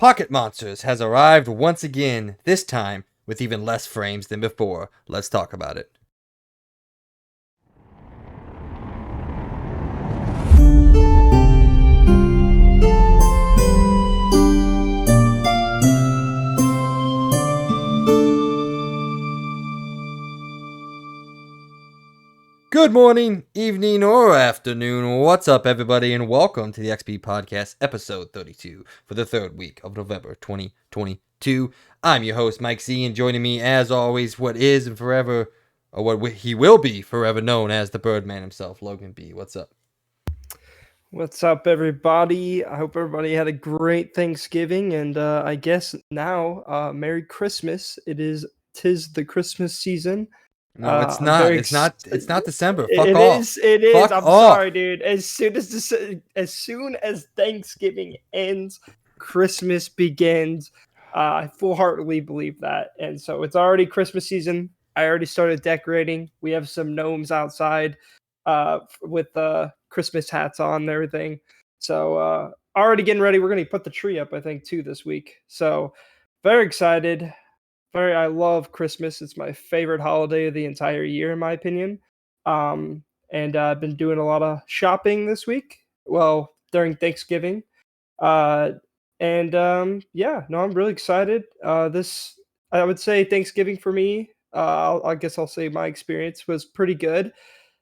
Pocket Monsters has arrived once again, this time with even less frames than before. Let's talk about it. Good morning, evening, or afternoon. What's up, everybody, and welcome to the XP Podcast, episode 32, for the third week of November 2022. I'm your host, Mike Z, and joining me, as always, what is and forever, or what he will be forever known as the Birdman himself, Logan B. What's up? What's up, everybody? I hope everybody had a great Thanksgiving, and I guess now, Merry Christmas. Tis the Christmas season. No, it's not. It's not December. Fuck It off. is. It is. Fuck I'm off. sorry, dude. As soon as Thanksgiving ends, Christmas begins. I full-heartedly believe that, and so it's already Christmas season. I already started decorating. We have some gnomes outside, with Christmas hats on and everything. So already getting ready. We're gonna put the tree up, I think, too, this week. So very excited. I love Christmas. It's my favorite holiday of the entire year, in my opinion. And I've been doing a lot of shopping this week. Well, during Thanksgiving. Yeah, no, I'm really excited. I would say Thanksgiving for me, I guess I'll say my experience was pretty good.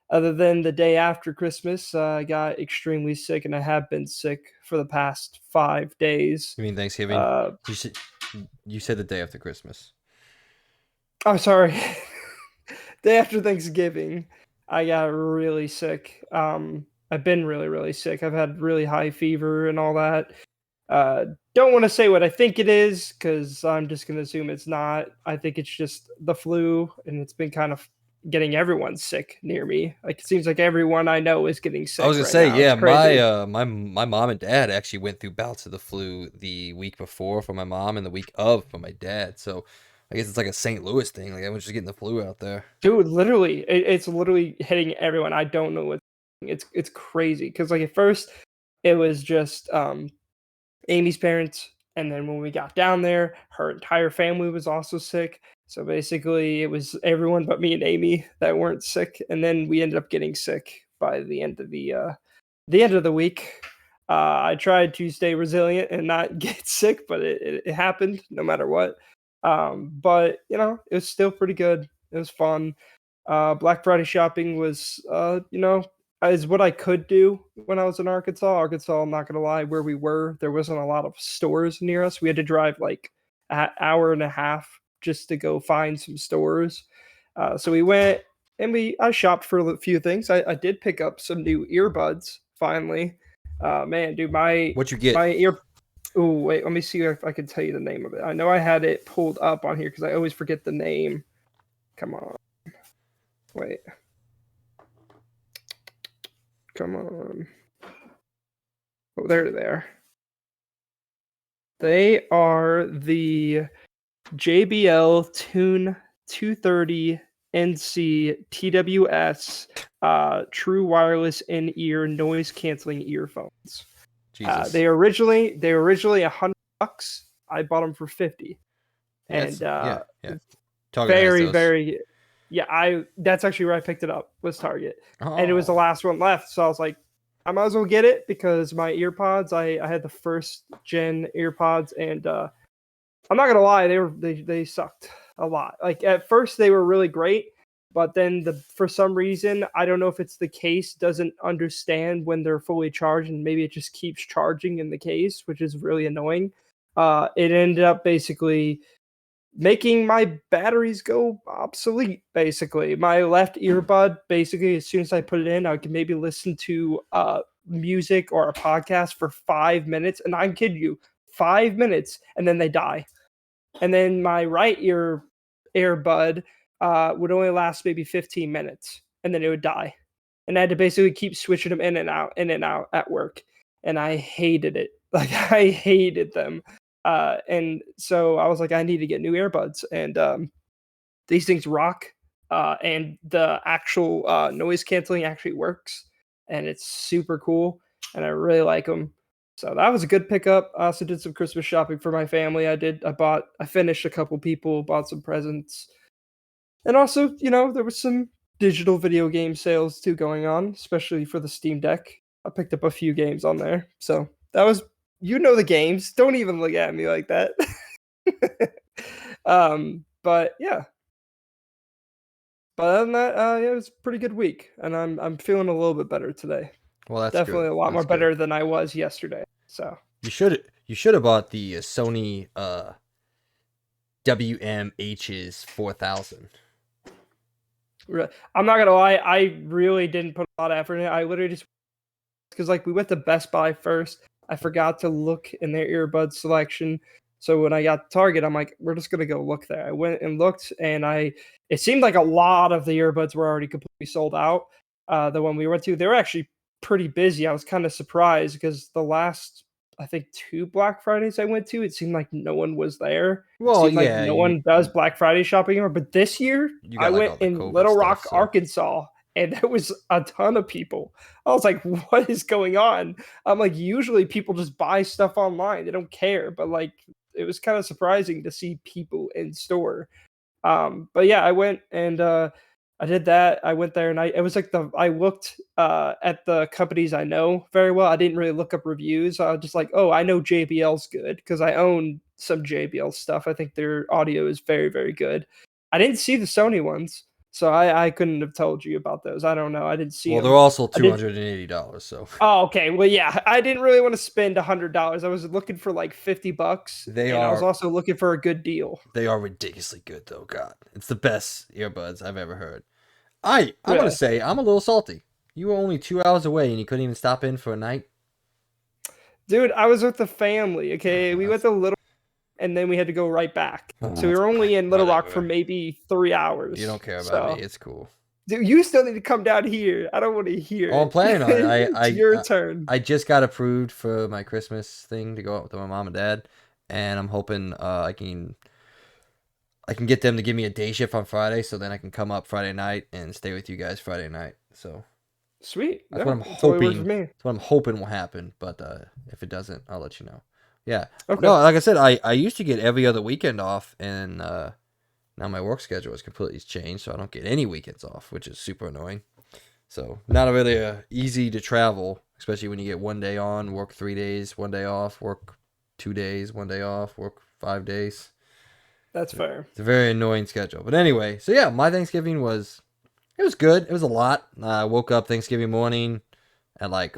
Other than the day after Christmas, I got extremely sick, and I have been sick for the past 5 days. You mean Thanksgiving? You said the day after Christmas. Oh, sorry. Day after Thanksgiving, I got really sick. I've been really, really sick. I've had really high fever and all that. Don't want to say what I think it is, because I'm just going to assume it's not. I think it's just the flu, and it's been kind of getting everyone sick near me. Like, it seems like everyone I know is getting sick. I was gonna right say, now. yeah, It's crazy. my mom and dad actually went through bouts of the flu the week before for my mom and the week of for my dad. So I guess it's like a St. Louis thing. Like everyone's just getting the flu out there. Dude, literally, it's literally hitting everyone. I don't know what it's crazy, because like at first it was just Amy's parents, and then when we got down there, her entire family was also sick. So basically, it was everyone but me and Amy that weren't sick, and then we ended up getting sick by the end of the week. I tried to stay resilient and not get sick, but it happened no matter what. But it was still pretty good. It was fun. Black Friday shopping was, is what I could do when I was in Arkansas. I'm not gonna lie, where we were, there wasn't a lot of stores near us. We had to drive like an hour and a half just to go find some stores. So we went and I shopped for a few things. I did pick up some new earbuds finally. Man, dude, What'd you get? my ear. Oh wait, let me see if I can tell you the name of it. I know I had it pulled up on here because I always forget the name. Come on, wait. Come on. Oh, there they are. They are the JBL Tune 230 NC TWS true wireless in-ear noise canceling earphones. Jesus. They were originally $100. I bought them for $50. And yeah. very yeah, that's actually where I picked it up, was Target. Oh. And it was the last one left, so I was like, I might as well get it, because my earpods, I had the first gen earpods, and I'm not gonna lie, they sucked a lot. Like at first they were really great, but then for some reason, I don't know if it's the case doesn't understand when they're fully charged, and maybe it just keeps charging in the case, which is really annoying. It ended up basically making my batteries go obsolete. Basically, my left earbud, basically as soon as I put it in, I could maybe listen to music or a podcast for 5 minutes, and I'm kidding you, 5 minutes, and then they die. And then my right earbud would only last maybe 15 minutes, and then it would die. And I had to basically keep switching them in and out at work, and I hated it. Like, I hated them. And so I was like, I need to get new earbuds, and these things rock. And the actual noise canceling actually works, and it's super cool, and I really like them. So that was a good pickup. I also did some Christmas shopping for my family. I finished a couple people, bought some presents. And also, there was some digital video game sales too going on, especially for the Steam Deck. I picked up a few games on there. So that was, the games. Don't even look at me like that. But yeah. But other than that, yeah, it was a pretty good week, and I'm feeling a little bit better today. Well, that's Definitely good. a lot more That's good. better than I was yesterday. So You should have bought the Sony WMH's 4000. I'm not gonna lie, I really didn't put a lot of effort in it. I literally just because we went to Best Buy first. I forgot to look in their earbud selection. So when I got to Target, I'm like, we're just gonna go look there. I went and looked, and it seemed like a lot of the earbuds were already completely sold out. The one we went to, they were actually pretty busy. I was kind of surprised because the last, I think, 2 Black Fridays I went to, it seemed like no one was there. Well, Seemed like yeah, no one does Black Friday shopping anymore. But this year, you I got like all went the in COVID Little stuff, Rock, so. Arkansas, and there was a ton of people. I was like, what is going on? I'm like, usually people just buy stuff online. They don't care. But it was kind of surprising to see people in store. But yeah, I went and I did that. I went there and it was I looked at the companies I know very well. I didn't really look up reviews. I was just like, oh, I know JBL's good because I own some JBL stuff. I think their audio is very, very good. I didn't see the Sony ones, so I couldn't have told you about those. I don't know. I didn't see Well, them. they're also $280, so. Oh, okay. Well, yeah, I didn't really want to spend $100. I was looking for like $50, I was also looking for a good deal. They are ridiculously good, though. God, it's the best earbuds I've ever heard. I'm Really? gonna say I'm a little salty. You were only 2 hours away, and you couldn't even stop in for a night. Dude, I was with the family. Okay, we went to Little, and then we had to go right back. So we were only in Little Rock for maybe 3 hours. You don't care about me. It's cool. Dude, you still need to come down here. I don't want to hear. Oh, I'm planning on it. It's your turn. I just got approved for my Christmas thing to go out with my mom and dad, and I'm hoping I can get them to give me a day shift on Friday, so then I can come up Friday night and stay with you guys Friday night. So sweet. That's what I'm hoping. That's what I'm hoping will happen. But if it doesn't, I'll let you know. Yeah. Okay. No, like I said, I used to get every other weekend off, and now my work schedule has completely changed, so I don't get any weekends off, which is super annoying. So not really easy to travel, especially when you get 1 day on, work 3 days, 1 day off, work 2 days, 1 day off, work 5 days. That's fair. It's a very annoying schedule. But anyway, so yeah, my Thanksgiving was good. It was a lot. I woke up Thanksgiving morning at like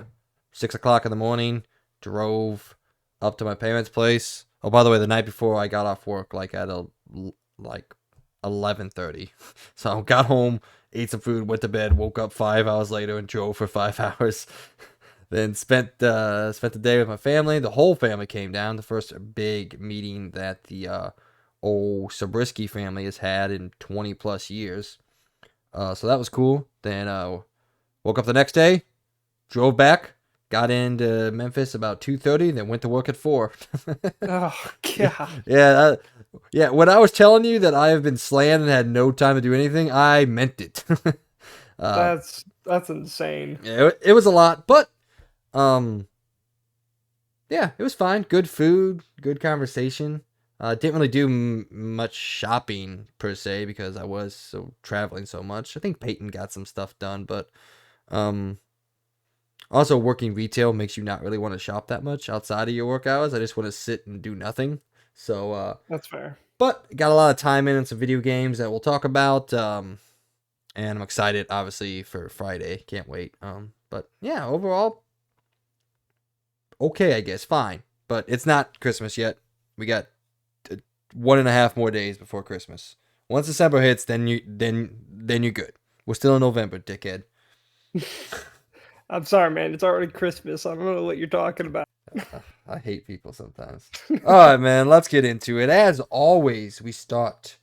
6 o'clock in the morning, drove up to my parents' place. Oh, by the way, the night before I got off work like at 11:30. So I got home, ate some food, went to bed, woke up 5 hours later and drove for 5 hours. Then spent the day with my family. The whole family came down. The first big meeting that the old Zabriskie family has had in 20 plus years. So that was cool. Then woke up the next day, drove back, got into Memphis about 2:30, then went to work at 4. Oh, God. Yeah. When I was telling you that I have been slammed and had no time to do anything, I meant it. That's insane. Yeah, it was a lot, but yeah, it was fine. Good food, good conversation. Didn't really do much shopping per se because I was traveling so much. I think Peyton got some stuff done, but also working retail makes you not really want to shop that much outside of your work hours. I just want to sit and do nothing. So that's fair. But got a lot of time in some video games that we'll talk about. And I'm excited, obviously, for Friday. Can't wait. But yeah, overall, okay, I guess, fine. But it's not Christmas yet. We got 1.5 more days before Christmas. Once December hits, then you're good. We're still in November, dickhead. I'm sorry, man. It's already Christmas. I don't know what you're talking about. I hate people sometimes. All right, man. Let's get into it. As always, we start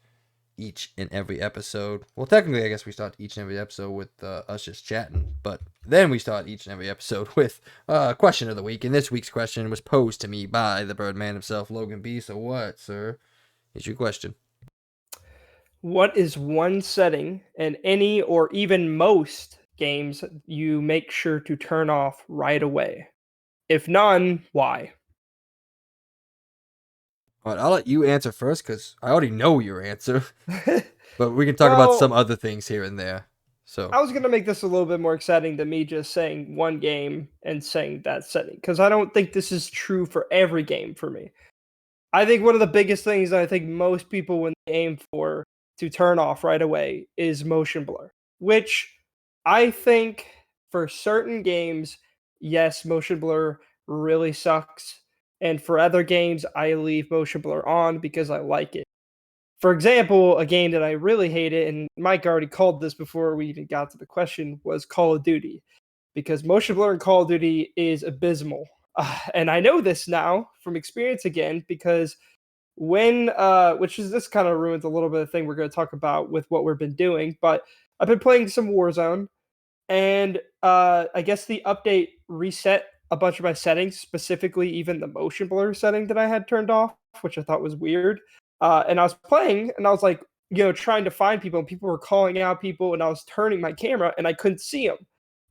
each and every episode. Well, technically, I guess we start each and every episode with us just chatting. But then we start each and every episode with question of the week. And this week's question was posed to me by the Birdman himself, Logan B. So what, sir, is your question? What is one setting in any or even most games you make sure to turn off right away? If none, why? All right, I'll let you answer first because I already know your answer. But we can talk about Well, some other things here and there. So, I was gonna make this a little bit more exciting than me just saying one game and saying that setting, because I don't think this is true for every game for me. I think one of the biggest things that I think most people when they aim for to turn off right away is motion blur, which I think for certain games, yes, motion blur really sucks. And for other games, I leave motion blur on because I like it. For example, a game that I really hated, and Mike already called this before we even got to the question, was Call of Duty. Because motion blur in Call of Duty is abysmal. And I know this now from experience again because which is this kind of ruins a little bit of thing we're going to talk about with what we've been doing, but I've been playing some Warzone, and I guess the update reset a bunch of my settings, specifically even the motion blur setting that I had turned off, which I thought was weird. And I was playing, and I was like, trying to find people, and people were calling out people, and I was turning my camera, and I couldn't see them.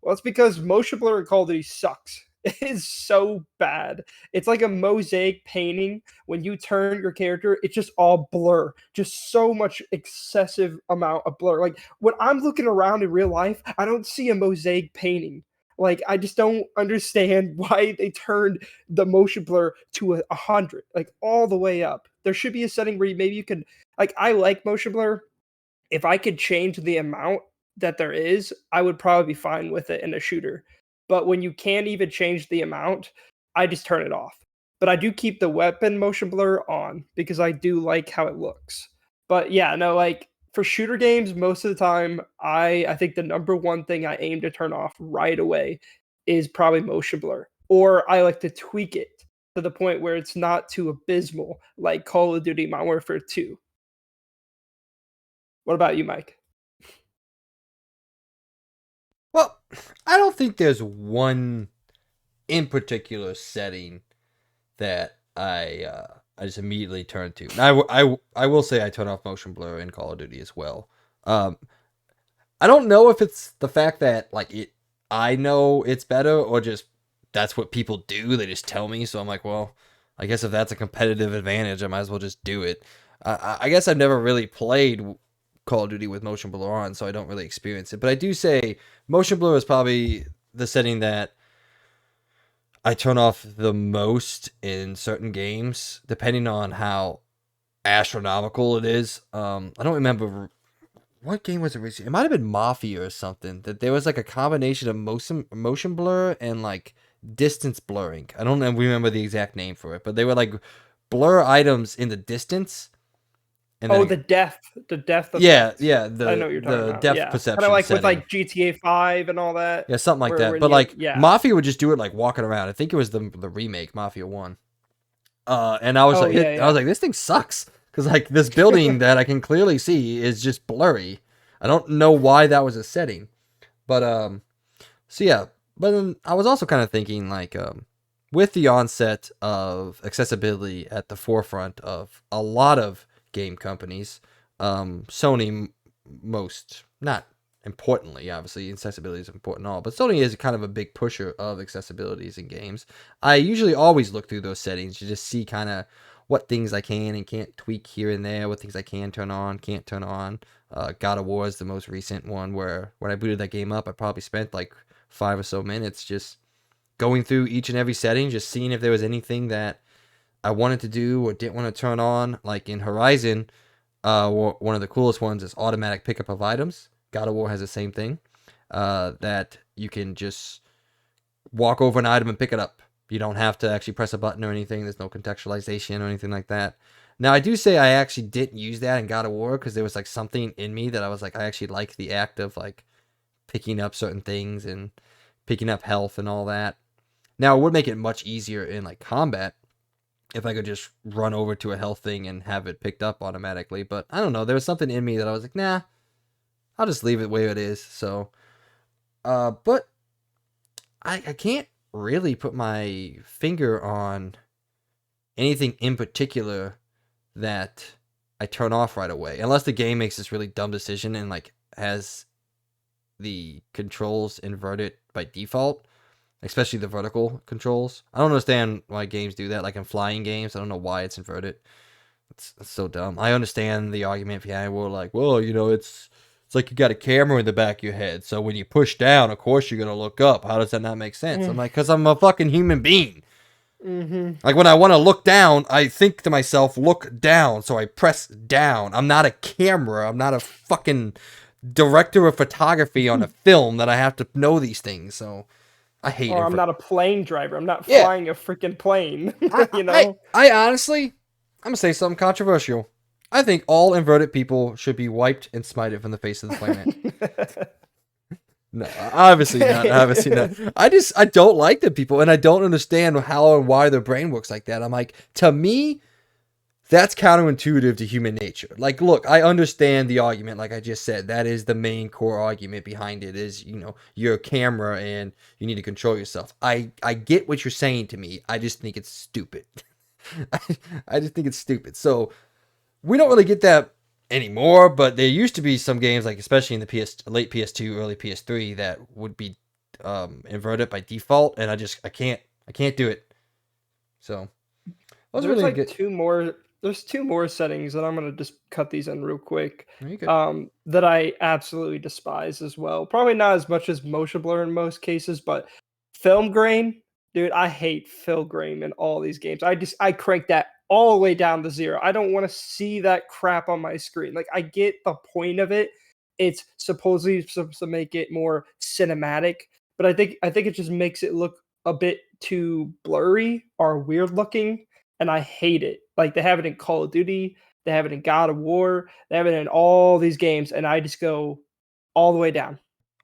Well, it's because motion blur in Call of Duty sucks. It is so bad. It's like a mosaic painting. When you turn your character, it's just all blur. Just so much excessive amount of blur. Like when I'm looking around in real life, I don't see a mosaic painting. Like I just don't understand why they turned the motion blur to 100, like all the way up. There should be a setting where maybe you can, like, I like motion blur. If I could change the amount that there is, I would probably be fine with it in a shooter. But when you can't even change the amount, I just turn it off. But I do keep the weapon motion blur on because I do like how it looks. But yeah, no, like for shooter games, most of the time, I think the number one thing I aim to turn off right away is probably motion blur. Or I like to tweak it to the point where it's not too abysmal, like Call of Duty Modern Warfare 2. What about you, Mike? well, I don't think there's one in particular setting that I just immediately turn to. And I will say I turn off motion blur in Call of Duty as well. Um, I don't know if it's the fact that like I know it's better or just that's what people do. They just tell me, so I'm like, well, I guess if that's a competitive advantage, I might as well just do it. I guess I've never really played Call of Duty with motion blur on, so I don't really experience it. But I do say motion blur is probably the setting that I turn off the most in certain games, depending on how astronomical it is. I don't remember what game was it recently. It might have been Mafia or something. That there was like a combination of motion blur and like distance blurring. I don't remember the exact name for it, but they were like blur items in the distance. And Oh, then the depth yeah, effect. yeah, I know what you're talking the about. depth Yeah, kind of perception like with setting. like GTA 5 and all that. Yeah, something like Where that. when But you, like yeah. Mafia would just do it like walking around. I think it was the remake Mafia 1. And I was Oh like, yeah, I was yeah. like, this thing sucks because like this building that I can clearly see is just blurry. I don't know why that was a setting, but so yeah. But then I was also kind of thinking like with the onset of accessibility at the forefront of a lot of game companies, Sony most not importantly, obviously accessibility is important and all, but Sony is kind of a big pusher of accessibilities in games. I usually always look through those settings to just see kind of what things I can and can't tweak here and there, what things I can turn on, can't turn on. God of War is the most recent one where when I booted that game up, I probably spent like 5 or so minutes just going through each and every setting, just seeing if there was anything that I wanted to do or didn't want to turn on. Like in Horizon, one of the coolest ones is automatic pickup of items. God of War has the same thing, that you can just walk over an item and pick it up. You don't have to actually press a button or anything. There's no contextualization or anything like that. Now, I do say I actually didn't use that in God of War because there was like something in me that I was like, I actually like the act of like picking up certain things and picking up health and all that. Now, it would make it much easier in like combat if I could just run over to a health thing and have it picked up automatically. But I don't know. There was something in me that I was like, nah, I'll just leave it where it is. So, but I can't really put my finger on anything in particular that I turn off right away, unless the game makes this really dumb decision and like has the controls inverted by default. especially the vertical controls. I don't understand why games do that. Like in flying games, I don't know why it's inverted. It's so dumb. I understand the argument behind well, like, well, it's like you got a camera in the back of your head, so when you push down, of course you're gonna look up. How does that not make sense? I'm like, because I'm a fucking human being. Like when I want to look down, I think to myself, look down, so I press down. I'm not a camera. I'm not a fucking director of photography on a film that I have to know these things. So I hate Or it. I'm not a plane driver. I'm not Yeah. flying a freaking plane. I honestly, I'm gonna say something controversial. I think all inverted people should be wiped and smited from the face of the planet. No, obviously not. Obviously not. I don't like the people, and I don't understand how and why their brain works like that. I'm like, to me, that's counterintuitive to human nature. Like, look, I understand the argument, like I just said. That is the main core argument behind it is, you're a camera and you need to control yourself. I get what you're saying to me. I just think it's stupid. I just think it's stupid. So we don't really get that anymore, but there used to be some games, like especially in the late PS2, early PS3, that would be inverted by default, and I can't do it. So There's really like good. two more. There's two more settings, and I'm gonna just cut these in real quick. No, That I absolutely despise as well. Probably not as much as motion blur in most cases, but film grain, dude. I hate film grain in all these games. I crank that all the way down to 0. I don't want to see that crap on my screen. Like I get the point of it. It's supposedly supposed to make it more cinematic, but I think it just makes it look a bit too blurry or weird looking, and I hate it. Like they have it in Call of Duty, they have it in God of War, they have it in all these games, and I just go all the way down.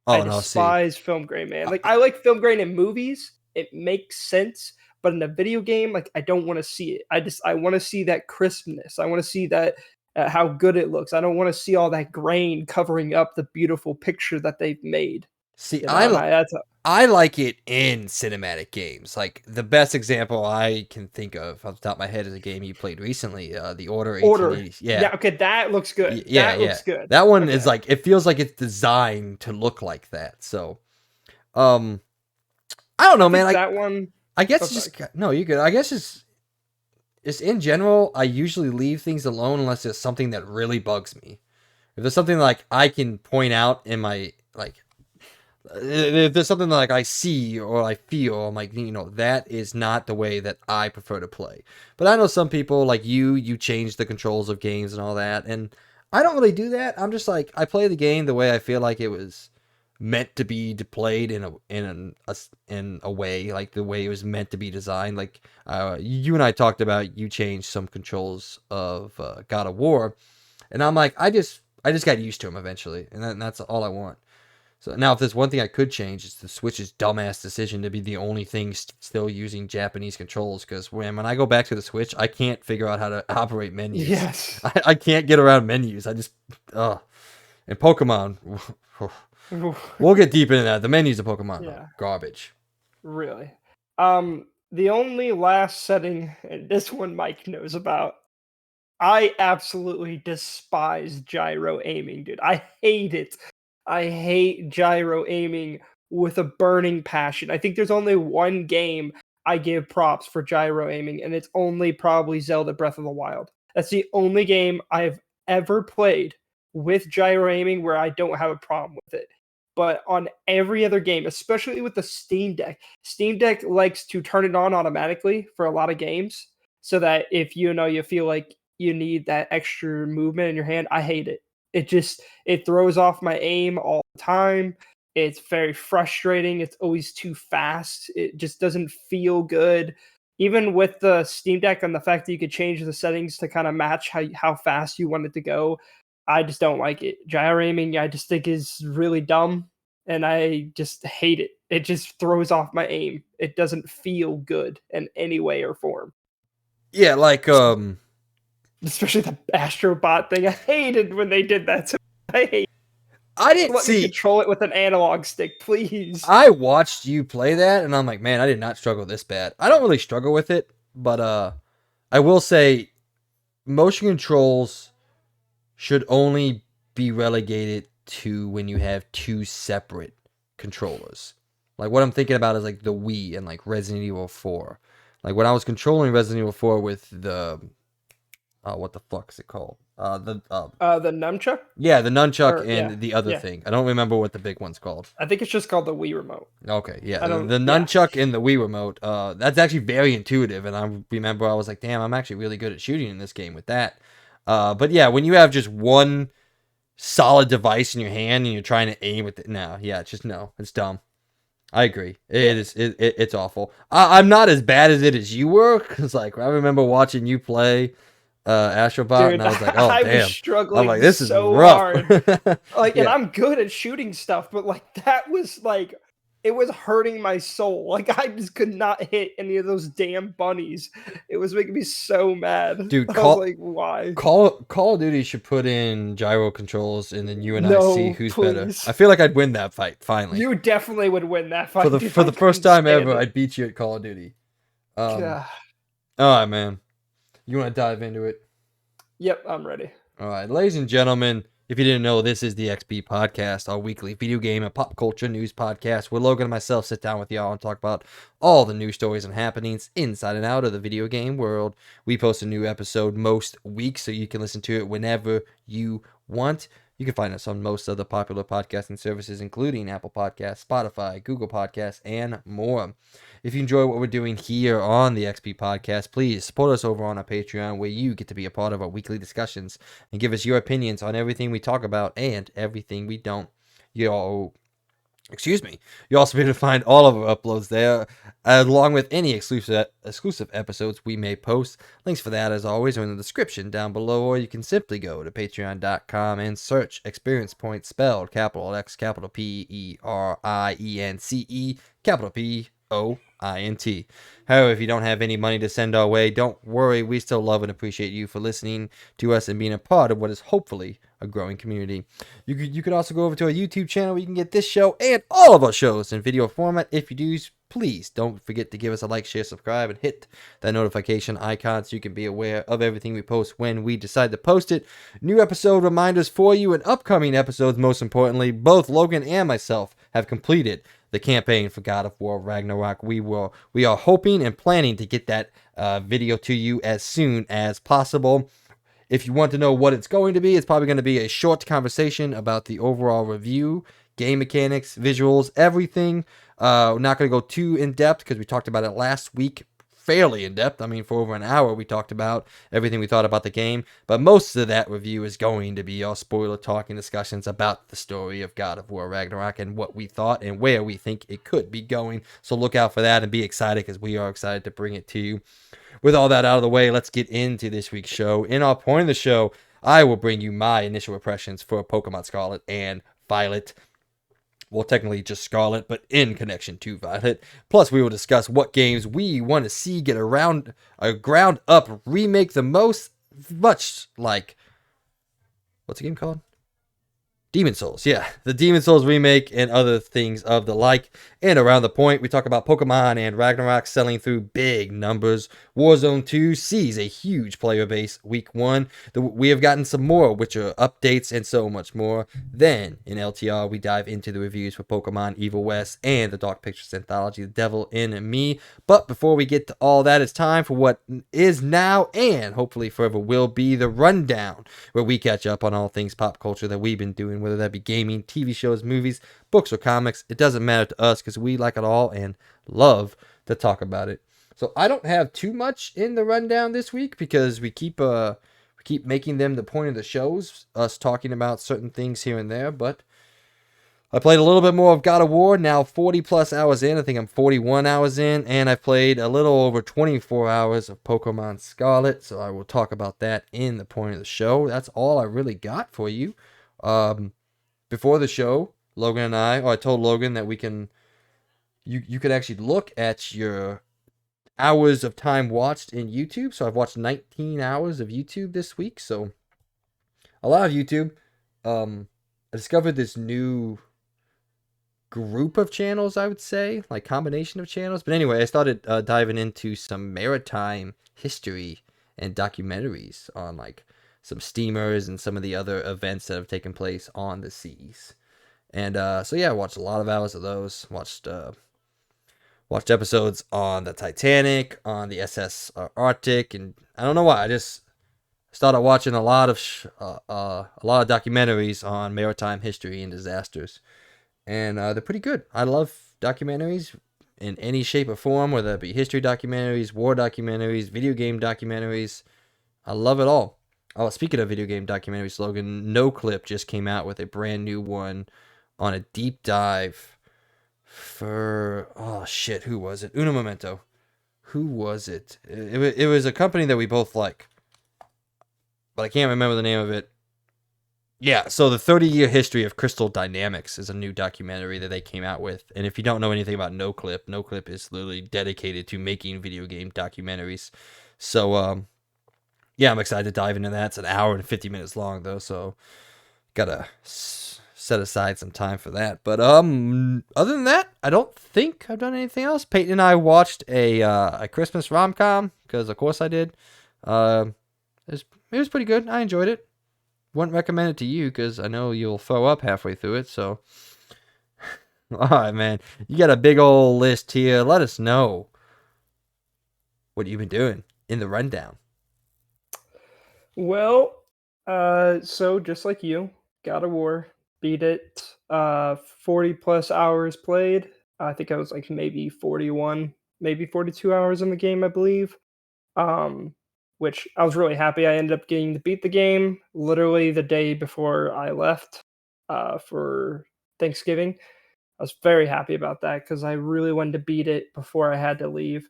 I Oh no, see, despise film grain, man. Like I like film grain in movies, it makes sense, but in a video game, like I don't want to see it. I want to see that crispness. I want to see that how good it looks. I don't want to see all that grain covering up the beautiful picture that they've made. see, You know, and I like it in cinematic games. Like the best example I can think of off the top of my head is a game you played recently, The Order Order. 1880. Yeah. Yeah, okay, that looks good. Yeah, That yeah. looks good. That one Okay. is like it feels like it's designed to look like that. So, I don't know, man. That one. I guess Oh, it's just sorry. no, you're good. I guess it's in general. I usually leave things alone unless it's something that really bugs me. If there's something like I can point out in my like, if there's something like I see or I feel, I'm like, that is not the way that I prefer to play. But I know some people like you change the controls of games and all that, and I don't really do that. I'm just like I play the game the way I feel like it was meant to be played in a way, like the way it was meant to be designed. Like you and I talked about, you changed some controls of God of War, and I'm like I just got used to them eventually, and that's all I want. So now, if there's one thing I could change, it's the Switch's dumbass decision to be the only thing still using Japanese controls. Because when I go back to the Switch, I can't figure out how to operate menus. Yes. I can't get around menus. I just, and Pokemon, we'll get deep into that. The menus of Pokemon are garbage. Really. The only last setting, and this one Mike knows about, I absolutely despise gyro aiming, dude. I hate it. I hate gyro aiming with a burning passion. I think there's only one game I give props for gyro aiming, and it's only probably Zelda Breath of the Wild. That's the only game I've ever played with gyro aiming where I don't have a problem with it. But on every other game, especially with the Steam Deck likes to turn it on automatically for a lot of games, so that if you feel like you need that extra movement in your hand, I hate it. It throws off my aim all the time. It's very frustrating. It's always too fast. It just doesn't feel good. Even with the Steam Deck and the fact that you could change the settings to kind of match how fast you want it to go, I just don't like it. Gyro aiming, I just think is really dumb, and I just hate it. It just throws off my aim. It doesn't feel good in any way or form. Yeah, like Especially the Astrobot thing. I hated when they did that. I didn't Let me control it with an analog stick, please. I watched you play that, and I'm like, man, I did not struggle this bad. I don't really struggle with it, but I will say, motion controls should only be relegated to when you have two separate controllers. Like what I'm thinking about is like the Wii and like Resident Evil 4. Like when I was controlling Resident Evil 4 with the what the fuck is it called? The nunchuck, Yeah, the nunchuck or and the other yeah. thing. I don't remember what the big one's called. I think it's just called the Wii remote. Okay, yeah, I don't. the Yeah, nunchuck and the Wii remote. That's actually very intuitive, and I remember I was like, damn, I'm actually really good at shooting in this game with that. But yeah, when you have just one solid device in your hand and you're trying to aim with it, no, yeah, it's just no, it's dumb. I agree. It's awful. I'm not as bad as it as you were, because like I remember watching you play Astrobot, and dude, I was like, oh I was damn. I'm like, struggling this is so rough. hard. Like, and Yeah. I'm good at shooting stuff, but like that was like it was hurting my soul. Like I just could not hit any of those damn bunnies. It was making me so mad. Dude, I was like, why? Call of Duty should put in gyro controls, and then you and I see No, who's better. please. I feel like I'd win that fight finally. You definitely would win that fight. Dude, For I the first couldn't time stand ever, it. I'd beat you at Call of Duty. All God. right, man. You want to dive into it? Yep, I'm ready. All right, ladies and gentlemen, if you didn't know, this is the XP Podcast, our weekly video game and pop culture news podcast where Logan and myself sit down with y'all and talk about all the news stories and happenings inside and out of the video game world. We post a new episode most weeks, so you can listen to it whenever you want. You can find us on most of the popular podcasting services, including Apple Podcasts, Spotify, Google Podcasts, and more. If you enjoy what we're doing here on the XP Podcast, please support us over on our Patreon, where you get to be a part of our weekly discussions and give us your opinions on everything we talk about and everything we don't. You also be able to find all of our uploads there, along with any exclusive episodes we may post. Links for that, as always, are in the description down below, or you can simply go to patreon.com and search Experience Point, spelled capital X, capital P-E-R-I-E-N-C-E, capital P-O-I-N-T. However, if you don't have any money to send our way, don't worry. We still love and appreciate you for listening to us and being a part of what is hopefully a growing community. You could also go over to our YouTube channel where you can get this show and all of our shows in video format. If you do, please don't forget to give us a like, share, subscribe, and hit that notification icon so you can be aware of everything we post when we decide to post it. New episode reminders for you and upcoming episodes, most importantly. Both Logan and myself have completed the campaign for God of War Ragnarok. We are hoping and planning to get that video to you as soon as possible. If you want to know what it's going to be, it's probably going to be a short conversation about the overall review, game mechanics, visuals, everything. We're not going to go too in-depth because we talked about it last week fairly in-depth. I mean, for over an hour, we talked about everything we thought about the game. But most of that review is going to be all spoiler talking discussions about the story of God of War Ragnarok and what we thought and where we think it could be going. So look out for that and be excited, because we are excited to bring it to you. With all that out of the way, let's get into this week's show. In our point of the show, I will bring you my initial impressions for Pokemon Scarlet and Violet. Well, technically just Scarlet, but in connection to Violet. Plus, we will discuss what games we want to see get a ground up remake the most, much like, what's the game called? Demon Souls, yeah. The Demon Souls remake and other things of the like. And around the point, we talk about Pokemon and Ragnarok selling through big numbers. Warzone 2 sees a huge player base week 1. We have gotten some more, which are updates and so much more. Then, in LTR, we dive into the reviews for Pokemon Evil West and the Dark Pictures anthology, The Devil in Me. But before we get to all that, it's time for what is now and hopefully forever will be the rundown, where we catch up on all things pop culture that we've been doing, whether that be gaming, TV shows, movies, books, or comics. It doesn't matter to us because we like it all and love to talk about it. So I don't have too much in the rundown this week because we keep making them the point of the shows, us talking about certain things here and there. But I played a little bit more of God of War, now 40 plus hours in. I think I'm 41 hours in, and I played a little over 24 hours of Pokemon Scarlet. So I will talk about that in the point of the show. That's all I really got for you. Before the show, Logan and I told Logan that you could actually look at your hours of time watched in YouTube. So I've watched 19 hours of YouTube this week. So a lot of YouTube. I discovered this new group of channels, I would say, like combination of channels. But anyway, I started diving into some maritime history and documentaries on like some steamers and some of the other events that have taken place on the seas. And so yeah, I watched a lot of hours of those. Watched Watched episodes on the Titanic, on the SS Arctic, and I don't know why. I just started watching a lot of documentaries on maritime history and disasters, and they're pretty good. I love documentaries in any shape or form, whether it be history documentaries, war documentaries, video game documentaries. I love it all. Oh, speaking of video game documentaries, Logan, No Clip just came out with a brand new one on a deep dive for, oh shit, who was it? Uno Momento. Who was it? It was a company that we both like, but I can't remember the name of it. Yeah, so the 30-year history of Crystal Dynamics is a new documentary that they came out with. And if you don't know anything about No Clip is literally dedicated to making video game documentaries. So, yeah, I'm excited to dive into that. It's an hour and 50 minutes long, though, so gotta set aside some time for that. But other than that, I don't think I've done anything else. Peyton and I watched a Christmas rom-com, because of course I did. It was pretty good. I enjoyed it. Wouldn't recommend it to you because I know you'll throw up halfway through it. So, all right, man, you got a big old list here. Let us know what you've been doing in the rundown. Well, so just like you, God of War, beat it. 40 plus hours played. I think I was like maybe 41, maybe 42 hours in the game, I believe. Which I was really happy. I ended up getting to beat the game literally the day before I left for Thanksgiving. I was very happy about that because I really wanted to beat it before I had to leave.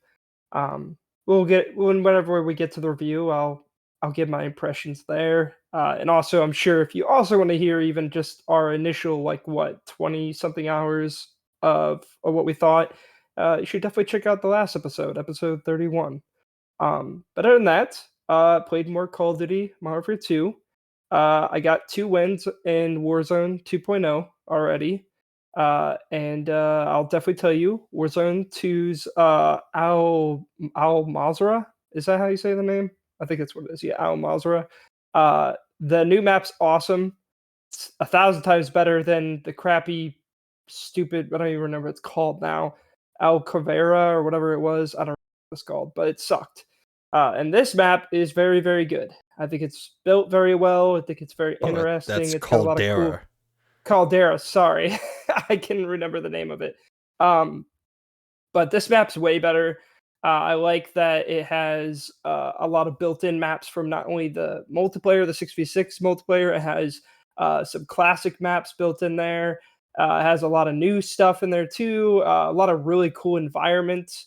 Um, whenever we get to the review, I'll give my impressions there. And also, I'm sure if you also want to hear even just our initial 20 something hours of what we thought, you should definitely check out the last episode 31. But other than that, played more Call of Duty Modern Warfare 2. I got 2 wins in Warzone 2.0 already. And I'll definitely tell you, Warzone 2's Al Mazrah. Is that how you say the name? I think that's what it is. Yeah, Al Mazrah. The new map's awesome. It's 1,000 times better than the crappy, stupid. I don't even remember what it's called now. Al Cavera or whatever it was. I don't know what it's called, but it sucked. And this map is very, very good. I think it's built very well. I think it's very interesting. That's It's got a lot of cool. Caldera, sorry. I can remember the name of it. But this map's way better. I like that it has a lot of built-in maps from not only the multiplayer, the 6v6 multiplayer, it has some classic maps built in there. It has a lot of new stuff in there too. A lot of really cool environments,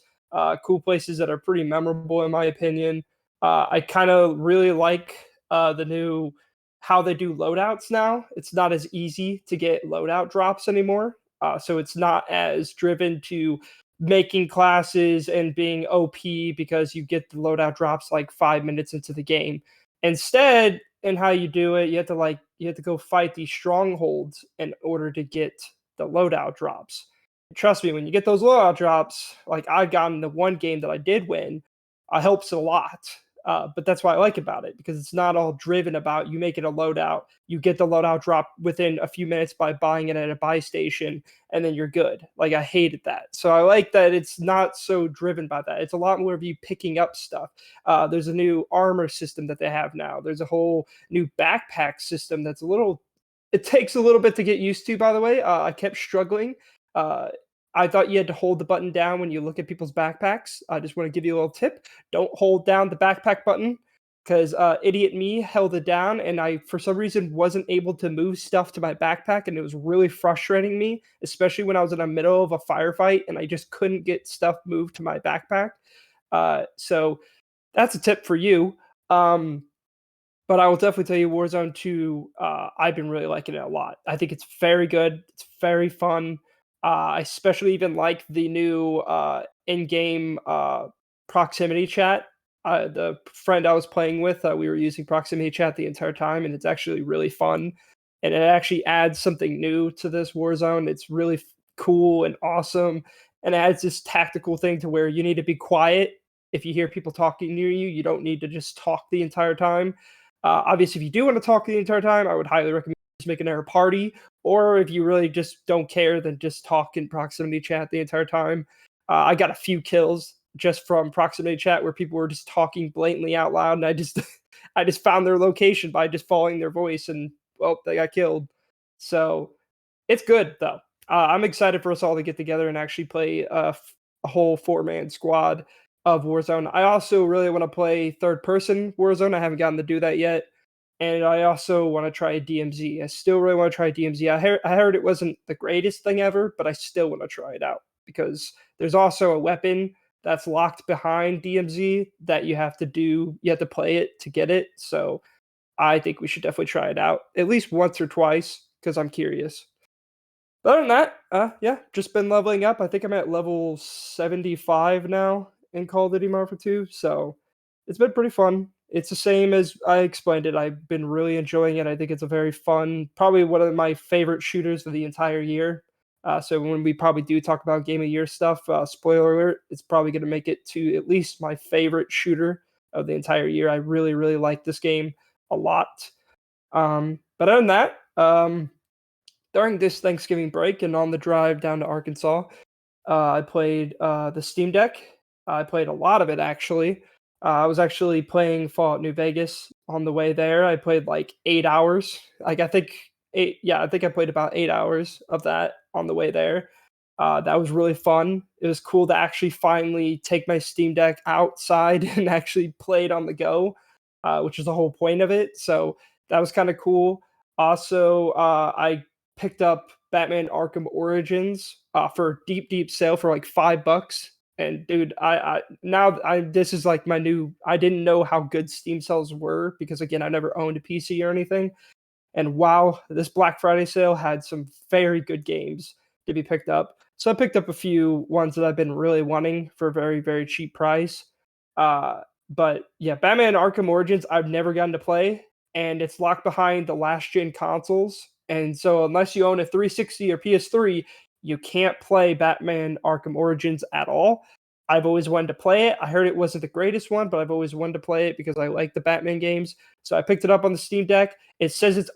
cool places that are pretty memorable in my opinion. I kind of really like the new how they do loadouts now. It's not as easy to get loadout drops anymore. So it's not as driven to making classes and being OP because you get the loadout drops like 5 minutes into the game. Instead, in how you do it, you have to go fight these strongholds in order to get the loadout drops. Trust me, when you get those loadout drops, like I got in the one game that I did win, helps a lot. But that's what I like about it because it's not all driven about you make it a loadout. You get the loadout drop within a few minutes by buying it at a buy station, and then you're good. Like I hated that, so I like that it's not so driven by that. It's a lot more of you picking up stuff. There's a new armor system that they have now. There's a whole new backpack system that's a little. It takes a little bit to get used to. By the way, I kept struggling. Uh, I thought you had to hold the button down when you look at people's backpacks. I just want to give you a little tip. Don't hold down the backpack button because idiot me held it down and I, for some reason, wasn't able to move stuff to my backpack. And it was really frustrating me, especially when I was in the middle of a firefight and I just couldn't get stuff moved to my backpack. So that's a tip for you. But I will definitely tell you Warzone 2, I've been really liking it a lot. I think it's very good. It's very fun. I especially even like the new in-game proximity chat. The friend I was playing with, we were using proximity chat the entire time, and it's actually really fun. And it actually adds something new to this Warzone. It's really cool and awesome. And it adds this tactical thing to where you need to be quiet. If you hear people talking near you, you don't need to just talk the entire time. Obviously, if you do want to talk the entire time, I would highly recommend just making a party. Or if you really just don't care, then just talk in proximity chat the entire time. I got a few kills just from proximity chat where people were just talking blatantly out loud, and I just I just found their location by just following their voice, and well, they got killed. So it's good though. I'm excited for us all to get together and actually play a whole 4-man squad of Warzone. I also really want to play third person Warzone. I haven't gotten to do that yet. And I also want to try DMZ. I still really want to try DMZ. I heard it wasn't the greatest thing ever, but I still want to try it out because there's also a weapon that's locked behind DMZ that you have to do. You have to play it to get it. So I think we should definitely try it out at least once or twice because I'm curious. But other than that, yeah, just been leveling up. I think I'm at level 75 now in Call of Duty Modern Warfare 2. So it's been pretty fun. It's the same as I explained it. I've been really enjoying it. I think it's a very fun, probably one of my favorite shooters of the entire year. So when we probably do talk about Game of Year stuff, spoiler alert, it's probably going to make it to at least my favorite shooter of the entire year. I really, really like this game a lot. But other than that, during this Thanksgiving break and on the drive down to Arkansas, I played the Steam Deck. I played a lot of it actually. I was actually playing Fallout New Vegas on the way there. I played like 8 hours. Like I think eight. Yeah, I think I played about 8 hours of that on the way there. That was really fun. It was cool to actually finally take my Steam Deck outside and actually play it on the go, which is the whole point of it. So that was kind of cool. Also, I picked up Batman Arkham Origins for deep sale for like $5. And dude, I now I this is like my new. I didn't know how good Steam sales were because again, I never owned a PC or anything. And wow, this Black Friday sale had some very good games to be picked up. So I picked up a few ones that I've been really wanting for a very, very cheap price. But yeah, Batman Arkham Origins, I've never gotten to play, and it's locked behind the last gen consoles. And so unless you own a 360 or PS3, you can't play Batman Arkham Origins at all. I've always wanted to play it. I heard it wasn't the greatest one, but I've always wanted to play it because I like the Batman games. So I picked it up on the Steam Deck. It says it's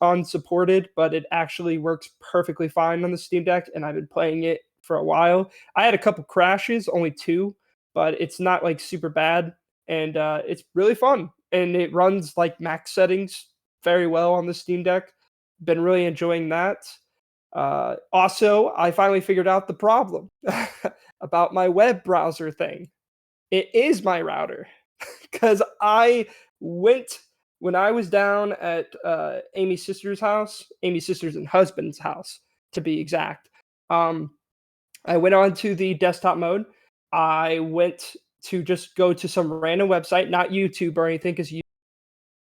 unsupported, but it actually works perfectly fine on the Steam Deck, and I've been playing it for a while. I had a couple crashes, only two, but it's not like super bad, and it's really fun. And it runs like max settings very well on the Steam Deck. Been really enjoying that. Also, I finally figured out the problem about my web browser thing. It is my router because I went when I was down at Amy's sister's house, Amy's sister's and husband's house to be exact. I went on to the desktop mode. I went to just go to some random website, not YouTube or anything, because you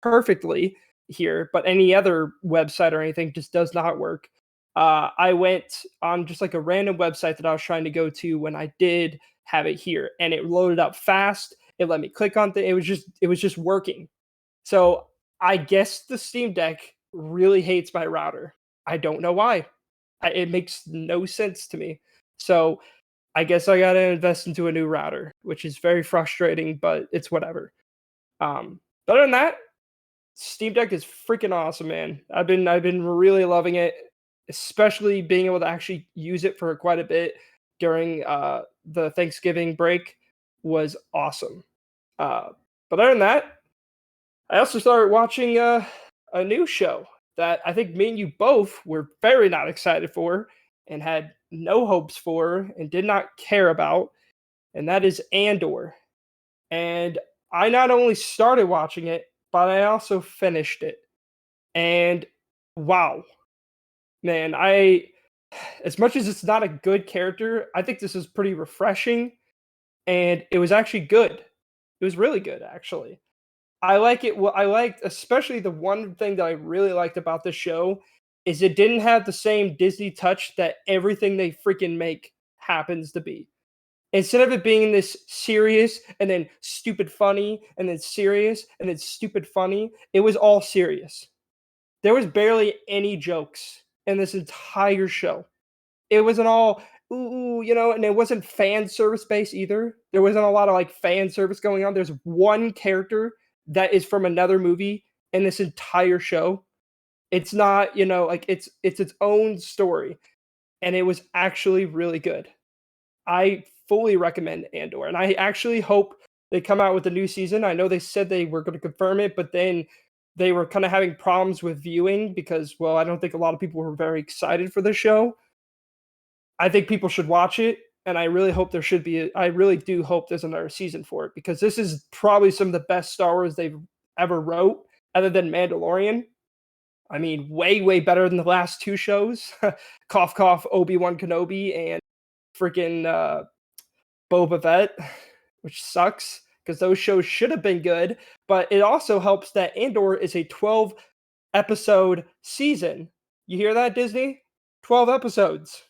perfectly here, but any other website or anything just does not work. I went on just like a random website that I was trying to go to when I did have it here, and it loaded up fast. It let me click on things. It was just working. So I guess the Steam Deck really hates my router. I don't know why. It makes no sense to me. So I guess I gotta invest into a new router, which is very frustrating, but it's whatever. But other than that, Steam Deck is freaking awesome, man. I've been really loving it, especially being able to actually use it for quite a bit during the Thanksgiving break was awesome. Uh, but other than that, I also started watching a new show that I think me and you both were very not excited for and had no hopes for and did not care about, and that is Andor. And I not only started watching it, but I also finished it. And wow, man, as much as it's not a good character, I think this is pretty refreshing and it was actually good. It was really good actually. I like it. Well, I liked especially the one thing that I really liked about the show is it didn't have the same Disney touch that everything they freaking make happens to be. Instead of it being this serious and then stupid funny and then serious and then stupid funny, it was all serious. There was barely any jokes in this entire show. It wasn't all ooh, and it wasn't fan service based either. There wasn't a lot of like fan service going on. There's one character that is from another movie in this entire show. It's not, like it's its own story, and it was actually really good. I fully recommend Andor. And I actually hope they come out with a new season. I know they said they were going to confirm it, but then they were kind of having problems with viewing because, well, I don't think a lot of people were very excited for the show. I think people should watch it, and I really hope there should be. I really do hope there's another season for it because this is probably some of the best Star Wars they've ever wrote, other than Mandalorian. I mean, way, way better than the last two shows. Cough, cough, Obi-Wan Kenobi and freaking Boba Fett, which sucks because those shows should have been good. But it also helps that Andor is a 12 episode season. You hear that, Disney? 12 episodes.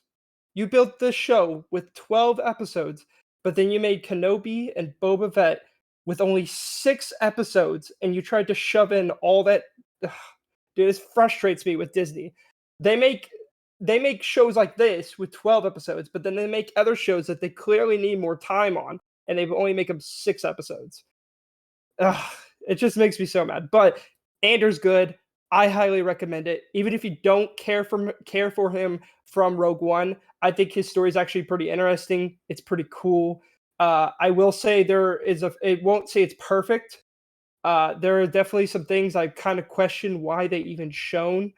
You built this show with 12 episodes, but then you made Kenobi and Boba Fett with only 6 episodes, and you tried to shove in all that. Ugh, dude, this frustrates me with Disney. They make shows like this with 12 episodes, but then they make other shows that they clearly need more time on, and they only make them 6 episodes. Ugh, it just makes me so mad. But Andor's good. I highly recommend it. Even if you don't care for him from Rogue One, I think his story is actually pretty interesting. It's pretty cool. I will say it won't say it's perfect. There are definitely some things I kind of question why they even shown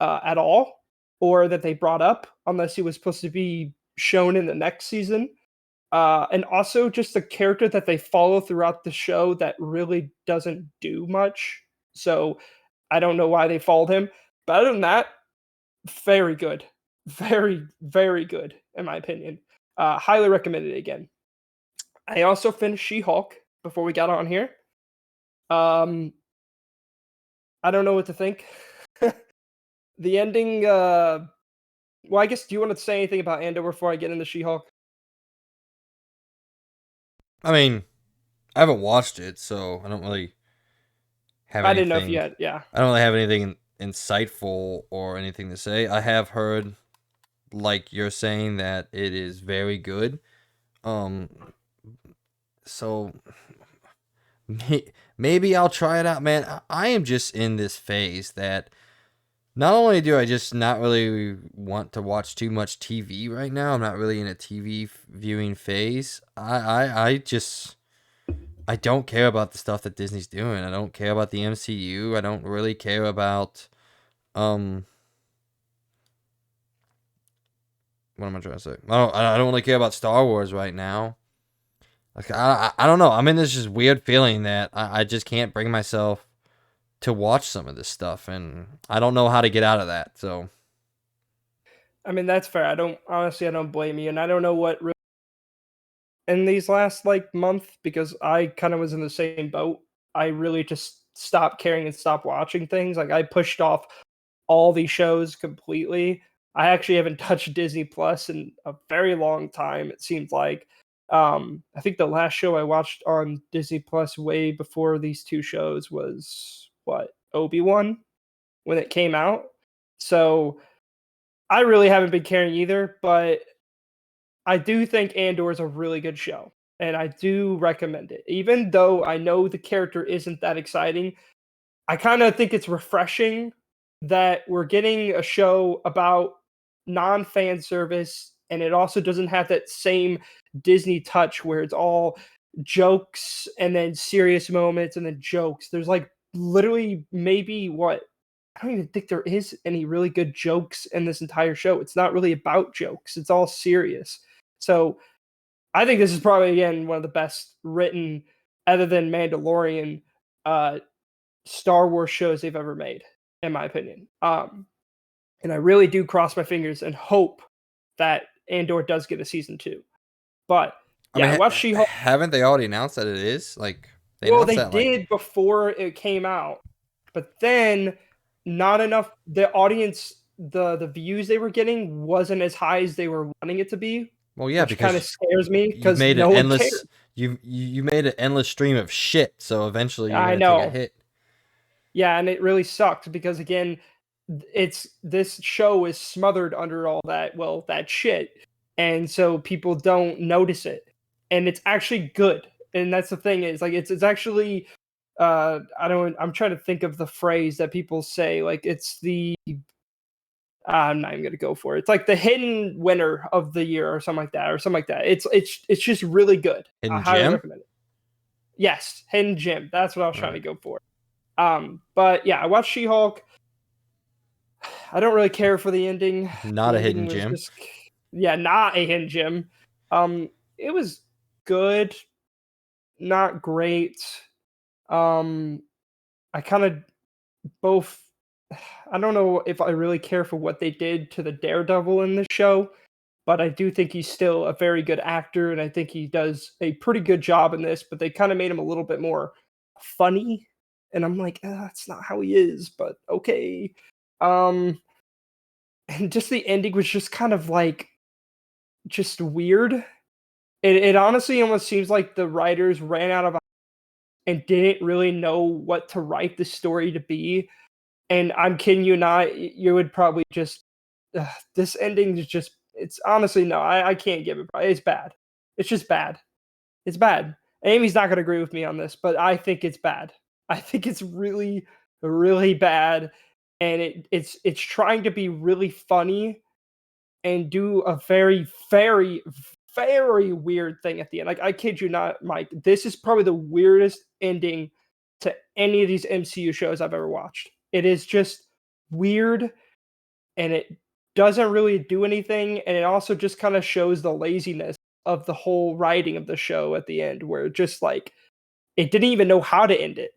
at all, or that they brought up, unless he was supposed to be shown in the next season. And also just the character that they follow throughout the show that really doesn't do much. So I don't know why they followed him. But other than that, very good. Very, very good, in my opinion. Highly recommended it again. I also finished She-Hulk before we got on here. I don't know what to think. The ending, well, I guess, do you want to say anything about Andor before I get into She-Hulk? I mean, I haven't watched it, so I don't really have I didn't know if you anything. had, yeah. I don't really have anything insightful or anything to say. I have heard, like you're saying, that it is very good. Um, so maybe I'll try it out, man. I am just in this phase that not only do I just not really want to watch too much TV right now, I'm not really in a TV viewing phase. I don't care about the stuff that Disney's doing. I don't care about the MCU. I don't really care about what am I trying to say? I don't really care about Star Wars right now. Like I don't know. I'm in this just weird feeling that I just can't bring myself to watch some of this stuff, and I don't know how to get out of that. So I mean, that's fair. I don't blame you. And I don't know what really in these last like month, because I kind of was in the same boat. I really just stopped caring and stopped watching things. Like I pushed off all these shows completely. I actually haven't touched Disney Plus in a very long time, it seems like. I think the last show I watched on Disney Plus way before these two shows was what, Obi-Wan, when it came out. So I really haven't been caring either, but I do think Andor is a really good show, and I do recommend it. Even though I know the character isn't that exciting, I kind of think it's refreshing that we're getting a show about non-fan service, and it also doesn't have that same Disney touch where it's all jokes and then serious moments and then jokes. There's like literally maybe what, I don't even think there is any really good jokes in this entire show. It's not really about jokes. It's all serious. So I think this is probably again one of the best written, other than Mandalorian, uh, Star Wars shows they've ever made, in my opinion. And I really do cross my fingers and hope that Andor does get a season 2. But I yeah, I mean, watched She-Hulk. haven't they already announced that it is? Like they Well, announced they that like did before it came out, but then not enough. The audience, the views they were getting wasn't as high as they were wanting it to be, well, yeah, which kind of because scares me you've because made an no one cared. endless you made an endless stream of shit. So eventually you're I gonna take a know. hit. Yeah, and it really sucked because again, it's this show is smothered under all that, well, that shit. And so people don't notice it. And it's actually good. And that's the thing, is like it's actually I'm trying to think of the phrase that people say, like it's the I'm not even gonna go for it. It's like the hidden winner of the year or something like that. It's just really good. Hidden I highly Gem? recommend it. Yes, Hidden Gem. That's what I was All trying to right. go for. But yeah, I watched She-Hulk. I don't really care for the ending. Not The a ending Hidden was Gem. just, yeah, not a Hidden Gem. It was good, not great. I kind of both. I don't know if I really care for what they did to the Daredevil in the show, but I do think he's still a very good actor, and I think he does a pretty good job in this. But they kind of made him a little bit more funny, and I'm like, that's not how he is, but okay. Um, and just the ending was just kind of like just weird. It honestly almost seems like the writers ran out of and didn't really know what to write the story to be. And I'm kidding you not, you would probably just this ending is just it's honestly no, I can't give it. It's bad. It's just bad. It's bad. Amy's not gonna agree with me on this, but I think it's bad. I think it's really, really bad. And it's trying to be really funny and do a very, very, very weird thing at the end. Like I kid you not, Mike. This is probably the weirdest ending to any of these MCU shows I've ever watched. It is just weird, and it doesn't really do anything, and it also just kind of shows the laziness of the whole writing of the show at the end, where it just like it didn't even know how to end it.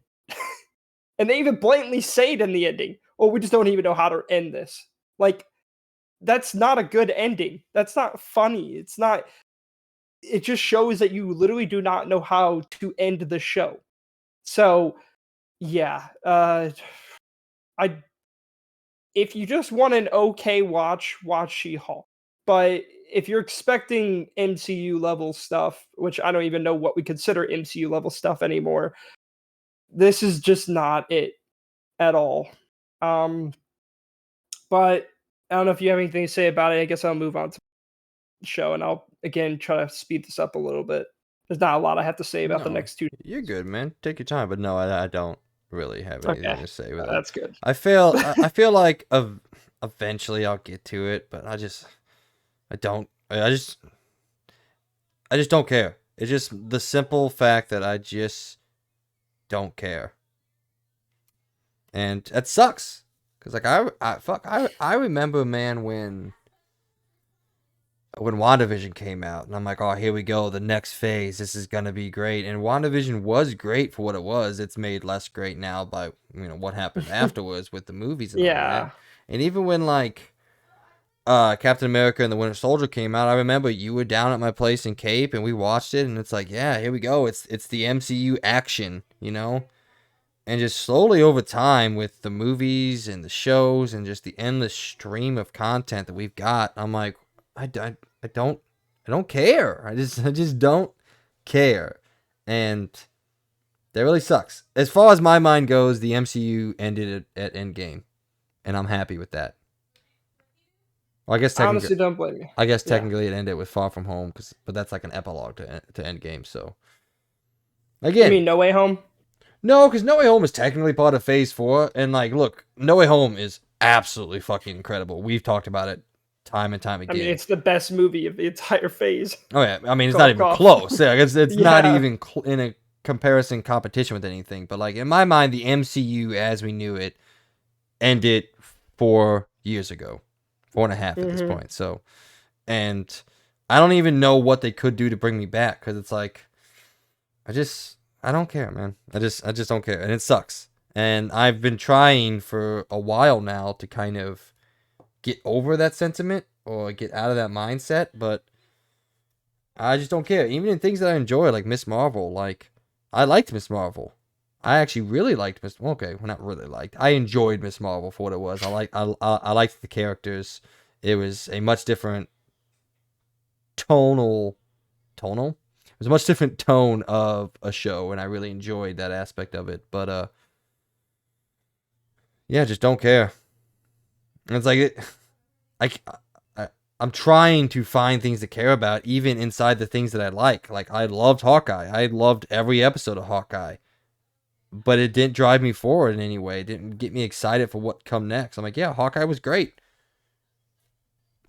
And they even blatantly say it in the ending. Oh, we just don't even know how to end this. Like that's not a good ending. That's not funny. It's not. It just shows that you literally do not know how to end the show. So, yeah, I if you just want an okay watch, watch She-Hulk. But if you're expecting MCU level stuff, which I don't even know what we consider MCU level stuff anymore, this is just not it at all. Um, but I don't know if you have anything to say about it. I guess I'll move on to show, and I'll again try to speed this up a little bit. There's not a lot I have to say about the No, next two. you're good, man. Take your time. But no, I don't really have anything Okay, to say with it. that's good. I feel like eventually I'll get to it, but I don't. I just don't care. It's just the simple fact that I just don't care, and that sucks. Cause like I remember, man, when WandaVision came out, and I'm like, oh, here we go, the next phase. This is gonna be great. And WandaVision was great for what it was. It's made less great now by what happened afterwards with the movies and all Yeah. that. And even when like Captain America and the Winter Soldier came out, I remember you were down at my place in Cape and we watched it, and it's like, yeah, here we go. It's the MCU action, And just slowly over time with the movies and the shows and just the endless stream of content that we've got, I'm like, I don't care. I just don't care. And that really sucks. As far as my mind goes, the MCU ended at Endgame, and I'm happy with that. Well, I honestly don't blame you. I guess Yeah. technically it ended with Far From Home, but that's like an epilogue to Endgame. So You again, mean No Way Home? no, because No Way Home is technically part of Phase 4, and like, look, No Way Home is absolutely fucking incredible. We've talked about it time and time I mean, again. it's the best movie of the entire phase. Oh yeah, I mean it's Cough, not even cough. close. Yeah, it's not Yeah. even in a comparison competition with anything. But like in my mind, the MCU as we knew it ended 4 years ago, 4.5 at this point. So, and I don't even know what they could do to bring me back, because it's like I don't care, man. I just don't care, and it sucks. And I've been trying for a while now to kind of get over that sentiment or get out of that mindset, but I just don't care. Even in things that I enjoy, like Miss Marvel, like I liked Miss Marvel. I actually really liked Miss. Okay, well, not really liked. I enjoyed Miss Marvel for what it was. I liked the characters. It was a much different tonal. It was a much different tone of a show, and I really enjoyed that aspect of it. But yeah, just don't care. And it's like I, I'm trying to find things to care about, even inside the things that I like. Like, I loved Hawkeye. I loved every episode of Hawkeye. But it didn't drive me forward in any way. It didn't get me excited for what come next. I'm like, yeah, Hawkeye was great.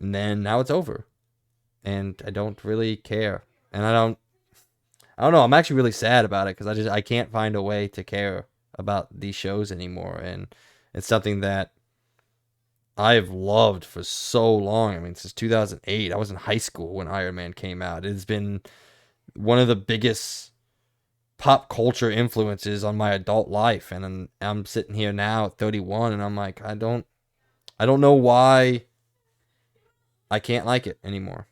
And then now it's over. And I don't really care. And I don't know. I'm actually really sad about it because I can't find a way to care about these shows anymore. And it's something that I've loved for so long. I mean, since 2008. I was in high school when Iron Man came out. It's been one of the biggest pop culture influences on my adult life. And I'm sitting here now at 31 and I'm like, I don't know why I can't like it anymore.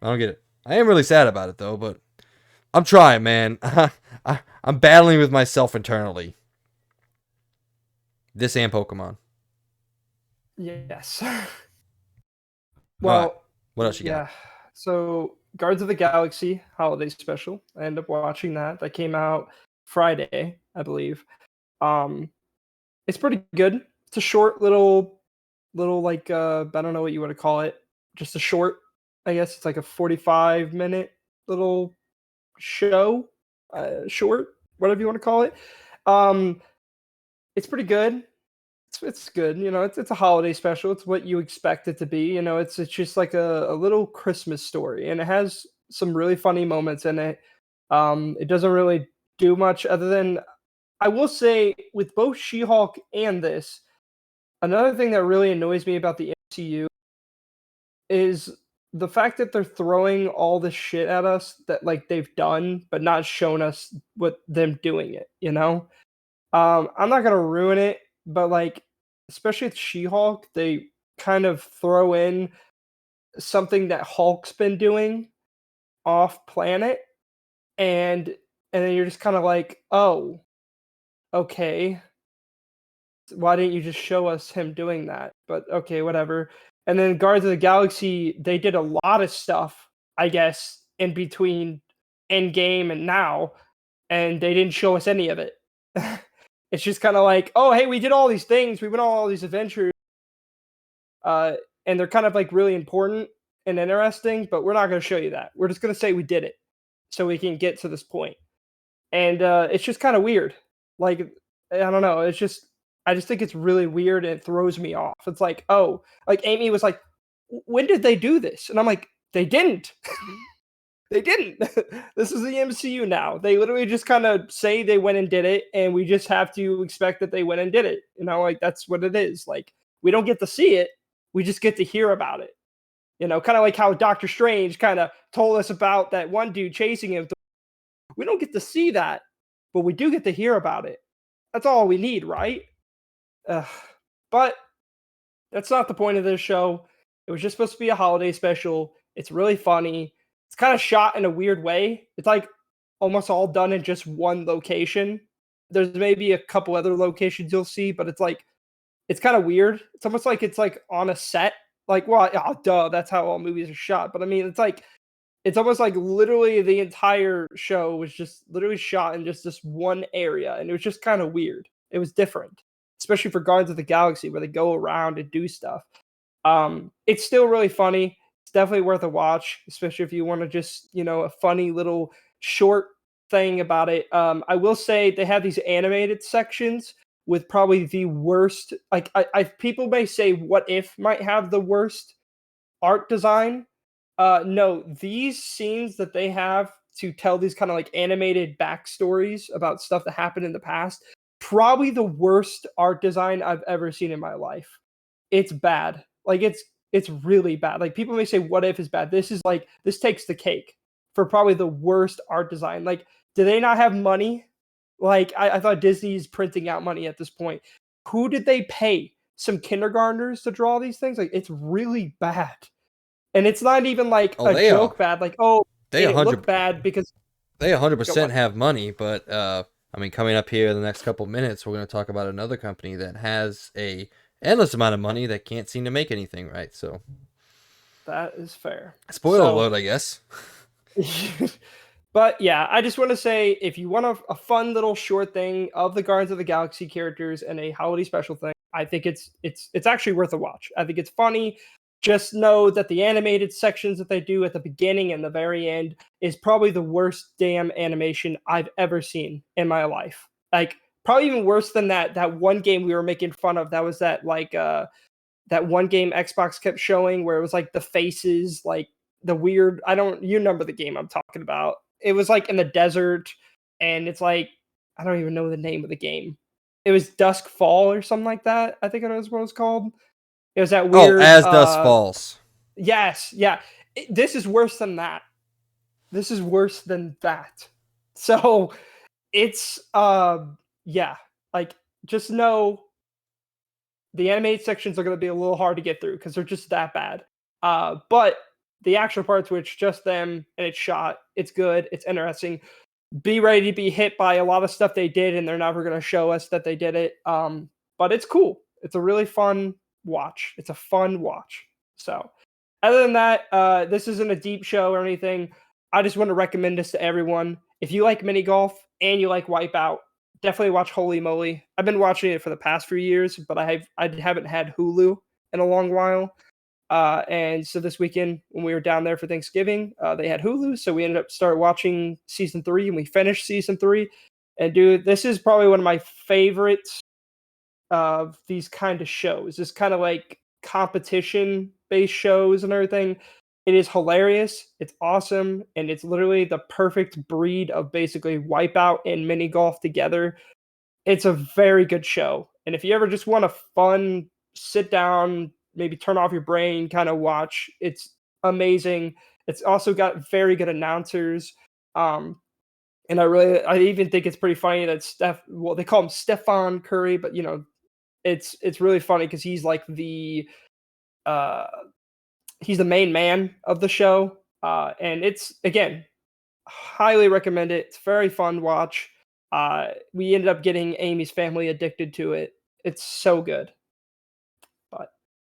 I don't get it. I am really sad about it though, but I'm trying, man. I'm battling with myself internally. This and Pokemon. Yes. All right. Well, What else you got? yeah. So Guardians of the Galaxy holiday special. I ended up watching that. That came out Friday, I believe. Um, it's pretty good. It's a short little like I don't know what you want to call it. Just a short, I guess it's like a 45-minute little show, short, whatever you want to call it. Um, it's pretty good. It's good. It's a holiday special. It's what you expect it to be. It's just like a little Christmas story, and it has some really funny moments in it. It doesn't really do much other than I will say with both She-Hulk and this, another thing that really annoys me about the MCU is the fact that they're throwing all this shit at us that like they've done, but not shown us what them doing it. I'm not gonna ruin it, but like, especially with She-Hulk, they kind of throw in something that Hulk's been doing off planet, and then you're just kind of like, oh, okay, why didn't you just show us him doing that? But okay, whatever. And then Guardians of the Galaxy, they did a lot of stuff, I guess, in between Endgame and now, and they didn't show us any of it. It's just kind of like, oh, hey, we did all these things, we went on all these adventures, uh, and they're kind of like really important and interesting, but we're not going to show you that. We're just going to say we did it so we can get to this point. And it's just kind of weird. Like, I don't know. I just think it's really weird and it throws me off. It's like, oh, like Amy was like, when did they do this? And I'm like, they didn't. They didn't. This is the MCU now. They literally just kind of say they went and did it, and we just have to expect that they went and did it. Like that's what it is. Like we don't get to see it, we just get to hear about it. Kind of like how Doctor Strange kind of told us about that one dude chasing him. We don't get to see that, but we do get to hear about it. That's all we need, right? But that's not the point of this show. It was just supposed to be a holiday special. It's really funny. It's kind of shot in a weird way. It's like almost all done in just one location. There's maybe a couple other locations you'll see, but it's like it's kind of weird. It's almost like it's like on a set. Like, well, oh, duh, that's how all movies are shot. But I mean, it's almost like literally the entire show was just literally shot in just this one area, and it was just kind of weird. It was different, especially for Guardians of the Galaxy, where they go around and do stuff. It's still really funny. It's definitely worth a watch, especially if you want to just, a funny little short thing about it. I will say they have these animated sections with probably the worst. Like, people may say, "What If" might have the worst art design. No, these scenes that they have to tell these kind of like animated backstories about stuff that happened in the past, probably the worst art design I've ever seen in my life. It's bad. Like it's really bad. Like people may say What If is bad. This takes the cake for probably the worst art design. Like, do they not have money? Like I thought Disney's printing out money at this point. Who did they pay? Some kindergartners to draw these things? Like it's really bad. And it's not even like Oh, a they are. joke bad, like, oh, They made it look 100. bad because They go on. 100% have money, but I mean, coming up here in the next couple minutes, we're going to talk about another company that has a endless amount of money that can't seem to make anything right. So, That is fair. spoiler So, alert, I guess. but yeah, I just want to say if you want a fun little short thing of the Guardians of the Galaxy characters and a holiday special thing, I think it's actually worth a watch. I think it's funny. Just know that the animated sections that they do at the beginning and the very end is probably the worst damn animation I've ever seen in my life. Like probably even worse than that one game we were making fun of. That was that like that one game Xbox kept showing where it was like the faces, like the weird. You remember the game I'm talking about? It was like in the desert, and it's like I don't even know the name of the game. It was Dusk Fall or something like that. I think it was what it was called. It was that Oh, weird. As Dusk Falls. Yes, yeah. This is worse than that. This is worse than that. So it's yeah, like just know the animated sections are going to be a little hard to get through because they're just that bad. But the action parts, which just them and it's shot, it's good, it's interesting. Be ready to be hit by a lot of stuff they did, and they're never going to show us that they did it. But it's cool. It's a really fun watch. It's a fun watch. So, other than that, this isn't a deep show or anything. I just want to recommend this to everyone. If you like mini golf and you like Wipeout, definitely watch Holy Moly. I've been watching it for the past few years, but I haven't had Hulu in a long while. And so this weekend when we were down there for Thanksgiving, they had Hulu, so we ended up start watching season 3, and we finished season 3. And dude, this is probably one of my favorites of these kind of shows. This kind of like competition based shows and everything. It is hilarious. It's awesome, and it's literally the perfect breed of basically Wipeout and mini golf together. It's a very good show. And if you ever just want a fun sit down, maybe turn off your brain kind of watch, it's amazing. It's also got very good announcers. And I even think it's pretty funny that they call him Stefan Curry, but it's really funny because uh he's the main man of the show. And it's, again, highly recommend it. It's a very fun watch. We ended up getting Amy's family addicted to it. It's so good. But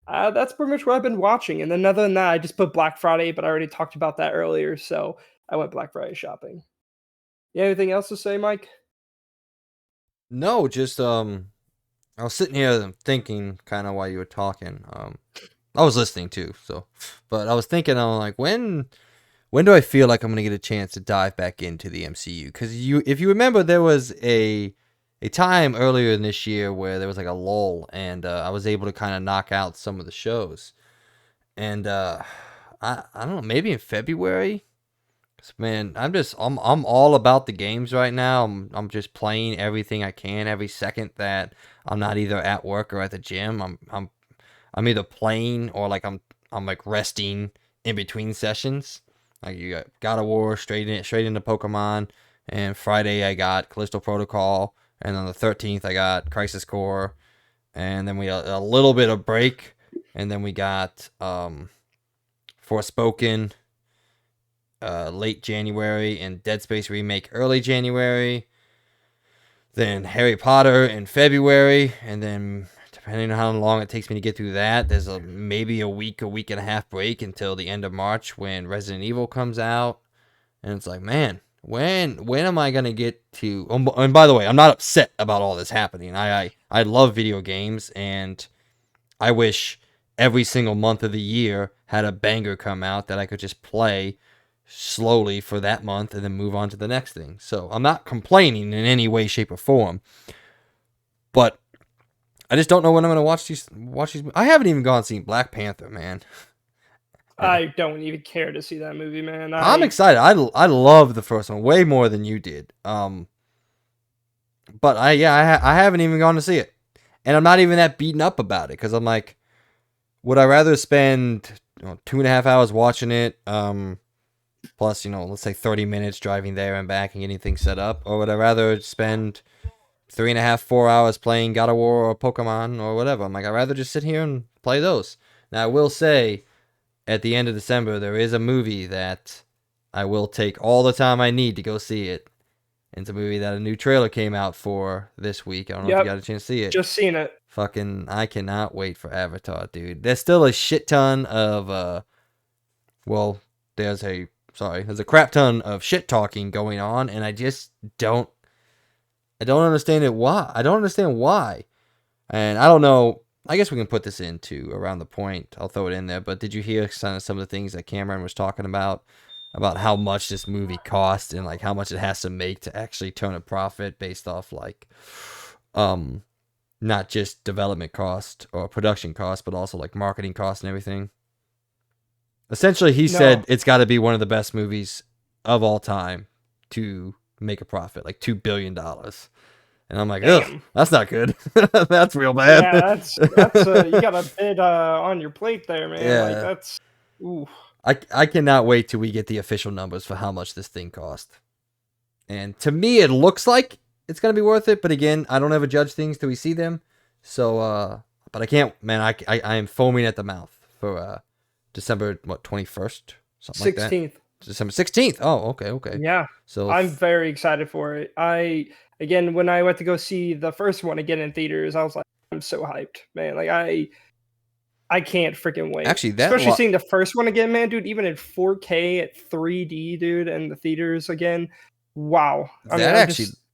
that's pretty much what I've been watching. And then other than that, I just put Black Friday, but I already talked about that earlier, so I went Black Friday shopping. You have anything else to say, Mike? No, just I was sitting here thinking kind of while you were talking. I was listening too, so but I was thinking, I'm like, when do I feel like I'm gonna get a chance to dive back into the MCU? Because if you remember, there was a time earlier in this year where there was like a lull, and I was able to kind of knock out some of the shows, and I don't know, maybe in February. 'Cause, man, I'm all about the games right now. I'm just playing everything I can every second that I'm not either at work or at the gym. I'm either playing or like I'm like resting in between sessions. Like you got God of War straight into Pokemon, and Friday I got Callisto Protocol, and on the 13th I got Crisis Core, and then we had a little bit of break, and then we got Forspoken late January, and Dead Space Remake early January. Then Harry Potter in February, and then depending on how long it takes me to get through that, there's maybe a week and a half break until the end of March when Resident Evil comes out. And it's like, man, when am I gonna get to? And by the way, I'm not upset about all this happening. I love video games, and I wish every single month of the year had a banger come out that I could just play slowly for that month and then move on to the next thing. So I'm not complaining in any way, shape, or form. But I just don't know when I'm gonna watch these. I haven't even gone and seen Black Panther, man. I don't even care to see that movie, man. I'm excited. I love the first one way more than you did. But I haven't even gone to see it, and I'm not even that beaten up about it because I'm like, would I rather spend 2.5 hours watching it, plus let's say 30 minutes driving there and back and getting things set up, or would I rather spend 3.5, 4 hours playing God of War or Pokemon or whatever? I'm like, I'd rather just sit here and play those. Now I will say, at the end of December, there is a movie that I will take all the time I need to go see it. It's a movie that a new trailer came out for this week. I don't know if you got a chance to see it. Just seen it. Fucking, I cannot wait for Avatar, dude. There's still a shit ton of, there's a crap ton of shit talking going on, and I just don't understand it. Why? I don't understand why. And I don't know. I guess we can put this into around the point. I'll throw it in there. But did you hear some of the things that Cameron was talking about how much this movie cost and like how much it has to make to actually turn a profit based off like not just development cost or production cost, but also like marketing cost and everything. Essentially, he said it's got to be one of the best movies of all time to make a profit, like $2 billion. And I'm like, ugh, that's not good. That's real bad. Yeah, that's you got a bit on your plate there, man. Yeah. Like that's. Ooh. I cannot wait till we get the official numbers for how much this thing cost. And to me, it looks like it's gonna be worth it. But again, I don't ever judge things till we see them. So, but I can't, man. I am foaming at the mouth for December 21st, something like that. 16th. December 16th. Oh, okay. Yeah. So I'm very excited for it. Again, when I went to go see the first one again in theaters, I was like, I'm so hyped, man. Like I can't freaking wait. Actually, especially seeing the first one again, man, dude. Even in 4K at 3D, dude, and the theaters again. Wow. That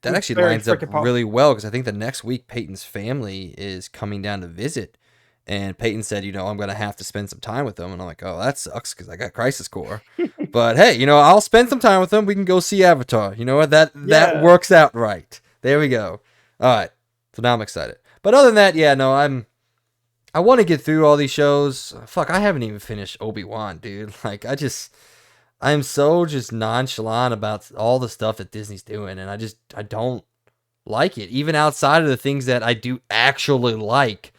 actually lines up really well because I think the next week Peyton's family is coming down to visit, and Peyton said, I'm gonna have to spend some time with them, and I'm like, oh, that sucks because I got Crisis Core, but hey, I'll spend some time with them. We can go see Avatar. You know what? That works out right. There we go. All right. So now I'm excited. But other than that, yeah, no, I want to get through all these shows. Fuck, I haven't even finished Obi-Wan, dude. Like, I'm so just nonchalant about all the stuff that Disney's doing, and I don't like it. Even outside of the things that I do actually like,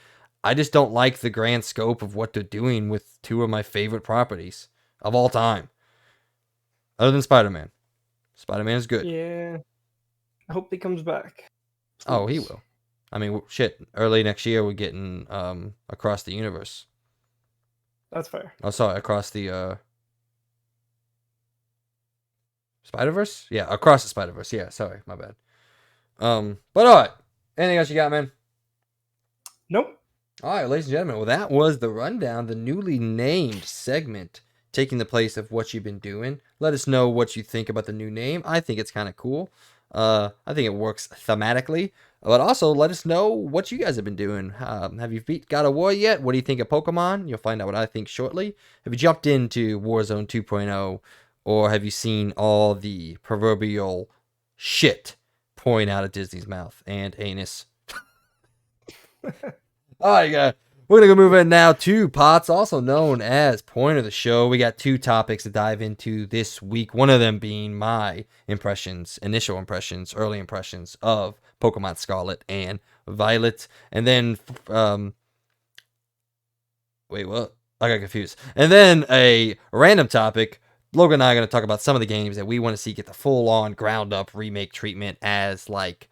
I just don't like the grand scope of what they're doing with two of my favorite properties of all time. Other than Spider-Man. Spider-Man is good. Yeah. I hope he comes back. Please. Oh, he will. I mean, shit. Early next year, we're getting Across the Universe. That's fair. Oh, sorry, Across the Spider-Verse? Yeah, Across the Spider-Verse. Yeah, sorry, my bad. But all right. Anything else you got, man? Nope. All right, ladies and gentlemen. Well, that was the rundown, the newly named segment taking the place of what you've been doing. Let us know what you think about the new name. I think it's kind of cool. I think it works thematically. But also, let us know what you guys have been doing. Have you beat God of War yet? What do you think of Pokemon? You'll find out what I think shortly. Have you jumped into Warzone 2.0? Or have you seen all the proverbial shit pouring out of Disney's mouth and anus? All right, guys. We're going to go move in now to POTS, also known as Point of the Show. We got two topics to dive into this week. One of them being my initial impressions, early impressions of Pokemon Scarlet and Violet. And then, wait, what? I got confused. And then a random topic. Logan and I are going to talk about some of the games that we want to see get the full-on, ground-up remake treatment as, like,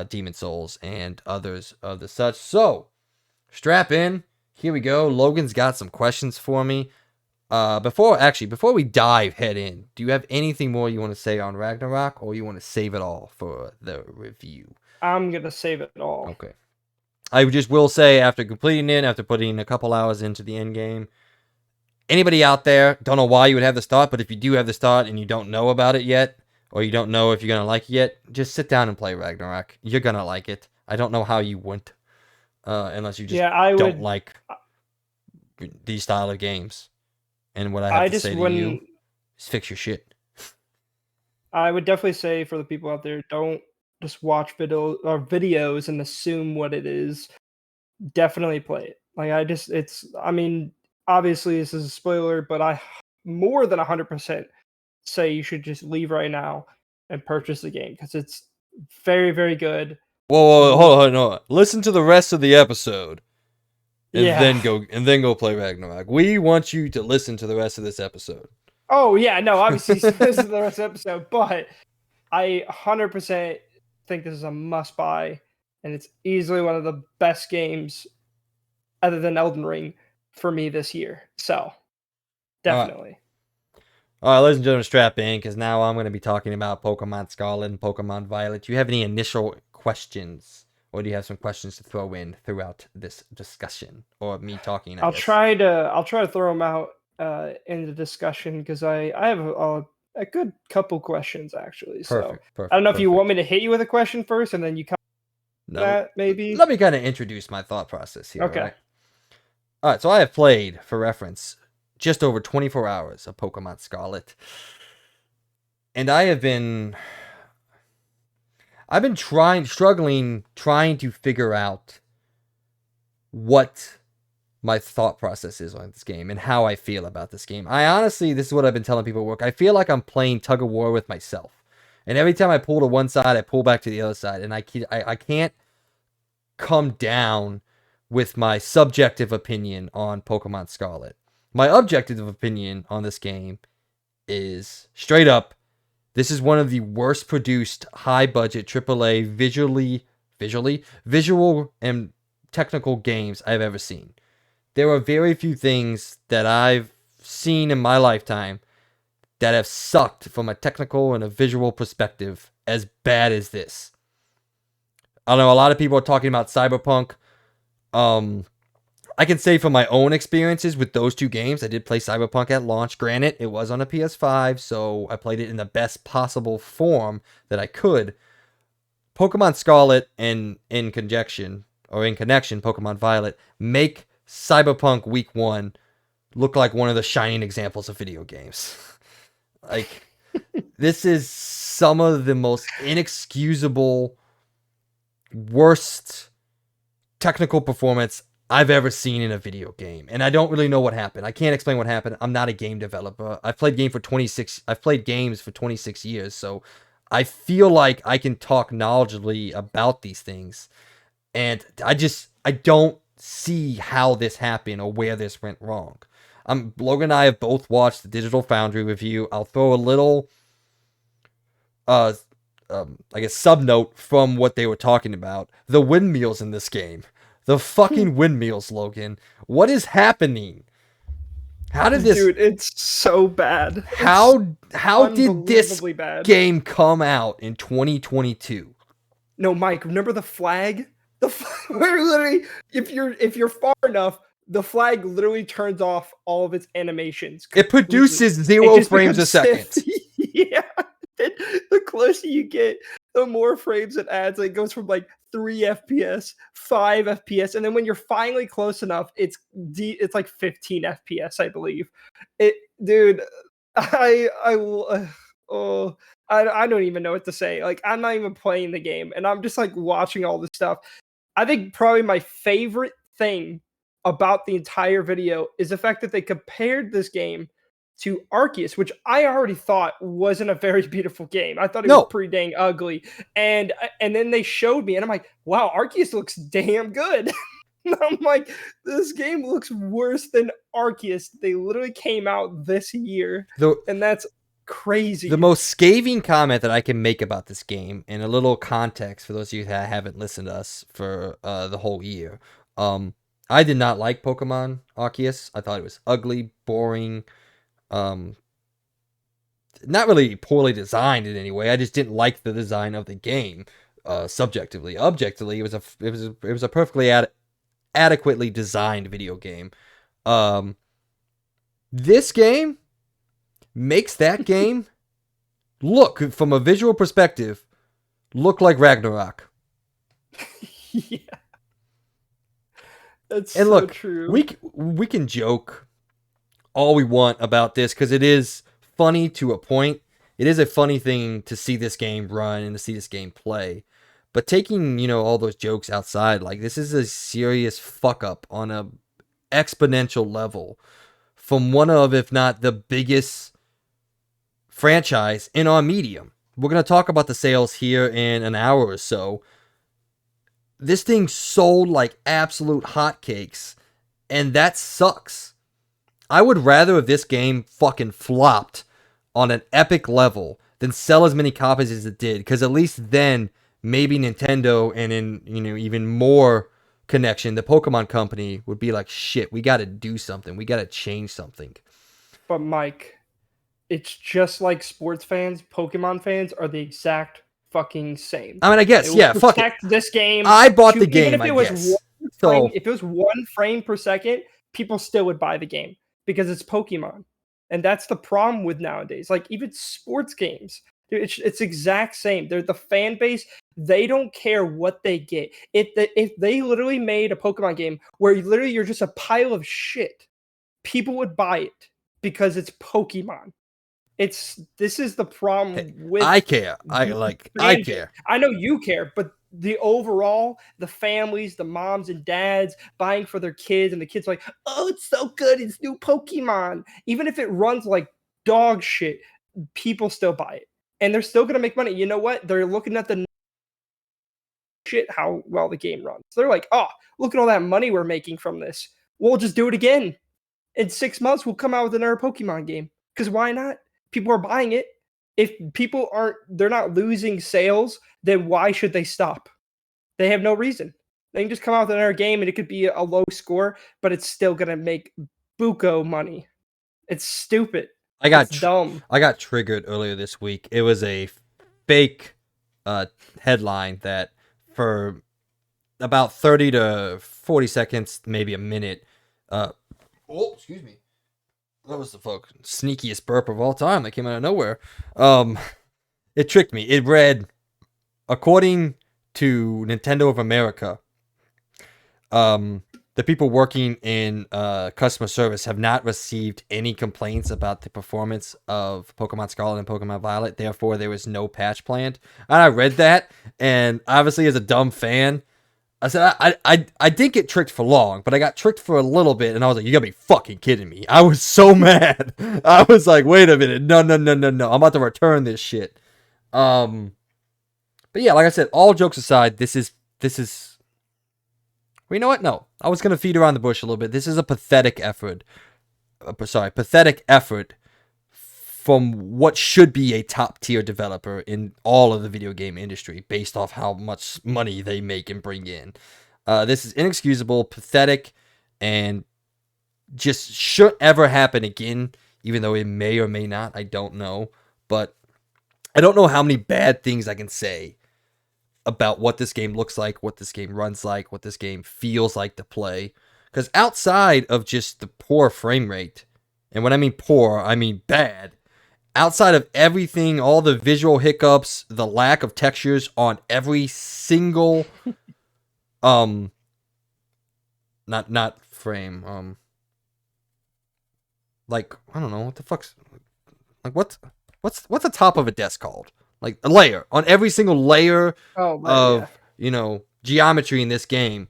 Demon Souls and others of the such. So, strap in. Here we go. Logan's got some questions for me. Before we dive head in, do you have anything more you want to say on Ragnarok, or you want to save it all for the review? I'm going to save it all. Okay. I just will say, after completing it, after putting a couple hours into the end game, anybody out there, don't know why you would have this thought, but if you do have this thought and you don't know about it yet, or you don't know if you're going to like it yet, just sit down and play Ragnarok. You're going to like it. I don't know how you wouldn't, unless you just don't like these style of games. And what I have to say to you is fix your shit. I would definitely say for the people out there, don't just watch videos and assume what it is. Definitely play it. Like obviously this is a spoiler, but I more than 100% say you should just leave right now and purchase the game because it's very, very good. Whoa, hold on. Listen to the rest of the episode. And then go play Ragnarok. We want you to listen to the rest of this episode. Oh yeah, no, obviously listen to the rest of the episode, but I 100% think this is a must buy, and it's easily one of the best games other than Elden Ring for me this year. So definitely. All right, ladies and gentlemen, strap in because now I'm going to be talking about Pokemon Scarlet and Pokemon Violet. Do you have any initial questions? Or do you have some questions to throw in throughout this discussion, or me talking? I'll try to throw them out in the discussion because I have a good couple questions actually. Perfect. I don't know if you want me to hit you with a question first, and then you come that maybe. Let me kind of introduce my thought process here. Okay. All right. So I have played, for reference, just over 24 hours of Pokemon Scarlet, and I have been. I've been struggling, trying to figure out what my thought process is on this game and how I feel about this game. I honestly, this is what I've been telling people at work. I feel like I'm playing tug of war with myself. And every time I pull to one side, I pull back to the other side. And I can't come down with my subjective opinion on Pokemon Scarlet. My objective opinion on this game is straight up, this is one of the worst produced high budget AAA visual and technical games I've ever seen. There are very few things that I've seen in my lifetime that have sucked from a technical and a visual perspective as bad as this. I know a lot of people are talking about Cyberpunk. I can say from my own experiences with those two games, I did play Cyberpunk at launch. Granted, it was on a PS5, so I played it in the best possible form that I could. Pokemon Scarlet and in connection, Pokemon Violet, make Cyberpunk Week 1 look like one of the shining examples of video games. Like, this is some of the most inexcusable, worst technical performance I've ever seen in a video game. And I don't really know what happened. I can't explain what happened. I'm not a game developer. I've played games for 26 years, so I feel like I can talk knowledgeably about these things. And I don't see how this happened or where this went wrong. Logan and I have both watched the Digital Foundry review. I'll throw a little I guess subnote from what they were talking about. The windmills in this game. The fucking windmills, Logan. What is happening? How did this... Dude, it's so bad. How did this bad. game come out in 2022? No, Mike, remember the flag? Where literally, if you're far enough, the flag literally turns off all of its animations. It produces 0 frames a second. Yeah. The closer you get, the more frames it adds. It goes from like 3 FPS, 5 FPS, and then when you're finally close enough, it's like 15 FPS, I believe. Dude, I don't even know what to say. Like, I'm not even playing the game, and I'm just like watching all this stuff. I think probably my favorite thing about the entire video is the fact that they compared this game to Arceus, which I already thought wasn't a very beautiful game. I thought it was pretty dang ugly. And then they showed me, and I'm like, wow, Arceus looks damn good. And I'm like, this game looks worse than Arceus. They literally came out this year, and that's crazy. The most scathing comment that I can make about this game, and a little context for those of you that haven't listened to us for the whole year, I did not like Pokemon Arceus. I thought it was ugly, boring, not really poorly designed in any way. I just didn't like the design of the game. Subjectively, objectively, it was a perfectly adequately designed video game. This game makes that game look, from a visual perspective, look like Ragnarok. Yeah, that's and so look, true. We can joke all we want about this because it is funny to a point. It is a funny thing to see this game run and to see this game play. But taking, all those jokes outside, like, this is a serious fuck up on a exponential level from one of, if not the biggest franchise in our medium. We're going to talk about the sales here in an hour or so. This thing sold like absolute hotcakes, and that sucks. I would rather if this game fucking flopped on an epic level than sell as many copies as it did, because at least then maybe Nintendo and in even more connection, the Pokemon company would be like, shit, we got to do something. We got to change something. But Mike, it's just like sports fans. Pokemon fans are the exact fucking same. I mean, I guess, yeah, fuck it. This game. I bought the game, I guess. If it was 1 frame per second, people still would buy the game because it's Pokemon. And that's the problem with nowadays. Like, even sports games, dude, it's exact same. They're the fan base. They don't care what they get. If they literally made a Pokemon game where literally you're just a pile of shit, people would buy it because it's Pokemon. This is the problem with I care. I fandom. care. I know you care, but the overall, the families, the moms and dads buying for their kids, and the kids like, oh, it's so good, it's new Pokemon. Even if it runs like dog shit, people still buy it, and they're still gonna make money. You know what? They're looking at the shit how well the game runs. They're like, oh, look at all that money we're making from this. We'll just do it again. In 6 months, we'll come out with another Pokemon game. Because why not? People are buying it. If people they're not losing sales, then why should they stop? They have no reason. They can just come out with another game and it could be a low score, but it's still gonna make buco money. It's stupid. It's dumb. I got triggered earlier this week. It was a fake headline that for about 30 to 40 seconds, maybe a minute. Oh, excuse me. That was the sneakiest burp of all time that came out of nowhere. It tricked me. It read, according to Nintendo of America, the people working in customer service have not received any complaints about the performance of Pokemon Scarlet and Pokemon Violet. Therefore, there was no patch planned. And I read that, and obviously, as a dumb fan, I said I didn't get tricked for long, but I got tricked for a little bit, and I was like, "You gotta be fucking kidding me!" I was so mad. I was like, "Wait a minute, no! I'm about to return this shit." But yeah, like I said, all jokes aside, this is. Well, you know what? No, I was gonna feed around the bush a little bit. This is a pathetic effort. Pathetic effort from what should be a top tier developer in all of the video game industry, based off how much money they make and bring in. This is inexcusable, pathetic, and just shouldn't ever happen again. Even though it may or may not, I don't know. But I don't know how many bad things I can say about what this game looks like, what this game runs like, what this game feels like to play. Because outside of just the poor frame rate, and when I mean poor, I mean bad, outside of everything, all the visual hiccups, the lack of textures on every single, not frame, like, I don't know, what the fuck's, like, what's the top of a desk called? Like, a layer. On every single layer of, geometry in this game,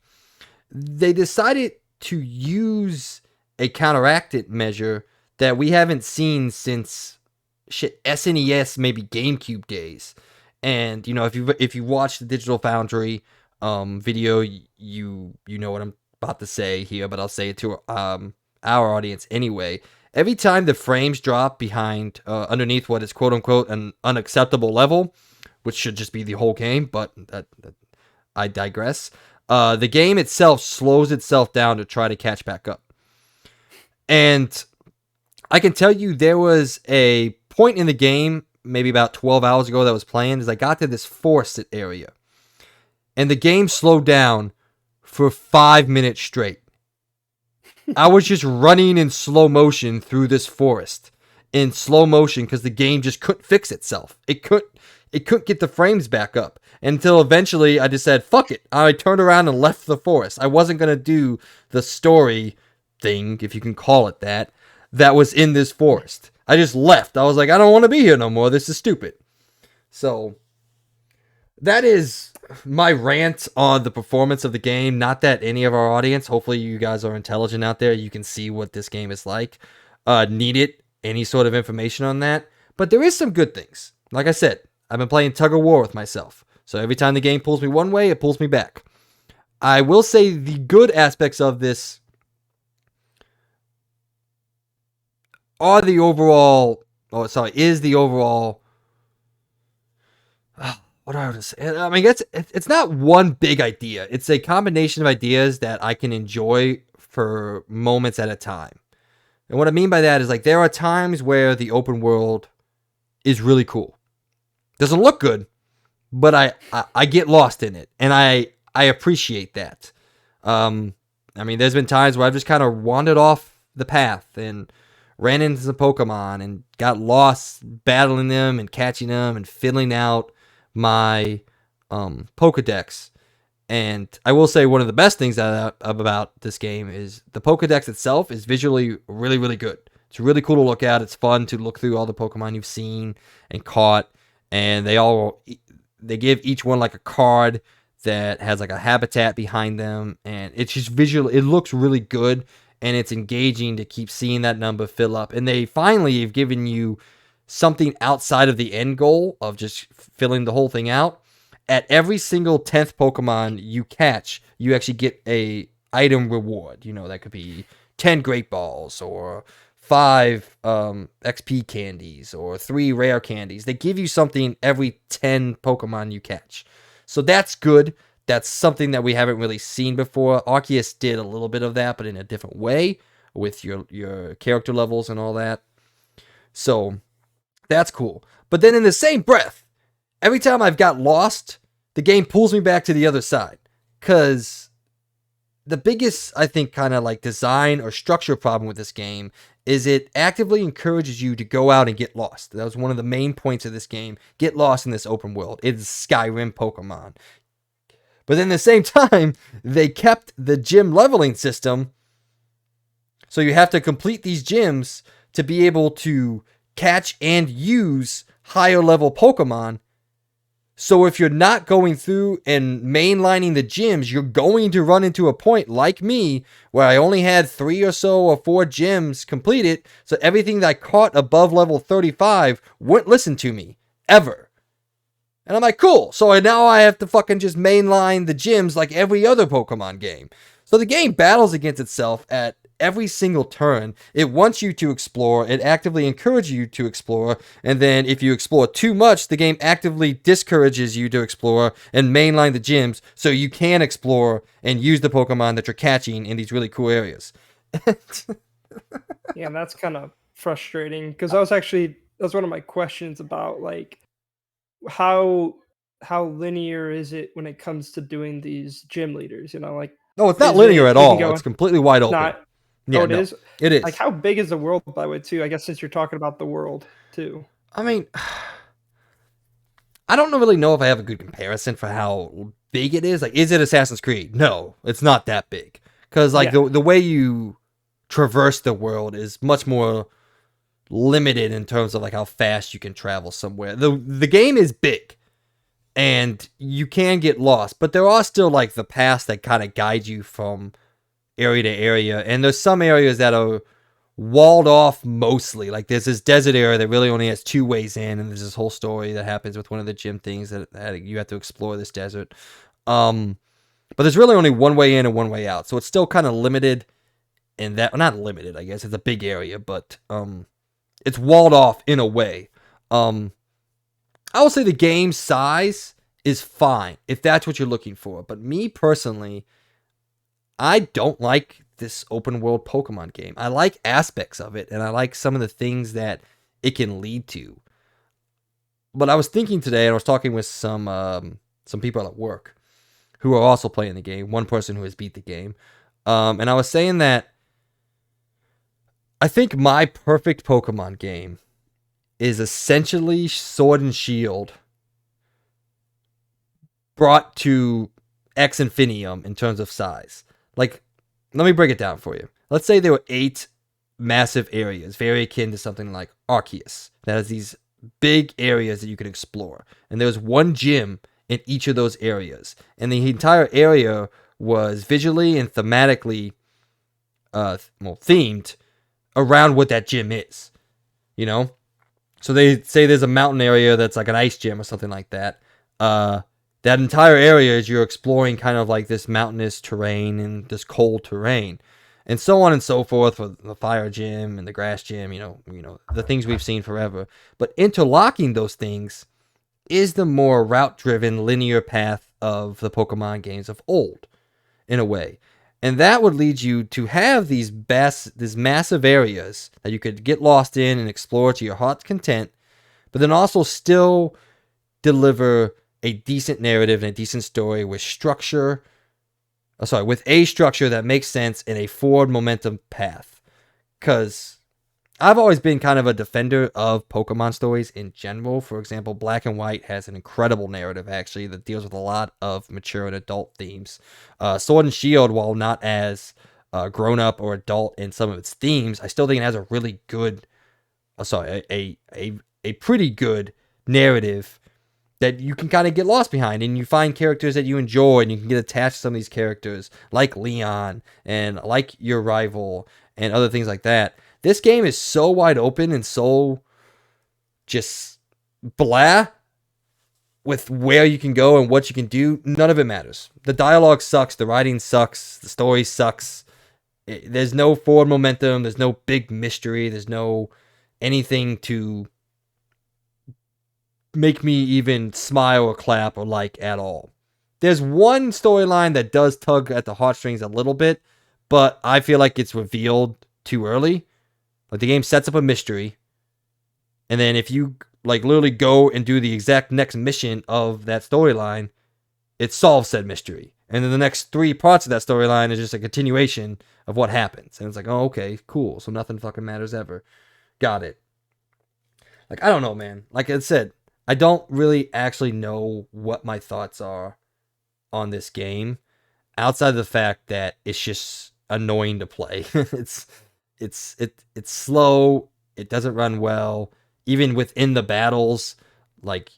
they decided to use a counteracted measure that we haven't seen since SNES, maybe GameCube days. And, if you watch the Digital Foundry video, you know what I'm about to say here, but I'll say it to our audience anyway. Every time the frames drop behind, underneath what is quote unquote an unacceptable level, which should just be the whole game, but I digress. The game itself slows itself down to try to catch back up. And I can tell you there was a point in the game, maybe about 12 hours ago, that was playing, as I got to this forested area. And the game slowed down for 5 minutes straight. I was just running in slow motion through this forest in slow motion because the game just couldn't fix itself. It couldn't get the frames back up until eventually I just said, fuck it. I turned around and left the forest. I wasn't going to do the story thing, if you can call it that was in this forest. I just left. I was like, I don't want to be here no more. This is stupid. So that is my rant on the performance of the game. Not that any of our audience, hopefully you guys are intelligent out there, you can see what this game is like, needed any sort of information on that. But there is some good things. Like I said, I've been playing tug of war with myself. So every time the game pulls me one way, it pulls me back. I will say the good aspects of this is the overall, what do I want to say? I mean, it's not one big idea. It's a combination of ideas that I can enjoy for moments at a time. And what I mean by that is, like, there are times where the open world is really cool. Doesn't look good, but I get lost in it, and I appreciate that. I mean, there's been times where I've just kind of wandered off the path and ran into some Pokemon and got lost battling them and catching them and filling out my Pokedex. And I will say one of the best things about this game is the Pokedex itself is visually really, really good. It's really cool to look at. It's fun to look through all the Pokemon you've seen and caught, and they give each one like a card that has like a habitat behind them, and it's just visual. It looks really good, and it's engaging to keep seeing that number fill up. And they finally have given you something outside of the end goal of just filling the whole thing out. At every single 10th Pokemon you catch, you actually get a item reward. That could be 10 Great Balls or 5 XP candies or 3 rare candies. They give you something every 10 Pokemon you catch. So that's good. That's something that we haven't really seen before. Arceus did a little bit of that, but in a different way with your character levels and all that. So that's cool. But then in the same breath, every time I've got lost, the game pulls me back to the other side. Because the biggest, I think, kind of like design or structure problem with this game is it actively encourages you to go out and get lost. That was one of the main points of this game. Get lost in this open world. It's Skyrim Pokemon. But then at the same time, they kept the gym leveling system. So you have to complete these gyms to be able to catch and use higher level Pokemon. So if you're not going through and mainlining the gyms, you're going to run into a point like me where I only had 3 or 4 gyms completed. So everything that I caught above level 35 wouldn't listen to me ever. And I'm like, cool. So now I have to fucking just mainline the gyms like every other Pokemon game. So the game battles against itself at every single turn. It wants you to explore. It actively encourages you to explore. And then if you explore too much, the game actively discourages you to explore and mainline the gyms so you can explore and use the Pokemon that you're catching in these really cool areas. Yeah, that's kind of frustrating because that's one of my questions about like how linear is it when it comes to doing these gym leaders? Like No, it's not is linear it at you can all. go It's completely wide open. not Yeah, oh it no, is? it is. Like how big is the world by the way too? I guess since you're talking about the world too. I mean, I don't really know if I have a good comparison for how big it is. Like, is it Assassin's Creed? No, it's not that big. Because, like, Yeah. the way you traverse the world is much more limited in terms of, like, how fast you can travel somewhere. The game is big, and you can get lost. But there are still, like, the paths that kind of guide you from area to area. And there's some areas that are walled off mostly. Like there's this desert area that really only has 2 ways in, and there's this whole story that happens with one of the gym things that you have to explore this desert. But there's really only 1 way in and 1 way out, so it's still kind of limited in that. Well, not limited, I guess. It's a big area, but it's walled off in a way. I will say the game size is fine if that's what you're looking for. But me personally, I don't like this open world Pokemon game. I like aspects of it, and I like some of the things that it can lead to. But I was thinking today, and I was talking with some people at work who are also playing the game. One person who has beat the game, and I was saying that I think my perfect Pokemon game is essentially Sword and Shield brought to X Infinium in terms of size. Like, let me break it down for you. Let's say there were 8 massive areas, very akin to something like Arceus, that has these big areas that you can explore. And there's 1 gym in each of those areas. And the entire area was visually and thematically themed around what that gym is. So they say there's a mountain area that's like an ice gym or something like that. That entire area is you're exploring kind of like this mountainous terrain and this cold terrain, and so on and so forth for the fire gym and the grass gym, the things we've seen forever. But interlocking those things is the more route-driven linear path of the Pokemon games of old, in a way. And that would lead you to have these massive areas that you could get lost in and explore to your heart's content, but then also still deliver a decent narrative and a decent story with with a structure that makes sense in a forward momentum path. Because I've always been kind of a defender of Pokemon stories in general. For example, Black and White has an incredible narrative, actually, that deals with a lot of mature and adult themes. Sword and Shield, while not as grown up or adult in some of its themes, I still think it has a really good, a pretty good narrative that you can kind of get lost behind, and you find characters that you enjoy, and you can get attached to some of these characters like Leon and like your rival and other things like that. This game is so wide open and so just blah with where you can go and what you can do. None of it matters. The dialogue sucks, the writing sucks, the story sucks. There's no forward momentum, there's no big mystery, there's no anything to make me even smile or clap or like at all. There's one storyline that does tug at the heartstrings a little bit, but I feel like it's revealed too early. Like the game sets up a mystery, and then if you like literally go and do the exact next mission of that storyline, it solves said mystery. And then the next 3 parts of that storyline is just a continuation of what happens. And it's like, oh, okay, cool. So nothing fucking matters ever. Got it. Like, I don't know, man. Like I said, I don't really actually know what my thoughts are on this game outside of the fact that it's just annoying to play. it's slow. It doesn't run well. Even within the battles, like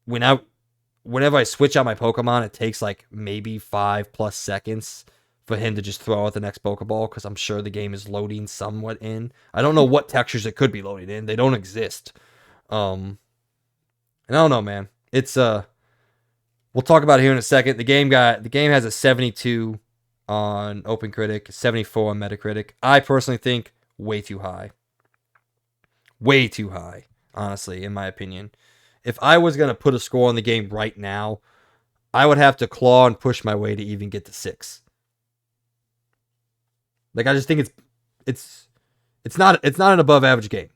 whenever I switch out my Pokemon, it takes like maybe 5+ seconds for him to just throw out the next Pokeball because I'm sure the game is loading somewhat in. I don't know what textures it could be loading in. They don't exist. And I don't know, man. It's we'll talk about it here in a second. The game has a 72 on OpenCritic, 74 on Metacritic. I personally think way too high. Way too high, honestly, in my opinion. If I was going to put a score on the game right now, I would have to claw and push my way to even get to 6. Like I just think it's not an above average game.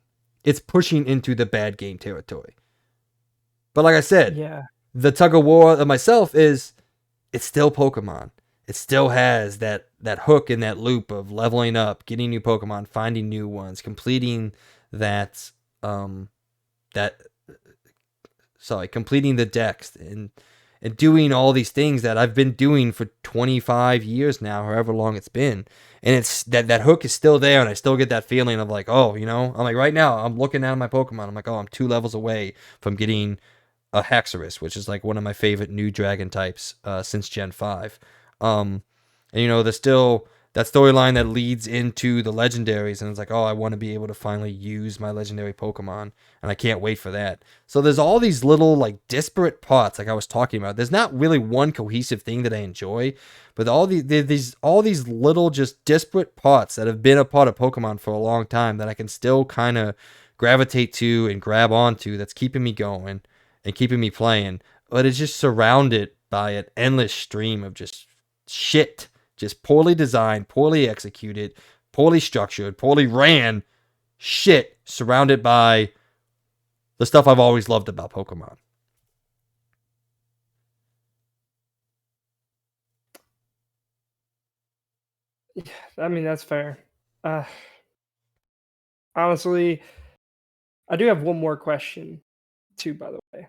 It's pushing into the bad game territory. But like I said, Yeah. The tug of war of myself is it's still Pokemon. It still has that hook and that loop of leveling up, getting new Pokemon, finding new ones, completing completing the decks and doing all these things that I've been doing for 25 years now, however long it's been. And it's that hook is still there, and I still get that feeling of like, oh, I'm like right now I'm looking at my Pokemon. I'm like, oh, I'm 2 levels away from getting a Haxorus, which is like one of my favorite new dragon types since Gen 5. And there's still that storyline that leads into the legendaries, and it's like, oh, I want to be able to finally use my legendary Pokemon, and I can't wait for that. So there's all these little like disparate parts, like I was talking about. There's not really one cohesive thing that I enjoy, but all these little just disparate parts that have been a part of Pokemon for a long time that I can still kind of gravitate to and grab onto. That's keeping me going and keeping me playing, but it's just surrounded by an endless stream of just shit. Just poorly designed, poorly executed, poorly structured, poorly ran shit surrounded by the stuff I've always loved about Pokemon. I mean, that's fair. Honestly, I do have one more question, too, by the way.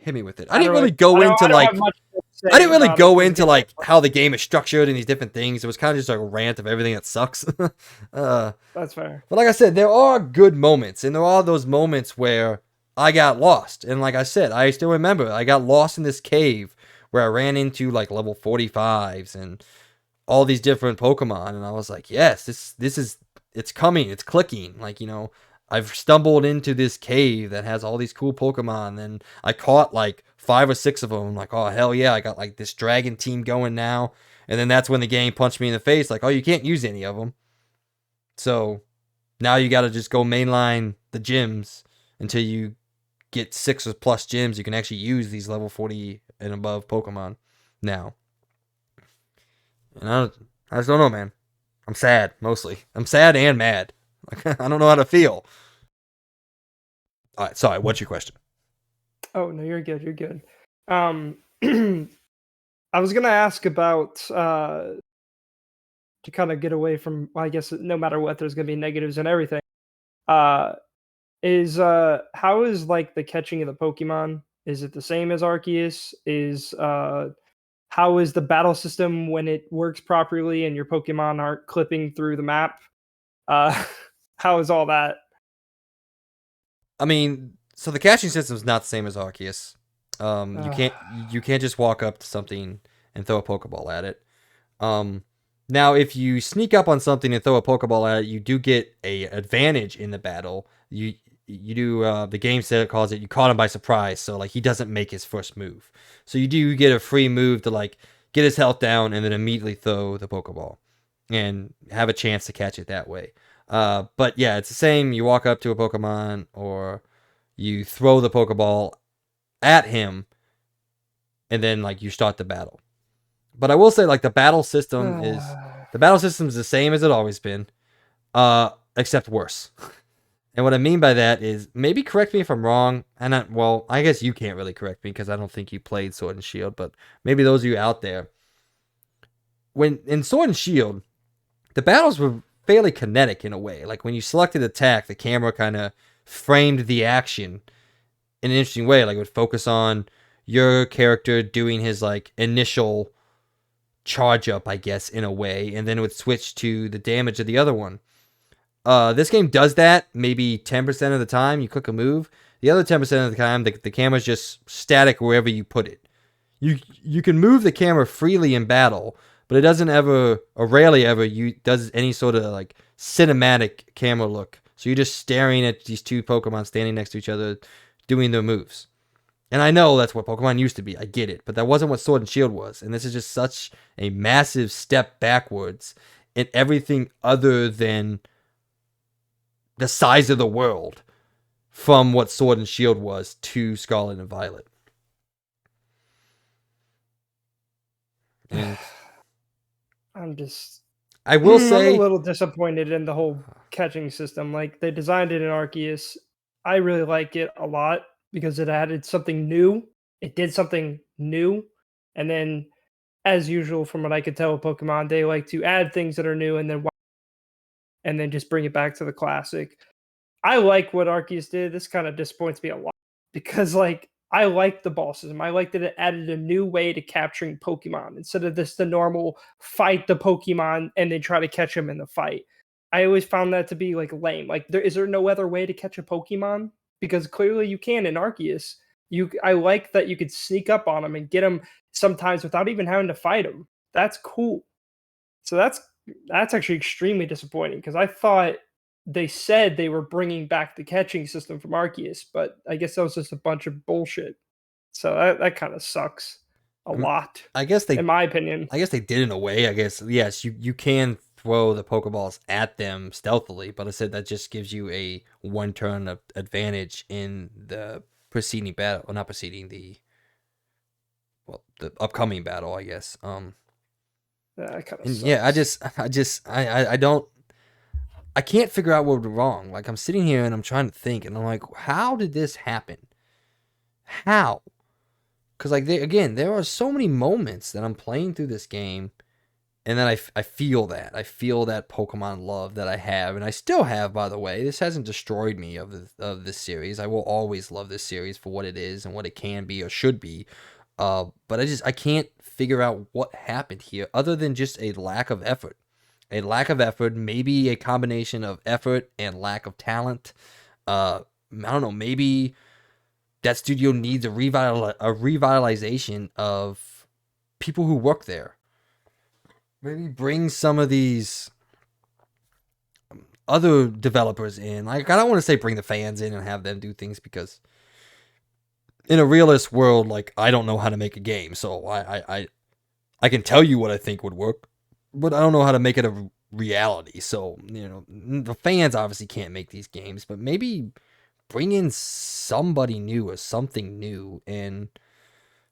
Hit me with it. I didn't really go I into don't like have much to say I didn't really about go it. into like how the game is structured and these different things. It was kind of just like a rant of everything that sucks. That's fair. But like I said, there are good moments, and there are those moments where I got lost. And like I said, I still remember I got lost in this cave where I ran into like level 45s and all these different Pokemon, and I was like, yes, this is it's coming, it's clicking. Like, I've stumbled into this cave that has all these cool Pokemon, and I caught like 5 or 6 of them. I'm like, oh hell yeah, I got like this dragon team going now. And then that's when the game punched me in the face, like, oh, you can't use any of them. So now you got to just go mainline the gyms until you get 6 or plus gyms. You can actually use these level 40 and above Pokemon now. And I just don't know, man. I'm sad, mostly. I'm sad and mad. Like, I don't know how to feel. All right, sorry, what's your question? Oh, no, you're good. You're good. I was going to ask about to kind of get away from, well, I guess no matter what, there's going to be negatives and everything. How is like the catching of the Pokemon? Is it the same as Arceus? how is the battle system when it works properly and your Pokemon aren't clipping through the map? Uh, how is all that? I mean, so the catching system is not the same as Arceus. You can't just walk up to something and throw a Pokeball at it. Now if you sneak up on something and throw a Pokeball at it, you do get a advantage in the battle. You do the game set calls it you caught him by surprise, so like he doesn't make his first move. So you do get a free move to like get his health down and then immediately throw the Pokeball and have a chance to catch it that way. But yeah, it's the same. You walk up to a Pokemon or you throw the Pokeball at him and then like you start the battle. But I will say like the battle system is the same as it always been, except worse. And what I mean by that is maybe correct me if I'm wrong. Well, I guess you can't really correct me because I don't think you played Sword and Shield, but maybe those of you out there, when in Sword and Shield, the battles were fairly kinetic in a way. Like when you selected attack, the camera kind of framed the action in an interesting way. Like it would focus on your character doing his like initial charge up, I guess, in a way, and then it would switch to the damage of the other one. This game does that maybe 10% of the time. You click a move. The other 10% of the time, the camera's just static wherever you put it. You can move the camera freely in battle, but it doesn't ever, or rarely ever, does any sort of like cinematic camera look. So you're just staring at these two Pokemon standing next to each other, doing their moves. And I know that's what Pokemon used to be. I get it. But that wasn't what Sword and Shield was. And this is just such a massive step backwards in everything other than the size of the world from what Sword and Shield was to Scarlet and Violet. And I will say I'm a little disappointed in the whole catching system. Like they designed it in Arceus. I really like it a lot because it added something new. It did something new. And then as usual, from what I could tell with Pokemon, they like to add things that are new and then just bring it back to the classic. I like what Arceus did. This kind of disappoints me a lot because, like, I like the ball system. I like that it added a new way to capturing Pokemon instead of the normal fight the Pokemon and then try to catch them in the fight. I always found that to be like lame. Like, is there no other way to catch a Pokemon? Because clearly you can in Arceus. I like that you could sneak up on them and get them sometimes without even having to fight them. That's cool. So that's actually extremely disappointing because I thought they said they were bringing back the catching system from Arceus, but I guess that was just a bunch of bullshit. So that kind of sucks a lot. I guess in my opinion. I guess they did in a way. I guess yes, you can throw the Pokeballs at them stealthily, but I said that just gives you a one turn of advantage in the preceding battle, or not preceding the upcoming battle, I guess. That kind of sucks. Yeah, I don't. I can't figure out what went wrong. Like I'm sitting here and I'm trying to think, and I'm like, how did this happen? How? Because like there are so many moments that I'm playing through this game, and then I feel that Pokemon love that I have, and I still have. By the way, this hasn't destroyed me of this series. I will always love this series for what it is and what it can be or should be. But I can't figure out what happened here, other than just a lack of effort. A lack of effort, maybe a combination of effort and lack of talent. I don't know, maybe that studio needs a revitalization of people who work there. Maybe bring some of these other developers in. Like, I don't want to say bring the fans in and have them do things, because in a realist world, like, I don't know how to make a game, so I can tell you what I think would work, but I don't know how to make it a reality. So, the fans obviously can't make these games, but maybe bring in somebody new or something new and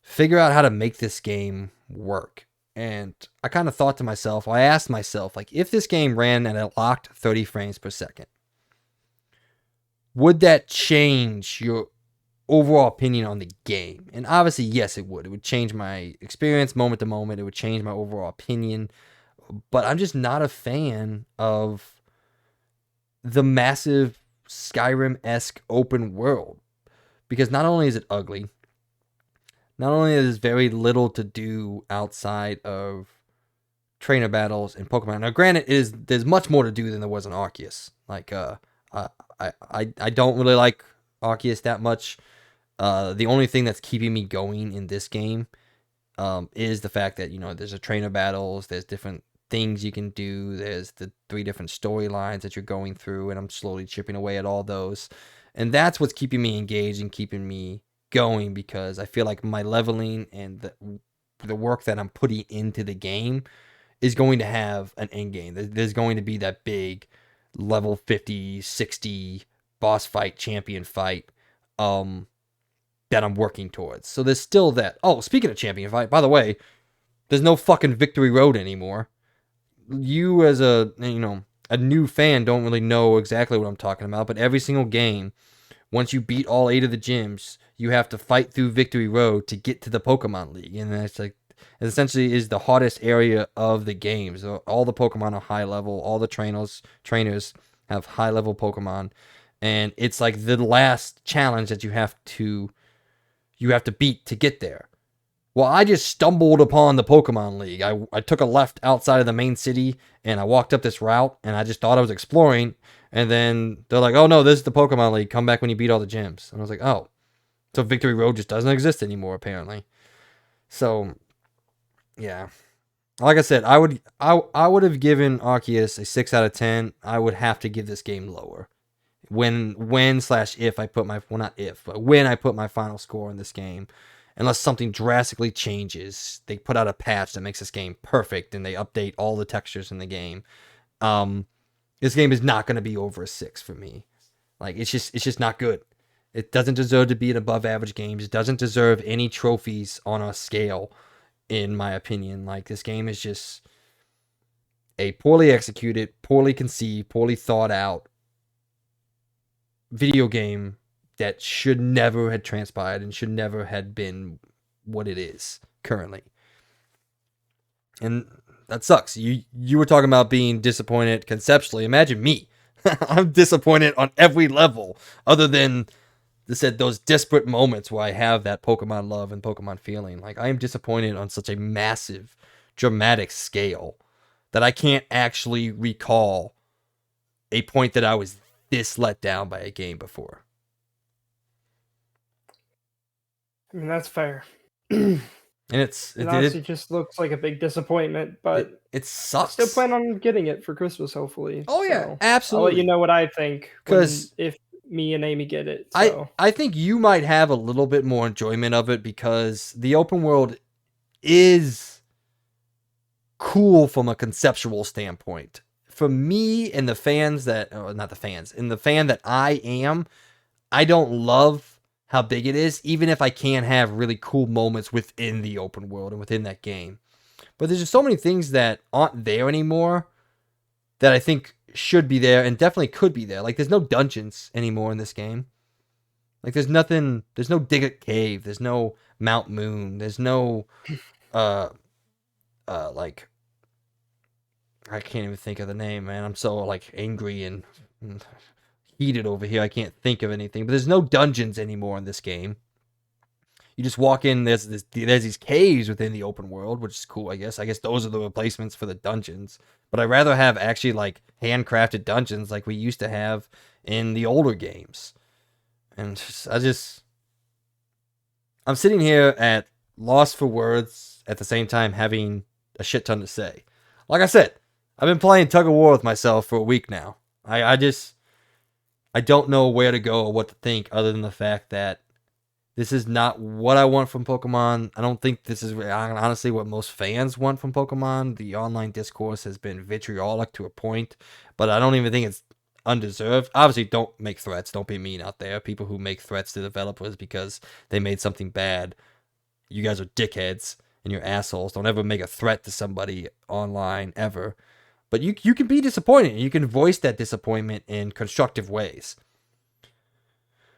figure out how to make this game work. And I kind of thought to myself, I asked myself, like, if this game ran at a locked 30 frames per second, would that change your overall opinion on the game? And obviously, yes, it would. It would change my experience moment to moment. It would change my overall opinion. But I'm just not a fan of the massive Skyrim-esque open world, because not only is it ugly, not only is very little to do outside of trainer battles in Pokemon. Now, granted, there's much more to do than there was in Arceus. Like, I don't really like Arceus that much. The only thing that's keeping me going in this game is the fact that, there's a trainer battles, there's different things you can do, there's the 3 different storylines that you're going through, and I'm slowly chipping away at all those. And that's what's keeping me engaged and keeping me going, because I feel like my leveling and the work that I'm putting into the game is going to have an end game. There's going to be that big level 50, 60 boss fight, champion fight that I'm working towards. So there's still that. Oh, speaking of champion fight, by the way, there's no fucking Victory Road anymore. You as a new fan don't really know exactly what I'm talking about, but every single game, once you beat all 8 of the gyms, you have to fight through Victory Road to get to the Pokemon League. And that's like, it essentially is the hardest area of the game. So all the Pokemon are high level, all the trainers have high level Pokemon, and it's like the last challenge that you have to beat to get there. Well, I just stumbled upon the Pokemon League. I took a left outside of the main city, and I walked up this route, and I just thought I was exploring, and then they're like, oh no, this is the Pokemon League. Come back when you beat all the gyms. And I was like, oh. So Victory Road just doesn't exist anymore, apparently. So, yeah. Like I said, I would have given Arceus a 6 out of 10. I would have to give this game lower. If I put my, well, not if, but when I put my final score in this game, unless something drastically changes, they put out a patch that makes this game perfect and they update all the textures in the game. This game is not going to be over a 6 for me. Like, it's just not good. It doesn't deserve to be an above average game. It doesn't deserve any trophies on a scale, in my opinion. Like, this game is just a poorly executed, poorly conceived, poorly thought out video game that should never had transpired and should never had been what it is currently. And that sucks. You were talking about being disappointed conceptually. Imagine me. I'm disappointed on every level, other than those disparate moments where I have that Pokemon love and Pokemon feeling. Like, I am disappointed on such a massive, dramatic scale that I can't actually recall a point that I was this let down by a game before. I mean, that's fair. And it honestly just looks like a big disappointment, but it sucks. I still plan on getting it for Christmas, hopefully. Oh yeah, absolutely. I'll let you know what I think if me and Amy get it. So. I think you might have a little bit more enjoyment of it because the open world is cool from a conceptual standpoint. For me and the fans not the fans, and the fan that I am, I don't love how big it is, even if I can have really cool moments within the open world and within that game. But there's just so many things that aren't there anymore that I think should be there and definitely could be there. Like, there's no dungeons anymore in this game. Like, there's no Diggit Cave, there's no Mount Moon, there's no like, I can't even think of the name, man. I'm so like angry and heated over here. I can't think of anything. But there's no dungeons anymore in this game. You just walk in. There's these caves within the open world, which is cool. I guess those are the replacements for the dungeons. But I'd rather have actually like handcrafted dungeons like we used to have in the older games. And I'm sitting here at loss for words, at the same time having a shit ton to say. Like I said, I've been playing tug of war with myself for a week now. I don't know where to go or what to think, other than the fact that this is not what I want from Pokemon. I don't think this is honestly what most fans want from Pokemon. The online discourse has been vitriolic to a point, but I don't even think it's undeserved. Obviously, don't make threats. Don't be mean out there. People who make threats to developers because they made something bad, you guys are dickheads and you're assholes. Don't ever make a threat to somebody online, ever. But you can be disappointed. You can voice that disappointment in constructive ways.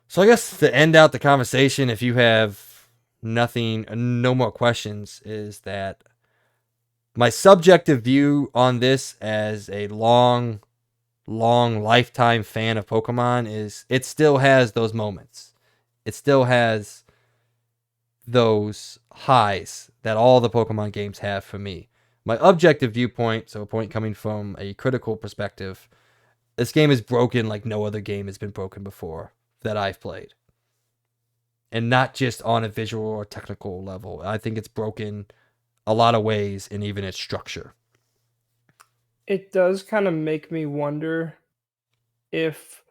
So I guess to end out the conversation, if you have no more questions, is that my subjective view on this as a long lifetime fan of Pokemon is it still has those moments. It still has those highs that all the Pokemon games have for me. My objective viewpoint, so a point coming from a critical perspective, this game is broken like no other game has been broken before that I've played. And not just on a visual or technical level. I think it's broken a lot of ways in even its structure. It does kind of make me wonder if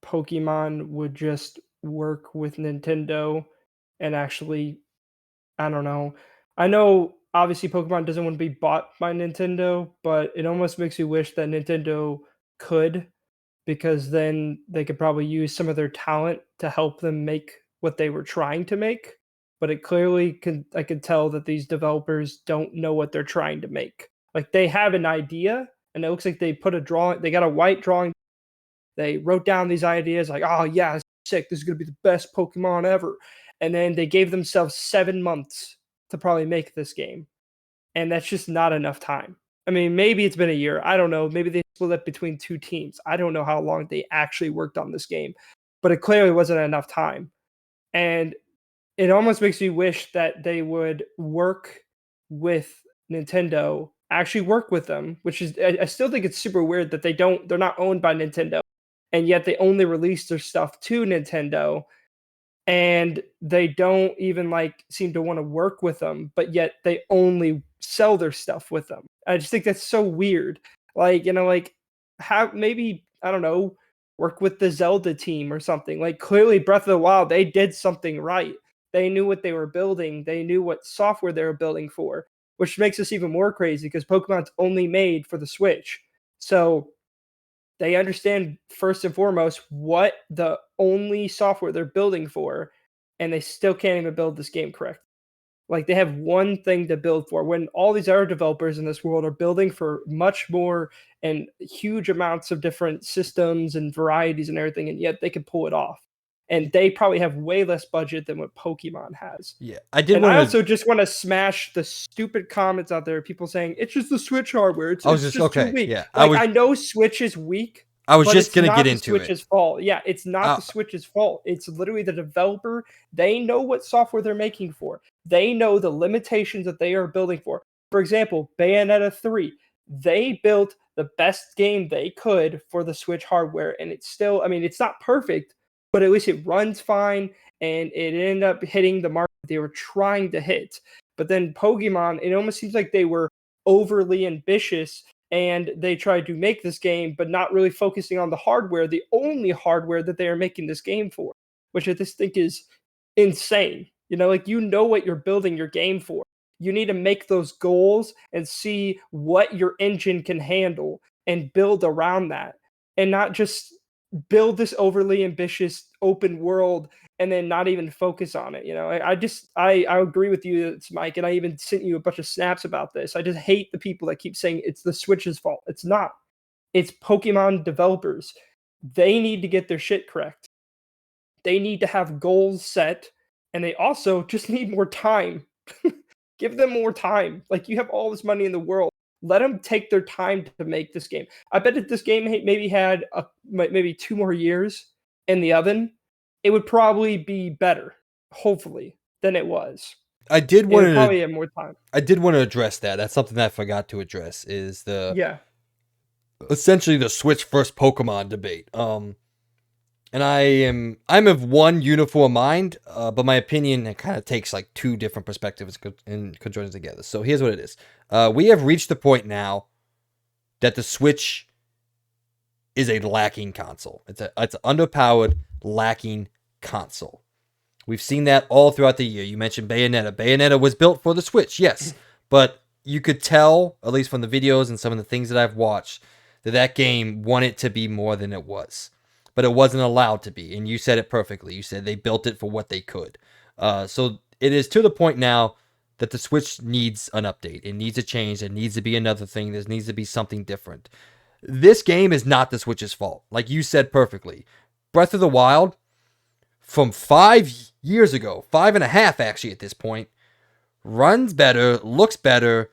Pokemon would just work with Nintendo and actually, I don't know. I know obviously Pokemon doesn't want to be bought by Nintendo, but it almost makes me wish that Nintendo could, because then they could probably use some of their talent to help them make what they were trying to make. But it clearly can I could tell that these developers don't know what they're trying to make. Like they have an idea and it looks like they put a drawing, they got a white drawing, they wrote down these ideas like, oh yeah, sick, this is gonna be the best Pokemon ever. And then they gave themselves 7 months to probably make this game. And that's just not enough time. I mean, maybe it's been a year. I don't know. Maybe they split it between two teams. I don't know how long they actually worked on this game, but it clearly wasn't enough time. And it almost makes me wish that they would work with Nintendo, actually work with them, which is, I still think it's super weird that they're not owned by Nintendo, and yet they only release their stuff to Nintendo, and they don't even like seem to want to work with them, but yet they only sell their stuff with them. I just think that's so weird. Like, like have maybe, I don't know, work with the Zelda team or something. Like clearly Breath of the Wild, they did something right. They knew what they were building. They knew what software they were building for, which makes this even more crazy because Pokemon's only made for the Switch. So they understand first and foremost what the only software they're building for, and they still can't even build this game correct. Like they have one thing to build for when all these other developers in this world are building for much more and huge amounts of different systems and varieties and everything, and yet they can pull it off. And they probably have way less budget than what Pokemon has. Yeah, I also just want to smash the stupid comments out there. People saying it's just the Switch hardware. It's just okay, too weak. yeah. I know Switch is weak. I was just going to get into it. Switch's fault. Yeah, it's not the Switch's fault. It's literally the developer. They know what software they're making for. They know the limitations that they are building for. For example, Bayonetta 3. They built the best game they could for the Switch hardware, and it's still, I mean, it's not perfect, but at least it runs fine, and it ended up hitting the mark they were trying to hit. But then Pokemon, it almost seems like they were overly ambitious and they tried to make this game, but not really focusing on the hardware, the only hardware that they are making this game for, which I just think is insane. Like what you're building your game for. You need to make those goals and see what your engine can handle and build around that, and not just build this overly ambitious open world and then not even focus on it. I agree with you, it's Mike, and I even sent you a bunch of snaps about this. I just hate the people that keep saying it's the Switch's fault. It's not. It's Pokemon developers. They need to get their shit correct. They need to have goals set, and they also just need more time. Give them more time. Like, you have all this money in the world. Let them take their time to make this game. I bet if this game maybe had maybe 2 more years in the oven, it would probably be better, hopefully, than it was. I did want to probably have more time. I did want to address that. That's something that I forgot to address. Is essentially the Switch versus Pokemon debate. And I'm of one uniform mind, but my opinion kind of takes like two different perspectives and conjoins together. So here's what it is. We have reached the point now that the Switch is a lacking console. It's an underpowered, lacking console. We've seen that all throughout the year. You mentioned Bayonetta. Bayonetta was built for the Switch, yes. But you could tell, at least from the videos and some of the things that I've watched, that game wanted to be more than it was. But it wasn't allowed to be. And you said it perfectly. You said they built it for what they could. So it is to the point now that the Switch needs an update. It needs a change. It needs to be another thing. There needs to be something different. This game is not the Switch's fault. Like you said perfectly. Breath of the Wild, from 5 years ago, 5.5 actually at this point, runs better, looks better,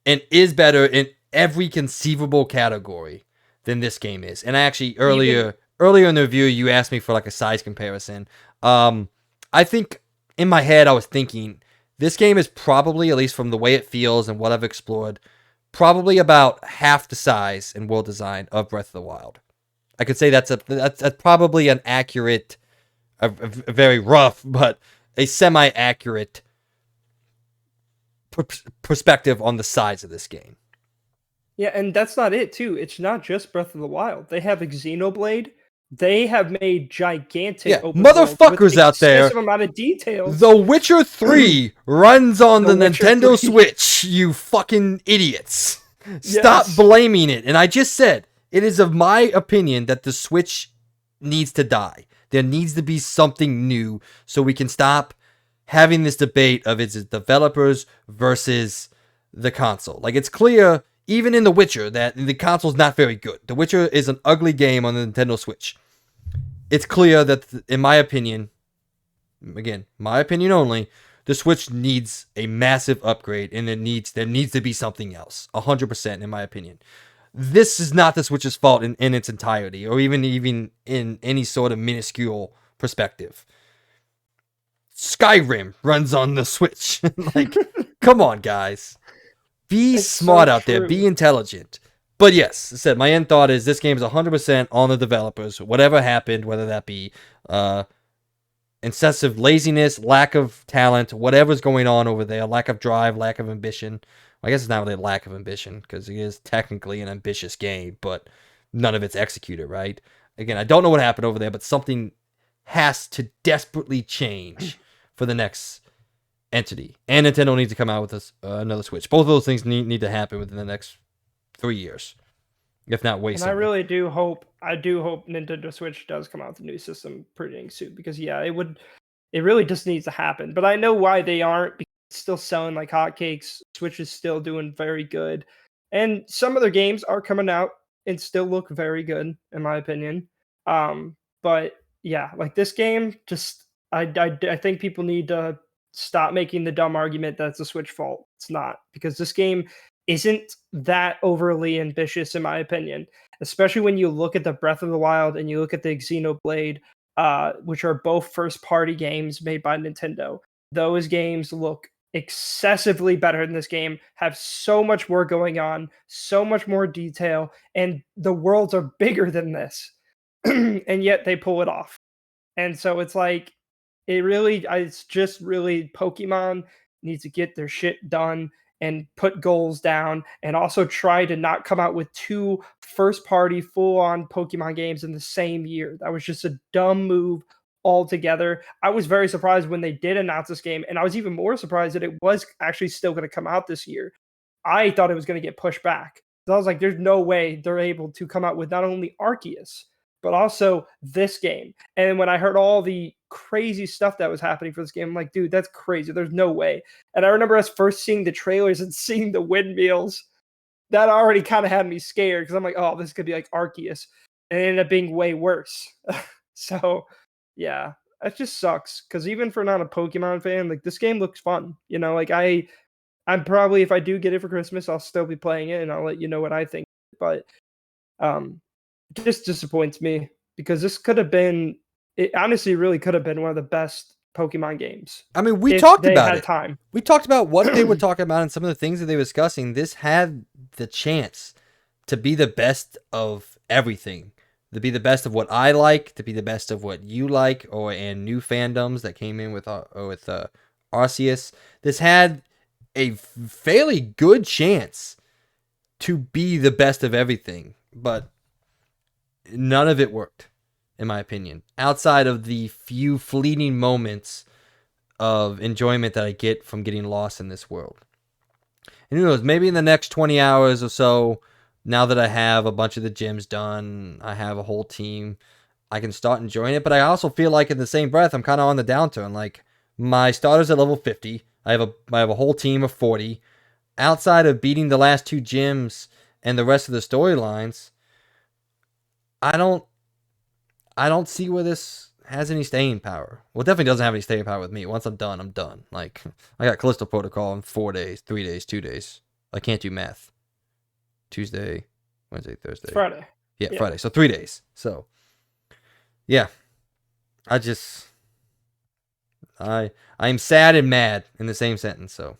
and is better in every conceivable category than this game is. And I actually earlier in the review, you asked me for like a size comparison. I think in my head, I was thinking this game is probably, at least from the way it feels and what I've explored, probably about half the size and world design of Breath of the Wild. I could say that's probably an accurate, a very rough, but a semi-accurate perspective on the size of this game. Yeah, and that's not it too. It's not just Breath of the Wild. They have Xenoblade. They have made gigantic open motherfuckers out there. Excessive amount of details. The Witcher 3 runs on the Nintendo Switch, you fucking idiots. Stop blaming it. And I just said, it is of my opinion that the Switch needs to die. There needs to be something new so we can stop having this debate of its developers versus the console. Like, it's clear, even in The Witcher, that the console's not very good. The Witcher is an ugly game on the Nintendo Switch. It's clear that, in my opinion, again, my opinion only, the Switch needs a massive upgrade, and there needs to be something else. 100%, in my opinion. This is not the Switch's fault in its entirety, or even in any sort of minuscule perspective. Skyrim runs on the Switch. Like, come on, guys. Be smart out there. Be intelligent. But yes, I said, my end thought is this game is 100% on the developers. Whatever happened, whether that be excessive laziness, lack of talent, whatever's going on over there, lack of drive, lack of ambition. Well, I guess it's not really a lack of ambition because it is technically an ambitious game, but none of it's executed, right? Again, I don't know what happened over there, but something has to desperately change for the next entity. And Nintendo needs to come out with another Switch. Both of those things need to happen within the next 3 years, if not way sooner. And I really do hope Nintendo Switch does come out with a new system pretty soon, because it really just needs to happen. But I know why they aren't, because it's still selling like hotcakes. Switch is still doing very good, and some of their games are coming out and still look very good, in my opinion. But yeah, like this game, just I think people need to stop making the dumb argument that it's a Switch fault. It's not, because this game isn't that overly ambitious, in my opinion, especially when you look at the Breath of the Wild and you look at the Xenoblade, which are both first-party games made by Nintendo. Those games look excessively better than this game, have so much more going on, so much more detail, and the worlds are bigger than this, and yet they pull it off. And so it's like, it's just really Pokemon needs to get their shit done and put goals down, and also try to not come out with 2 first-party full-on Pokemon games in the same year. That was just a dumb move altogether. I was very surprised when they did announce this game, and I was even more surprised that it was actually still going to come out this year. I thought it was going to get pushed back. So I was like, there's no way they're able to come out with not only Arceus, but also this game. And when I heard all the crazy stuff that was happening for this game, I'm like, dude, that's crazy. There's no way. And I remember us first seeing the trailers and seeing the windmills. That already kind of had me scared, because I'm like, oh, this could be like Arceus. And it ended up being way worse. So, yeah, that just sucks. Because even for not a Pokemon fan, like, this game looks fun. You know, like, I'm probably, if I do get it for Christmas, I'll still be playing it, and I'll let you know what I think. But it just disappoints me, because this could have been, it honestly really could have been one of the best Pokemon games. I mean, we talked about it. Time. We talked about what they were talking about and some of the things that they were discussing. This had the chance to be the best of everything, to be the best of what I like, to be the best of what you like, and new fandoms that came in with Arceus. This had a fairly good chance to be the best of everything, but none of it worked, in my opinion, outside of the few fleeting moments of enjoyment that I get from getting lost in this world. And who knows, maybe in the next 20 hours or so, now that I have a bunch of the gyms done, I have a whole team, I can start enjoying it. But I also feel like in the same breath, I'm kind of on the downturn. Like, my starter's at level 50. I have a whole team of 40. Outside of beating the last 2 gyms and the rest of the storylines, I don't see where this has any staying power. Well, it definitely doesn't have any staying power with me. Once I'm done, I'm done. Like, I got Callisto Protocol in 4 days, 3 days, 2 days. I can't do math. Tuesday, Wednesday, Thursday. Friday. Yeah, Friday. So 3 days. So, yeah. I'm sad and mad in the same sentence. So,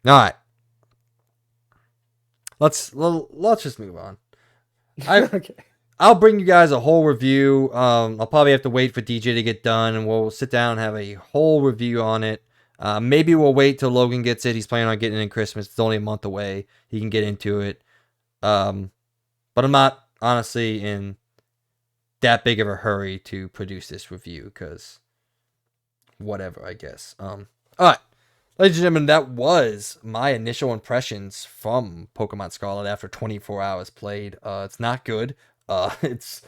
all right, let's just move on. Okay. I'll bring you guys a whole review. I'll probably have to wait for DJ to get done, and we'll sit down and have a whole review on it. Maybe we'll wait till Logan gets it. He's planning on getting it in Christmas. It's only a month away. He can get into it. But I'm not honestly in that big of a hurry to produce this review because whatever, I guess. All right, ladies and gentlemen, that was my initial impressions from Pokemon Scarlet after 24 hours played. It's not good. It's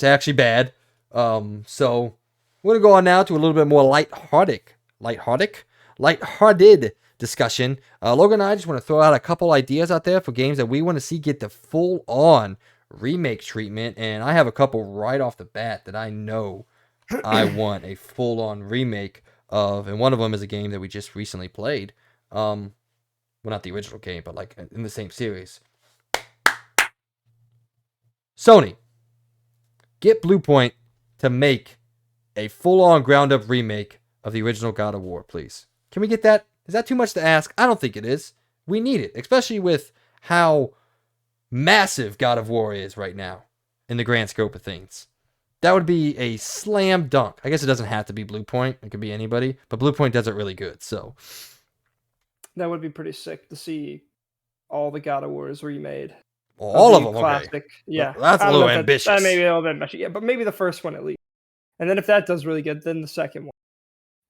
actually bad. So we're gonna go on now to a little bit more lighthearted discussion. Logan and I just want to throw out a couple ideas out there for games that we want to see get the full-on remake treatment, and I have a couple right off the bat that I know I want a full-on remake of, and one of them is a game that we just recently played. Well, not the original game, but like in the same series. Sony, get Bluepoint to make a full-on ground-up remake of the original God of War, please. Can we get that? Is that too much to ask? I don't think it is. We need it, especially with how massive God of War is right now in the grand scope of things. That would be a slam dunk. I guess it doesn't have to be Bluepoint. It could be anybody, but Bluepoint does it really good. So that would be pretty sick to see all the God of Wars remade. All of them, classic. Okay. Yeah, That's a little ambitious. That may be a little bit ambitious. Yeah, but maybe the first one at least. And then if that does really good, then the second one,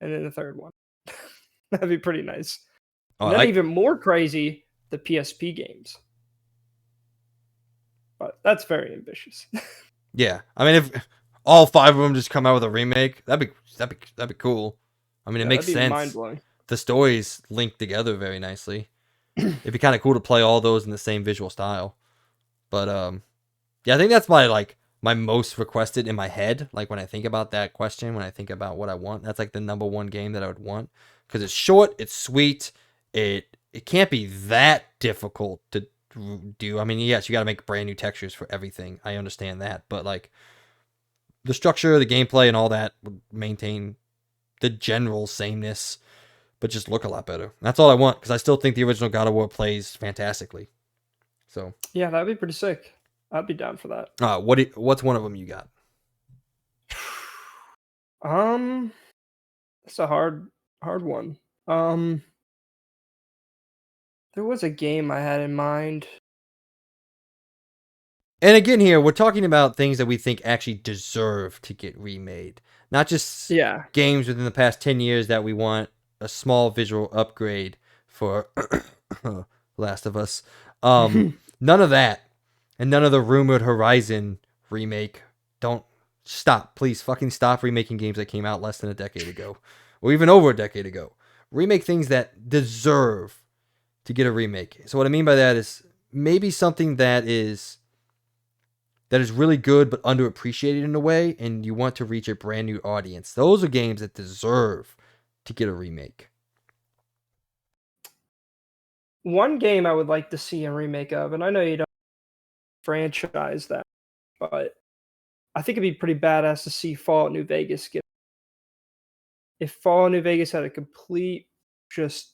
and then the third one. That'd be pretty nice. And then even more crazy, the PSP games. But that's very ambitious. Yeah, I mean, if all 5 of them just come out with a remake, that'd be cool. I mean, it makes sense. Mind-blowing. The stories link together very nicely. It'd be kind of cool to play all those in the same visual style. But yeah, I think that's my most requested in my head. Like when I think about that question, when I think about what I want, that's like the number one game that I would want because it's short, it's sweet, it can't be that difficult to do. I mean, yes, you got to make brand new textures for everything. I understand that, but like the structure, the gameplay, and all that would maintain the general sameness, but just look a lot better. That's all I want because I still think the original God of War plays fantastically. So yeah, that'd be pretty sick. I'd be down for that. What's one of them you got? It's a hard one. There was a game I had in mind. And again, here we're talking about things that we think actually deserve to get remade, not just games within the past 10 years that we want a small visual upgrade for. Last of Us. None of that. And none of the rumored Horizon remake. Don't stop. Please fucking stop remaking games that came out less than a decade ago. Or even over a decade ago. Remake things that deserve to get a remake. So what I mean by that is maybe something that is really good but underappreciated in a way, and you want to reach a brand new audience. Those are games that deserve to get a remake. One game I would like to see a remake of, and I know you don't franchise that, but I think it'd be pretty badass to see Fallout New Vegas get. If Fallout New Vegas had a complete, just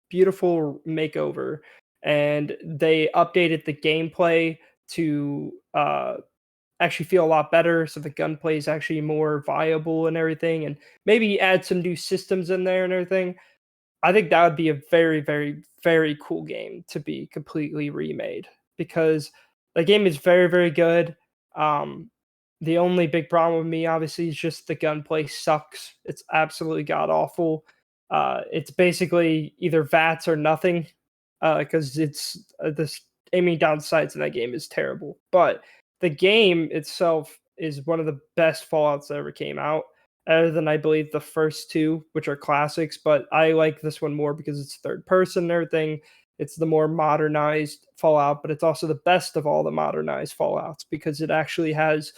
beautiful makeover, and they updated the gameplay to actually feel a lot better, so the gunplay is actually more viable and everything, and maybe add some new systems in there and everything. I think that would be a very, very, very cool game to be completely remade because the game is very, very good. The only big problem with me, obviously, is just the gunplay sucks. It's absolutely god awful. It's basically either VATS or nothing because it's the aiming down sights in that game is terrible. But the game itself is one of the best Fallouts that ever came out, other than I believe the first two, which are classics. But I like this one more because it's third person and everything. It's the more modernized Fallout, but it's also the best of all the modernized Fallouts because it actually has,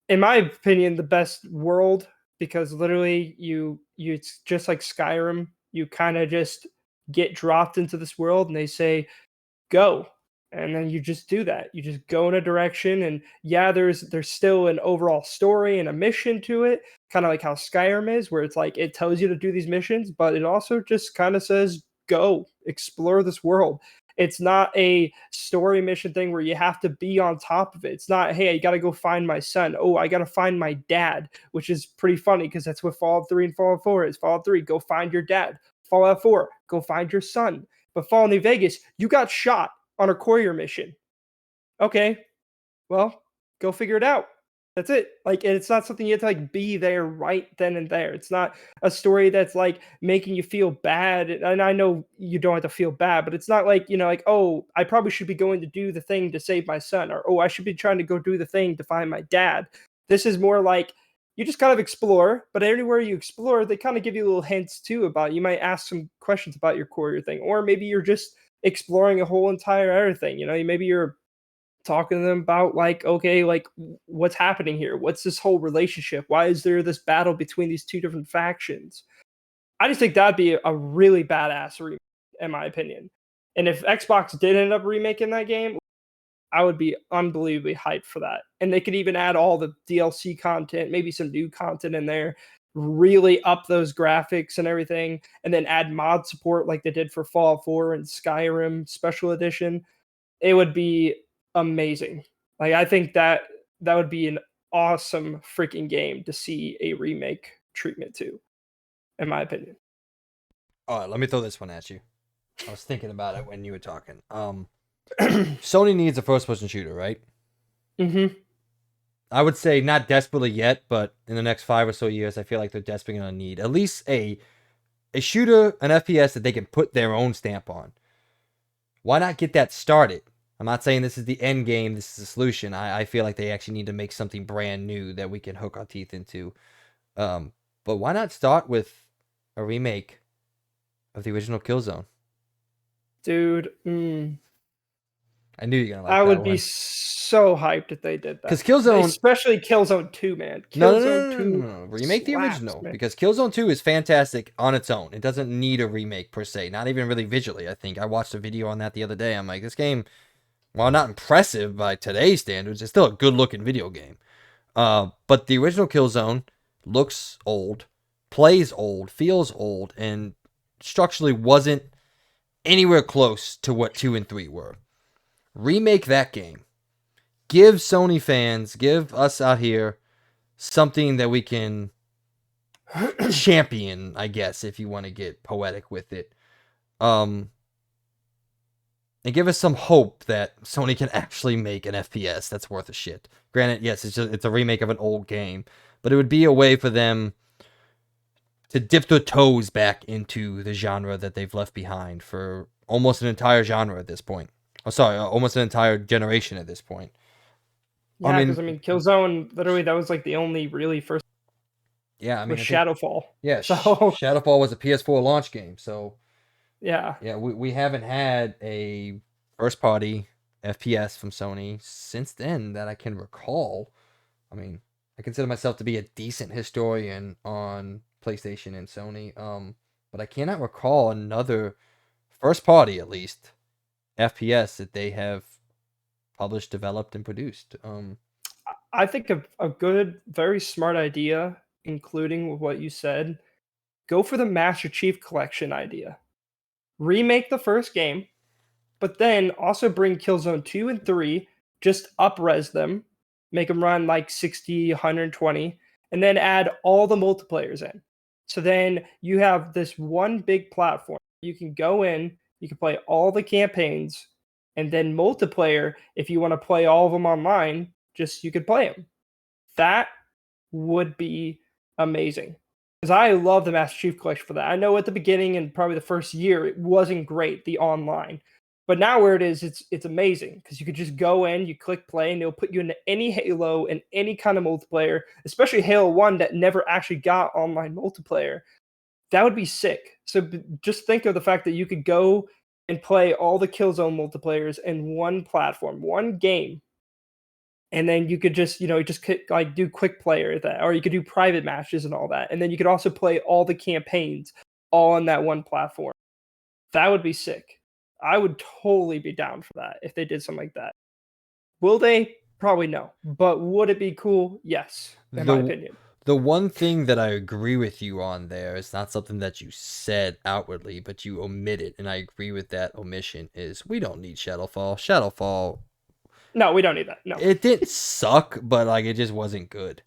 in my opinion, the best world. Because literally, it's just like Skyrim. You kind of just get dropped into this world, and they say, "Go," And then you just do that. You just go in a direction, and yeah, there's still an overall story and a mission to it, kind of like how Skyrim is, where it's like it tells you to do these missions, but it also just kind of says go explore this world. It's not a story mission thing where you have to be on top of it. It's not, hey, I got to go find my son. Oh, I got to find my dad, which is pretty funny because that's what Fallout 3 and Fallout 4 is. Fallout 3, go find your dad. Fallout 4, go find your son. But Fallout New Vegas, you got shot on a courier mission. Okay, well, go figure it out. That's it. Like, and it's not something you have to like be there right then and there. It's not a story that's like making you feel bad. And I know you don't have to feel bad, but it's not like, like, oh, I probably should be going to do the thing to save my son, or oh, I should be trying to go do the thing to find my dad. This is more like you just kind of explore, but everywhere you explore, they kind of give you little hints too about, you might ask some questions about your courier thing, or maybe you're just exploring a whole entire other thing. Maybe you're talking to them about like, okay, like what's happening here? What's this whole relationship? Why is there this battle between these two different factions? I just think that'd be a really badass remake, in my opinion. And if Xbox did end up remaking that game, I would be unbelievably hyped for that. And they could even add all the DLC content, maybe some new content in there, really up those graphics and everything, and then add mod support like they did for Fallout 4 and Skyrim Special Edition. It would be amazing. Like, I think that would be an awesome freaking game to see a remake treatment to, in my opinion. All right, let me throw this one at you. I was thinking about it when you were talking. Sony needs a first-person shooter, right? Mm-hmm. I would say not desperately yet, but in the next 5 or so years, I feel like they're desperately going to need at least a shooter, an FPS that they can put their own stamp on. Why not get that started? I'm not saying this is the end game, this is the solution. I feel like they actually need to make something brand new that we can hook our teeth into. But why not start with a remake of the original Killzone? Dude, I knew you were going to like I that would be one. so hyped if they did that. Because Killzone... Especially Killzone 2, man. No, Killzone 2 no. Remake the slaps, original. man. Because Killzone 2 is fantastic on its own. It doesn't need a remake per se. Not even really visually, I think. I watched a video on that the other day. I'm like, this game, while not impressive by today's standards, it's still a good-looking video game. But the original Killzone looks old, plays old, feels old, and structurally wasn't anywhere close to what 2 and 3 were. Remake that game. Give Sony fans, give us out here something that we can champion, I guess, if you want to get poetic with it. And give us some hope that Sony can actually make an FPS that's worth a shit. Granted, yes, it's a remake of an old game, but it would be a way for them to dip their toes back into the genre that they've left behind for almost an entire genre at this point. Oh, sorry, almost an entire generation at this point. Yeah, because Killzone, literally, that was like the only really first. Yeah, was Shadowfall. Yeah, so Shadowfall was a PS4 launch game, so yeah, we haven't had a first party FPS from Sony since then that I can recall. I mean, I consider myself to be a decent historian on PlayStation and Sony, but I cannot recall another first party, at least, FPS that they have published, developed, and produced. I think a good, very smart idea, including what you said, go for the Master Chief Collection idea. Remake the first game, but then also bring Killzone 2 and 3, just up-res them, make them run like 60, 120, and then add all the multiplayers in. So then you have this one big platform. You can go in, you can play all the campaigns, and then multiplayer, if you want to play all of them online, just you could play them. That would be amazing. Because I love the Master Chief Collection for that. I know at the beginning and probably the first year, it wasn't great, the online. But now where it is, it's amazing. Because you could just go in, you click play, and it'll put you into any Halo and any kind of multiplayer, especially Halo 1 that never actually got online multiplayer. That would be sick. So just think of the fact that you could go and play all the Killzone multiplayers in one platform, one game. And then you could just, like do quick player that, or you could do private matches and all that. And then you could also play all the campaigns all on that one platform. That would be sick. I would totally be down for that if they did something like that. Will they? Probably no. But would it be cool? Yes, in my The opinion. the one thing that I agree with you on there is not something that you said outwardly, but you omitted, and I agree with that omission, is we don't need Shadowfall. Shadowfall, No, we don't need that. No. it didn't suck, but like it just wasn't good.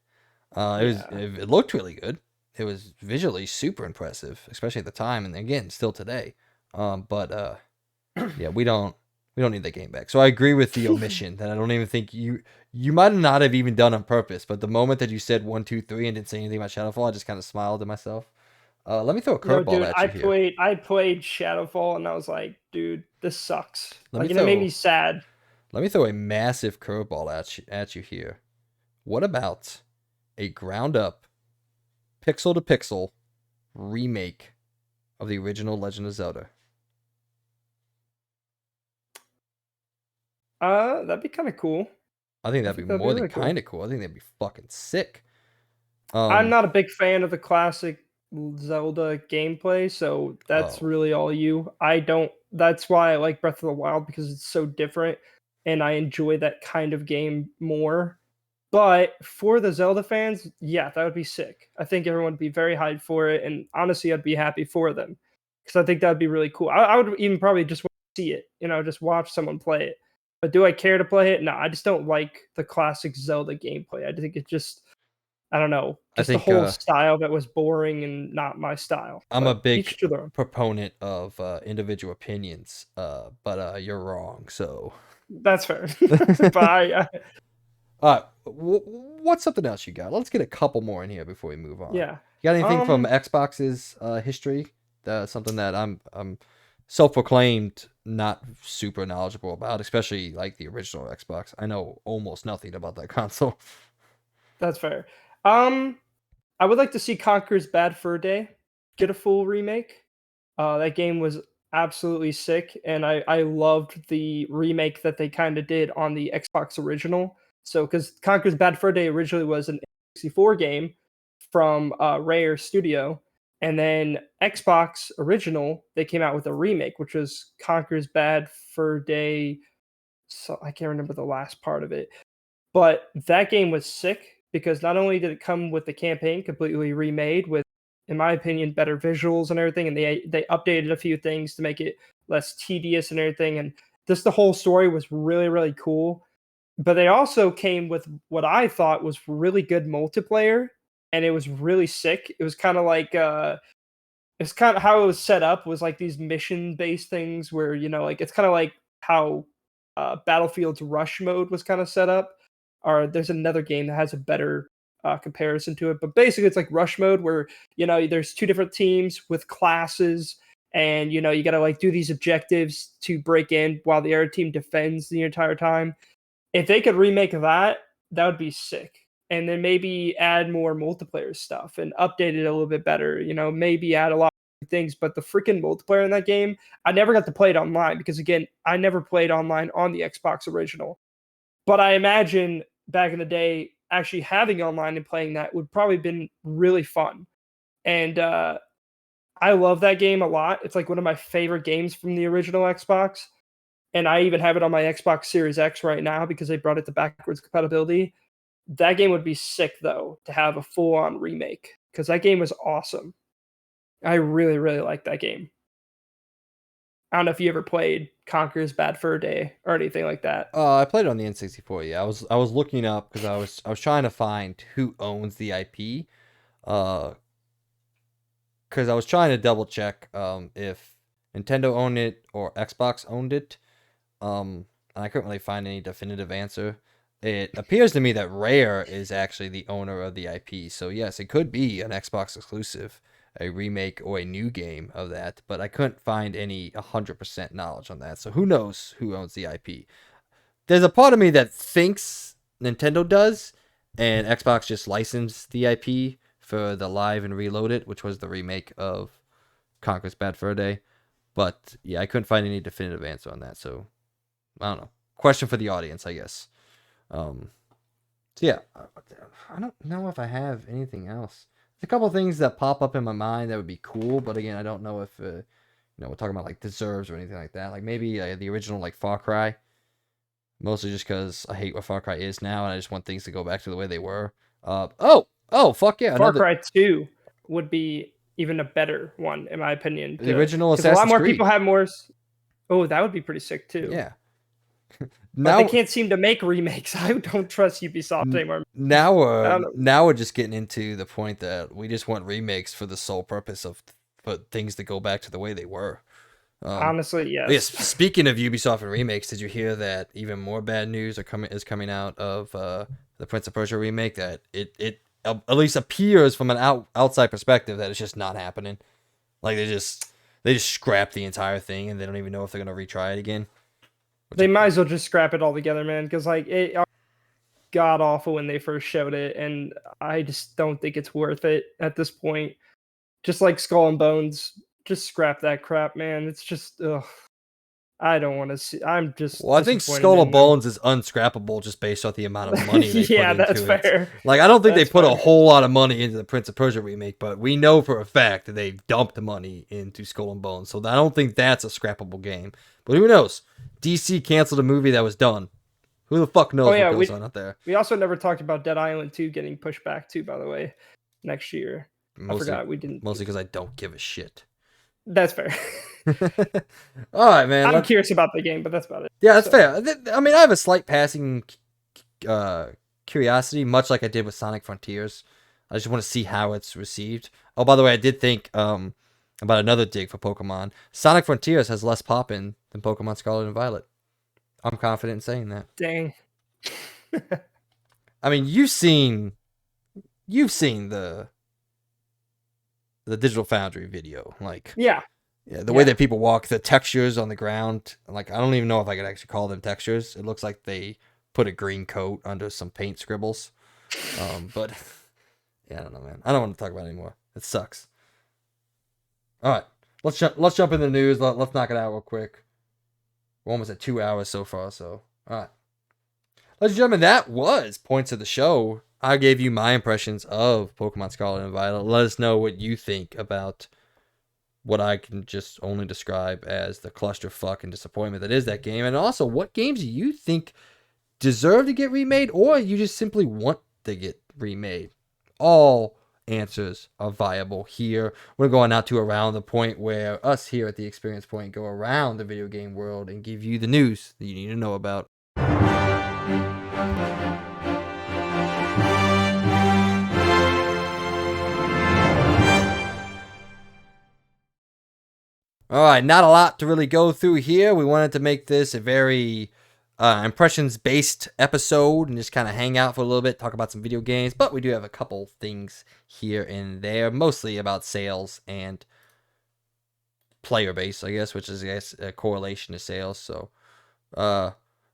Yeah. It looked really good. It was visually super impressive, especially at the time, and again, still today. But yeah, we don't need that game back. So I agree with the omission that I don't even think you might not have even done on purpose. But the moment that you said 1, 2, 3 and didn't say anything about Shadowfall, I just kind of smiled to myself. Let me throw a No, curveball dude, at you here. I played Shadowfall and I was like, dude, this sucks. Let me Like, and it made throw me sad. let me throw a massive curveball at you here. What about a ground up, pixel to pixel remake of the original Legend of Zelda? That'd be kind of cool. I think I that'd be think that'd be more than really cool. kind of cool. I think that'd be fucking sick. I'm Um, not a big fan of the classic Zelda gameplay, so that's oh, really all you. I don't. That's why I like Breath of the Wild because it's so different, and I enjoy that kind of game more. But for the Zelda fans, yeah, that would be sick. I think everyone would be very hyped for it, and honestly, I'd be happy for them because I think that'd be really cool. I would even probably just want to see it, just watch someone play it. But do I care to play it? No, I just don't like the classic Zelda gameplay. I think it just, I don't know, I just the think whole style that was boring and not my style. I'm a But big each to their own. proponent of individual opinions, but you're wrong. So, That's fair. But what's something else you got? Let's get a couple more in here before we move on. yeah. You got anything from Um, Xbox's history? Something that I'm self-proclaimed not super knowledgeable about, especially like the original Xbox. I know almost nothing about that console. that's fair. Um, I would like to see Conker's Bad Fur Day get a full remake. That game was absolutely sick, and I loved the remake that they kind of did on the Xbox original. So, because Conker's Bad Fur Day originally was an 64 game from Rare Studio, and then Xbox original they came out with a remake, which was Conker's Bad Fur Day. So I can't remember the last part of it, but that game was sick because not only did it come with the campaign completely remade with, in my opinion, better visuals and everything, and they updated a few things to make it less tedious and everything, and just the whole story was really really cool. But they also came with what I thought was really good multiplayer, and it was really sick. It was kind of like it's kind of how it was set up was like these mission based things where like it's kind of like how Battlefield's Rush mode was kind of set up. Or there's another game that has a better comparison to it, but basically it's like Rush mode where there's two different teams with classes, and you got to like do these objectives to break in while the other team defends the entire time. If they could remake that, that would be sick. And then maybe add more multiplayer stuff and update it a little bit better. Maybe add a lot of things. But the freaking multiplayer in that game, I never got to play it online because again, I never played online on the Xbox original. But I imagine back in the day, actually having online and playing that would probably been really fun. And I love that game a lot. It's like one of my favorite games from the original Xbox, and I even have it on my Xbox Series X right now because they brought it to backwards compatibility. That game would be sick though to have a full on remake because that game was awesome. I really really like that game. I don't know if you ever played Conker's Bad Fur Day or anything like that. I played it on the N64. Yeah, I was looking up because I was trying to find who owns the IP. Uh, because I was trying to double check if Nintendo owned it or Xbox owned it. And I couldn't really find any definitive answer. It appears to me that Rare is actually the owner of the IP. So yes, it could be an Xbox exclusive, a remake or a new game of that, but I couldn't find any 100% knowledge on that. So who knows who owns the IP? There's a part of me that thinks Nintendo does, and Xbox just licensed the IP for the Live and Reloaded, which was the remake of Conker's Bad Fur Day. But yeah, I couldn't find any definitive answer on that. So I don't know. Question for the audience, I guess. Um, so yeah, I don't know if I have anything else. There's a couple things that pop up in my mind that would be cool, but again, I don't know if we're talking about like deserves or anything like that. Like maybe the original like Far Cry, mostly just because I hate what Far Cry is now, and I just want things to go back to the way they were. Fuck yeah, Far another Cry 2 would be even a better one, in my opinion, the original because a lot Assassin's more Creed. people have more. Oh, that would be pretty sick too. Yeah. But they Now, can't seem to make remakes. I don't trust Ubisoft anymore. now we're just getting into the point that we just want remakes for the sole purpose of for things to go back to the way they were. Honestly, Yes. yes. Speaking of Ubisoft and remakes, did you hear that even more bad news is coming out of the Prince of Persia remake? That it at least appears from an outside perspective that it's just not happening. Like they just scrapped the entire thing and they don't even know if they're gonna retry it again. They might as well just scrap it all together, man, because like it god awful when they first showed it, and I just don't think it's worth it at this point. Just like Skull and Bones, just scrap that crap, man. It's just ugh. I don't want to see. I'm just. Well, I think Skull and Bones is unscrappable just based off the amount of money they yeah, put into that's it. fair. Like, I don't think That's they put fair. a whole lot of money into the Prince of Persia remake, but we know for a fact that they've dumped money into Skull and Bones, so I don't think that's a scrappable game. But who knows? DC canceled a movie that was done. Who the fuck knows what goes on out there? We also never talked about Dead Island 2 getting pushed back too, by the way, next year. I forgot we didn't. Mostly because I don't give a shit. That's fair. All right, man. I'm curious about the game, but that's about it. Yeah, that's fair. I mean, I have a slight passing curiosity, much like I did with Sonic Frontiers. I just want to see how it's received. Oh, by the way, I did think about another dig for Pokemon. Sonic Frontiers has less poppin' than Pokemon Scarlet and Violet. I'm confident in saying that. Dang. I mean, you've seen the Digital Foundry video, like yeah, the way that people walk, the textures on the ground. Like, I don't even know if I could actually call them textures. It looks like they put a green coat under some paint scribbles. But yeah, I don't know, man. I don't want to talk about it anymore. It sucks. All right, let's jump in the news. Let's knock it out real quick. We're almost at 2 hours so far, so all right. Ladies and gentlemen, that was Points of the Show. I gave you my impressions of Pokemon Scarlet and Violet. Let us know what you think about what I can just only describe as the clusterfuck and disappointment that is that game. And also, what games do you think deserve to get remade, or you just simply want to get remade? All answers are viable here. We're going out to around the point where us here at the Experience Point go around the video game world and give you the news that you need to know about. All right, not a lot to really go through here. We wanted to make this a very impressions-based episode and just kind of hang out for a little bit, talk about some video games. But we do have a couple things here and there, mostly about sales and player base, I guess, which is, I guess, a correlation to sales. So,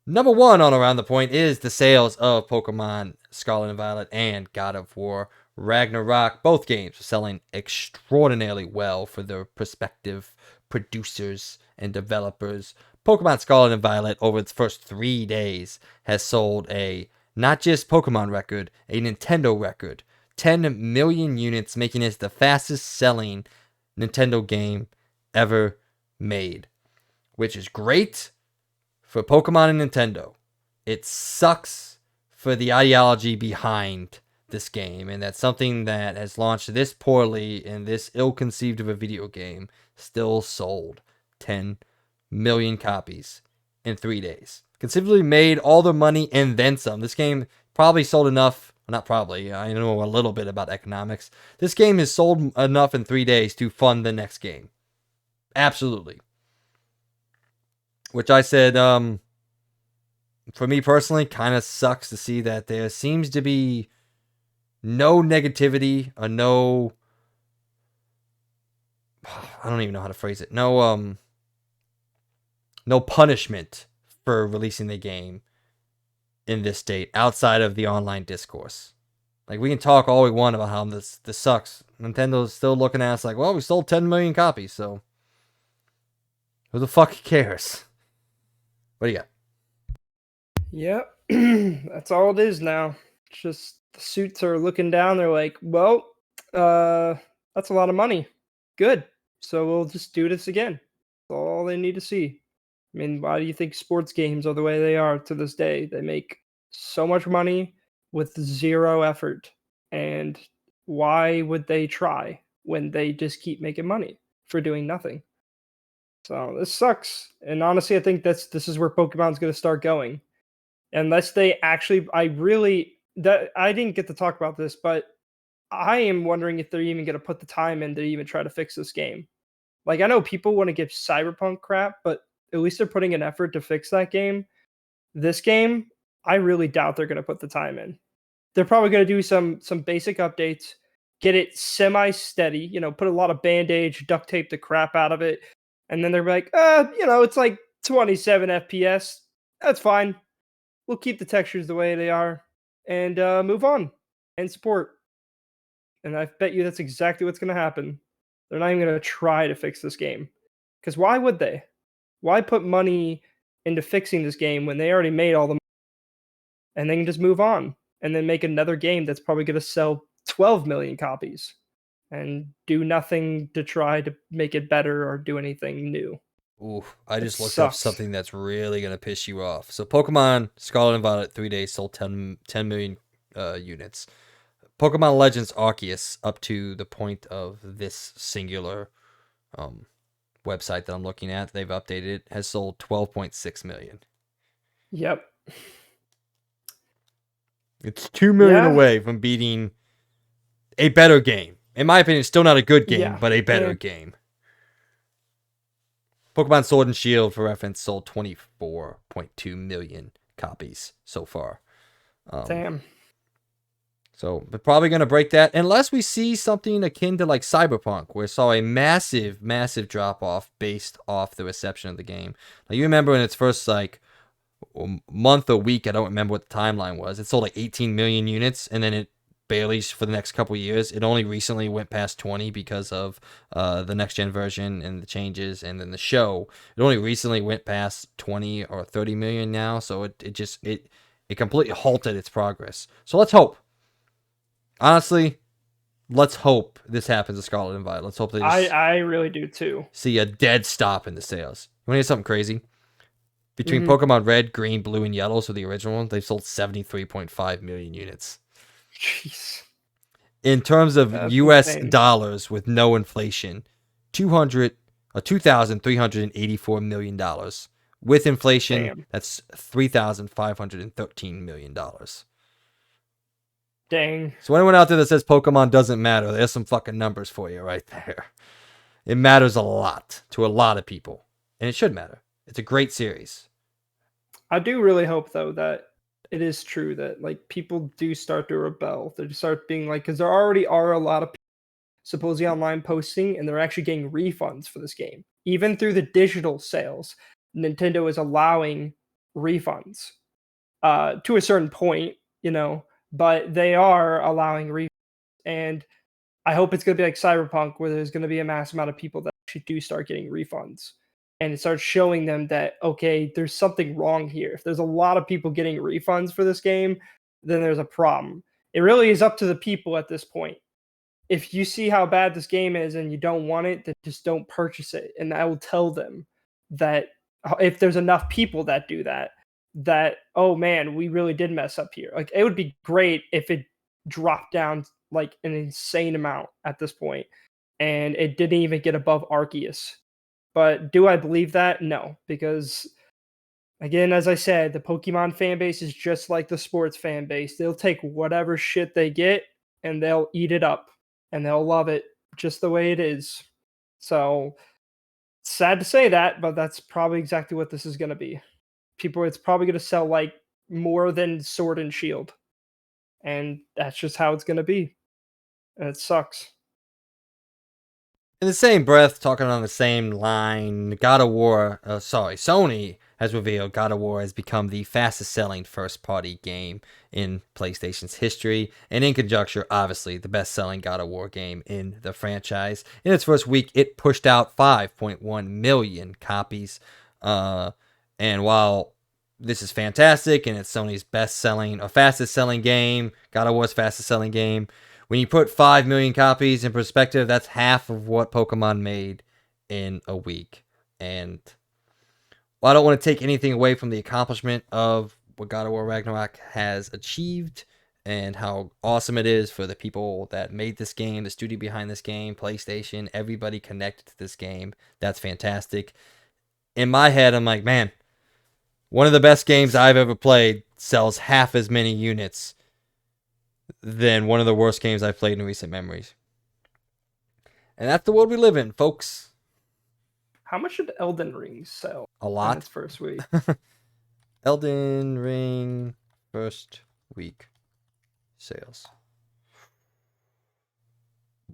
number one on Around the Point is the sales of Pokemon Scarlet and Violet and God of War Ragnarok. Both games are selling extraordinarily well for their respective producers and developers. Pokemon Scarlet and Violet, over its first 3 days, has sold a not just Pokemon record, a Nintendo record. 10 million units, making it the fastest selling Nintendo game ever made. Which is great for Pokemon and Nintendo. It sucks for the ideology behind this game, and that's something that has launched this poorly and this ill-conceived of a video game still sold 10 million copies in 3 days. Considerably made all the money and then some. This game probably sold enough, not probably, I know a little bit about economics. This game has sold enough in 3 days to fund the next game. Absolutely. Which I said, for me personally, kind of sucks to see that there seems to be no negativity or no, I don't even know how to phrase it. No punishment for releasing the game in this state outside of the online discourse. Like, we can talk all we want about how this sucks. Nintendo's still looking at us like, well, we sold 10 million copies, so who the fuck cares? What do you got? Yep, that's all it is now. It's just the suits are looking down. They're like, well, that's a lot of money. Good. So we'll just do this again. all they need to see. I mean, why do you think sports games are the way they are to this day? They make so much money with zero effort. And why would they try when they just keep making money for doing nothing? So this sucks. And honestly, I think this is where Pokemon's going to start going. Unless they actually, I didn't get to talk about this, but I am wondering if they're even going to put the time in to even try to fix this game. Like, I know people want to give Cyberpunk crap, but at least they're putting an effort to fix that game. This game, I really doubt they're going to put the time in. They're probably going to do some basic updates, get it semi-steady, put a lot of bandage, duct tape the crap out of it, and then they're like, it's like 27 FPS. That's fine. We'll keep the textures the way they are and move on and support. And I bet you that's exactly what's going to happen. They're not even going to try to fix this game. Because why would they? Why put money into fixing this game when they already made all the money? And they can just move on and then make another game that's probably going to sell 12 million copies and do nothing to try to make it better or do anything new. Ooh, I just looked up something that's really going to piss you off. So Pokemon Scarlet and Violet 3 days sold 10 million units. Pokemon Legends Arceus, up to the point of this singular website that I'm looking at, they've updated it, has sold 12.6 million. Yep. It's 2 million away from beating a better game. In my opinion, it's still not a good game, but a better game. Pokemon Sword and Shield, for reference, sold 24.2 million copies so far. Damn. So we're probably going to break that unless we see something akin to like Cyberpunk, where it saw a massive, massive drop-off based off the reception of the game. Now, you remember in its first like month or week, I don't remember what the timeline was, it sold like 18 million units, and then it barely, for the next couple of years, it only recently went past 20 because of the next-gen version and the changes, and then the show. It only recently went past 20 or 30 million now, so it completely halted its progress. So let's hope. Honestly, let's hope this happens to Scarlet and Violet. Let's hope they I really do too. See a dead stop in the sales. You want to hear something crazy? Between Pokemon Red, Green, Blue, and Yellow, so the original one, they've sold 73.5 million units. Jeez. In terms of US dollars with no inflation, $2,384 million. With inflation, that's $3,513 million. Dang. So anyone out there that says Pokemon doesn't matter, there's some fucking numbers for you right there. It matters a lot to a lot of people, and it should matter. It's a great series. I do really hope, though, that it is true that like people do start to rebel. They start being like, because there already are a lot of people supposedly online posting, and they're actually getting refunds for this game. Even through the digital sales, Nintendo is allowing refunds to a certain point, but they are allowing refunds. And I hope it's going to be like Cyberpunk, where there's going to be a mass amount of people that actually do start getting refunds. And it starts showing them that, okay, there's something wrong here. If there's a lot of people getting refunds for this game, then there's a problem. It really is up to the people at this point. If you see how bad this game is and you don't want it, then just don't purchase it. And I will tell them that if there's enough people that do that, oh man, we really did mess up here. Like, it would be great if it dropped down like an insane amount at this point and it didn't even get above Arceus. But do I believe that? No, because again, as I said, the Pokemon fan base is just like the sports fan base. They'll take whatever shit they get and they'll eat it up and they'll love it just the way it is. So sad to say that, but that's probably exactly what this is going to be. It's probably going to sell like more than Sword and Shield. And that's just how it's going to be. And it sucks. In the same breath, talking on the same line, Sony has revealed God of War has become the fastest selling first party game in PlayStation's history, and in conjunction, obviously, the best selling God of War game in the franchise. In its first week, it pushed out 5.1 million copies, and while this is fantastic and it's Sony's fastest selling game, God of War's fastest selling game, when you put 5 million copies in perspective, that's half of what Pokemon made in a week. And while I don't want to take anything away from the accomplishment of what God of War Ragnarok has achieved and how awesome it is for the people that made this game, the studio behind this game, PlayStation, everybody connected to this game. That's fantastic. In my head, I'm like, man, one of the best games I've ever played sells half as many units than one of the worst games I've played in recent memories. And that's the world we live in, folks. How much did Elden Ring sell? A lot. In its first week. Elden Ring first week sales.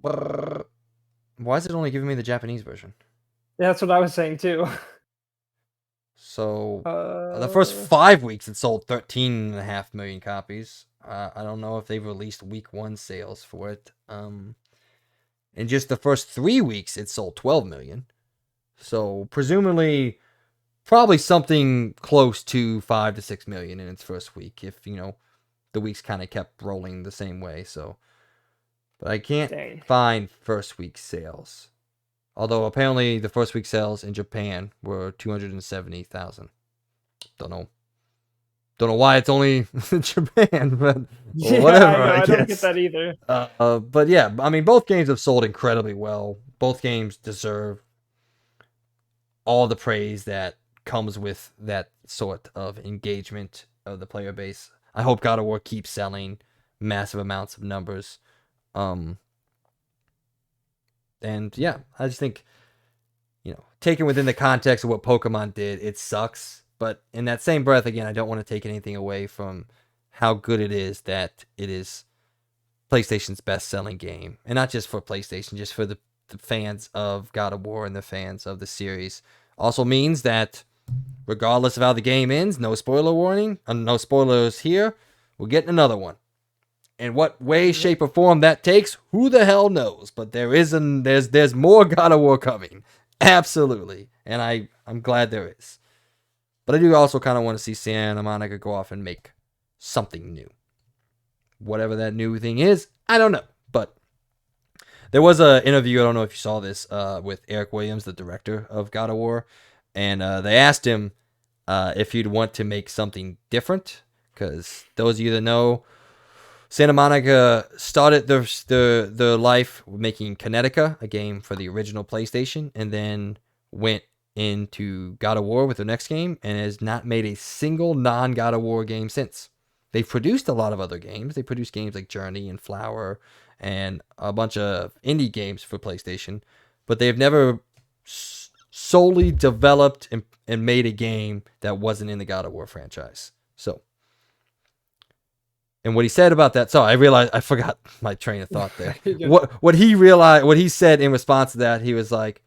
Brrr. Why is it only giving me the Japanese version? Yeah, that's what I was saying too. So the first 5 weeks it sold 13.5 million copies. I don't know if they've released week 1 sales for it. In just the first 3 weeks it sold 12 million. So presumably probably something close to 5 to 6 million in its first week, if the weeks kind of kept rolling the same way. So, but I can't find first week sales. Although apparently the first week sales in Japan were 270,000. Don't know why it's only Japan, but whatever. I don't get that either. But yeah, I mean, both games have sold incredibly well. Both games deserve all the praise that comes with that sort of engagement of the player base. I hope God of War keeps selling massive amounts of numbers. And yeah, I just think, taken within the context of what Pokemon did, it sucks. But in that same breath, again, I don't want to take anything away from how good it is that it is PlayStation's best-selling game. And not just for PlayStation, just for the fans of God of War and the fans of the series. Also means that regardless of how the game ends, no spoiler warning, no spoilers here, we're getting another one. In what way, shape, or form that takes, who the hell knows? But there's more God of War coming. Absolutely. And I'm glad there is. But I do also kind of want to see Santa Monica go off and make something new. Whatever that new thing is, I don't know. But there was an interview, I don't know if you saw this, with Eric Williams, the director of God of War. And they asked him if he'd want to make something different. Because those of you that know, Santa Monica started their life making Kinetica, a game for the original PlayStation, and then went into God of War with their next game, and has not made a single non-God of War game since. They've produced a lot of other games. They produced games like Journey and Flower and a bunch of indie games for PlayStation, but they've never solely developed and made a game that wasn't in the God of War franchise. So, and what he said about that, I realized I forgot my train of thought there. What he said in response to that, he was like,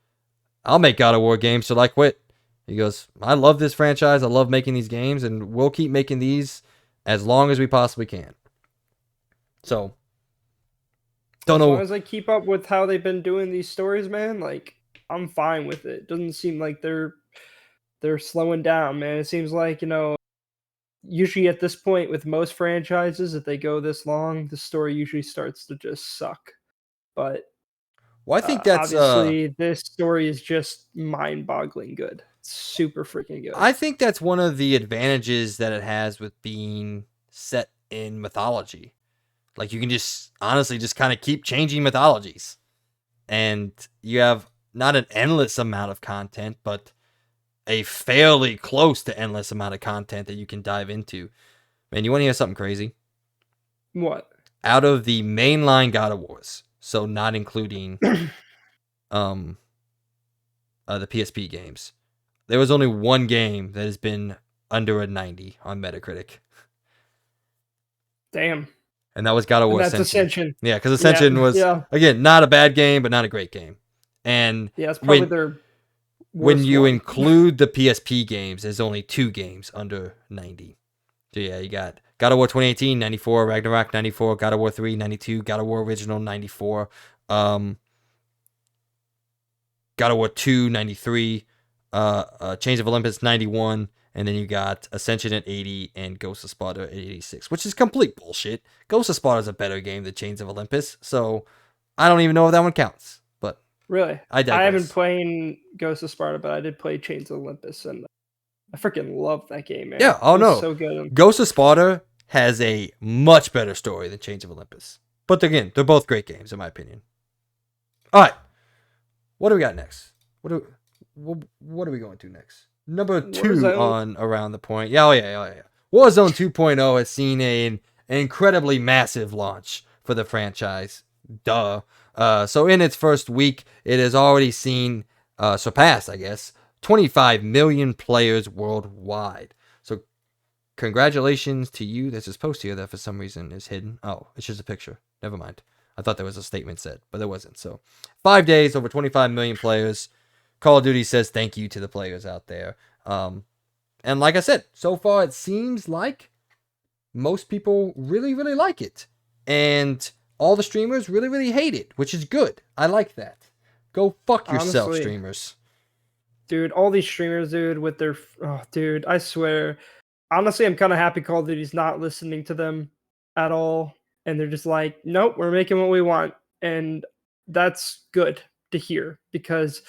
"I'll make God of War games till I quit." He goes, "I love this franchise. I love making these games, and we'll keep making these as long as we possibly can." So, don't know. As long as I keep up with how they've been doing these stories, man, like I'm fine with it. Doesn't seem like they're slowing down, man. It seems like, usually at this point with most franchises, if they go this long, the story usually starts to just suck. But well, I think that's obviously this story is just mind-boggling good. It's super freaking good. I think that's one of the advantages that it has with being set in mythology. Like, you can just honestly just kind of keep changing mythologies, and you have not an endless amount of content, but a fairly close to endless amount of content that you can dive into. Man, you want to hear something crazy? What? Out of the mainline God of Wars, so not including the PSP games, there was only one game that has been under a 90 on Metacritic. Damn. And that was God of War Ascension. That's Ascension. Yeah, because Ascension was, again, not a bad game, but not a great game. And yeah, it's probably their when you include the PSP games, there's only 2 games under 90. So yeah, you got God of War 2018, 94, Ragnarok 94, God of War 3, 92, God of War Original 94, God of War 2, 93, Chains of Olympus 91, and then you got Ascension at 80 and Ghost of Sparta at 86, which is complete bullshit. Ghost of Sparta is a better game than Chains of Olympus, so I don't even know if that one counts. But Really? I I haven't digress. played Ghost of Sparta, but I did play Chains of Olympus, and I freaking love that game, man. Yeah, oh It was no. so good. Ghost of Sparta has a much better story than Chains of Olympus. But again, they're both great games, in my opinion. All right. What do we got next? What are we going to next? Number 2 Warzone. on Around the Point. Yeah. Warzone 2.0 has seen an incredibly massive launch for the franchise. Duh. So in its first week, it has already surpassed, I guess, 25 million players worldwide. So congratulations to you. There's this post here that for some reason is hidden. Oh, it's just a picture. Never mind. I thought there was a statement said, but there wasn't. So 5 days, over 25 million players. Call of Duty says thank you to the players out there. And like I said, so far it seems like most people really, really like it. And all the streamers really, really hate it, which is good. I like that. Go fuck yourself, Honestly, streamers. dude, all these streamers, dude, with their dude, I swear. Honestly, I'm kind of happy Call of Duty's not listening to them at all, and they're just like, nope, we're making what we want, and that's good to hear because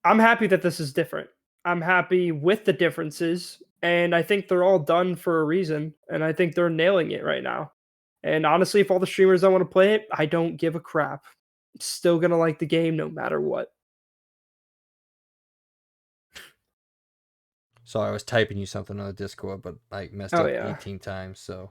I'm happy that this is different. I'm happy with the differences, and I think they're all done for a reason, and I think they're nailing it right now. And honestly, if all the streamers don't want to play it, I don't give a crap. Still gonna like the game no matter what. Sorry, I was typing you something on the Discord, but I messed Oh up yeah. 18 times, so.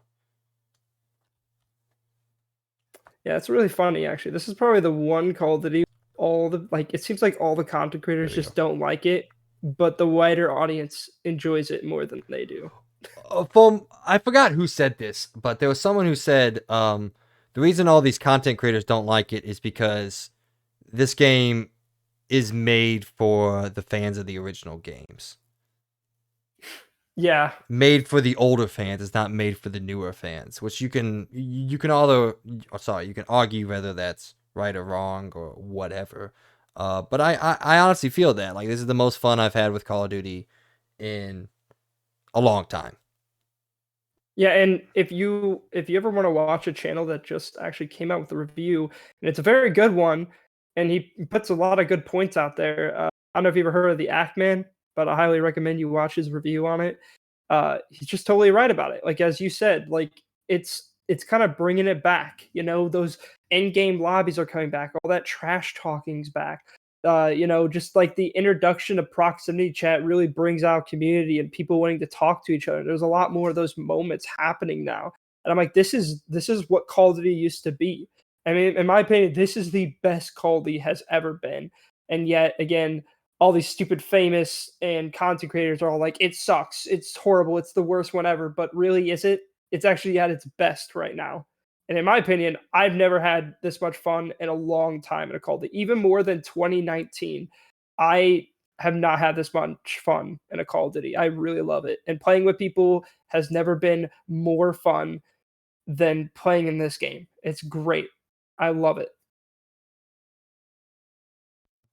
Yeah, it's really funny actually. This is probably the one Call of Duty all the like it seems like all the content creators just don't like it, but the wider audience enjoys it more than they do. I forgot who said this, but there was someone who said the reason all these content creators don't like it is because this game is made for the fans of the original games. Yeah. Made for the older fans. It's not made for the newer fans, which you can argue whether that's right or wrong or whatever. But I honestly feel that like this is the most fun I've had with Call of Duty in a long time. Yeah, and if you ever want to watch a channel that just actually came out with a review, and it's a very good one, and he puts a lot of good points out there. I don't know if you've ever heard of the Ackman, but I highly recommend you watch his review on it. He's just totally right about it. Like as you said, like it's kind of bringing it back. You know, those end game lobbies are coming back. All that trash talking's back. Just like the introduction of proximity chat really brings out community and people wanting to talk to each other. There's a lot more of those moments happening now. And I'm like, this is what Call of Duty used to be. I mean, in my opinion, this is the best Call of Duty has ever been. And yet, again, all these stupid famous and content creators are all like, it sucks, it's horrible, it's the worst one ever. But really, is it? It's actually at its best right now. And in my opinion, I've never had this much fun in a long time in a Call of Duty. Even more than 2019, I have not had this much fun in a Call of Duty. I really love it. And playing with people has never been more fun than playing in this game. It's great. I love it.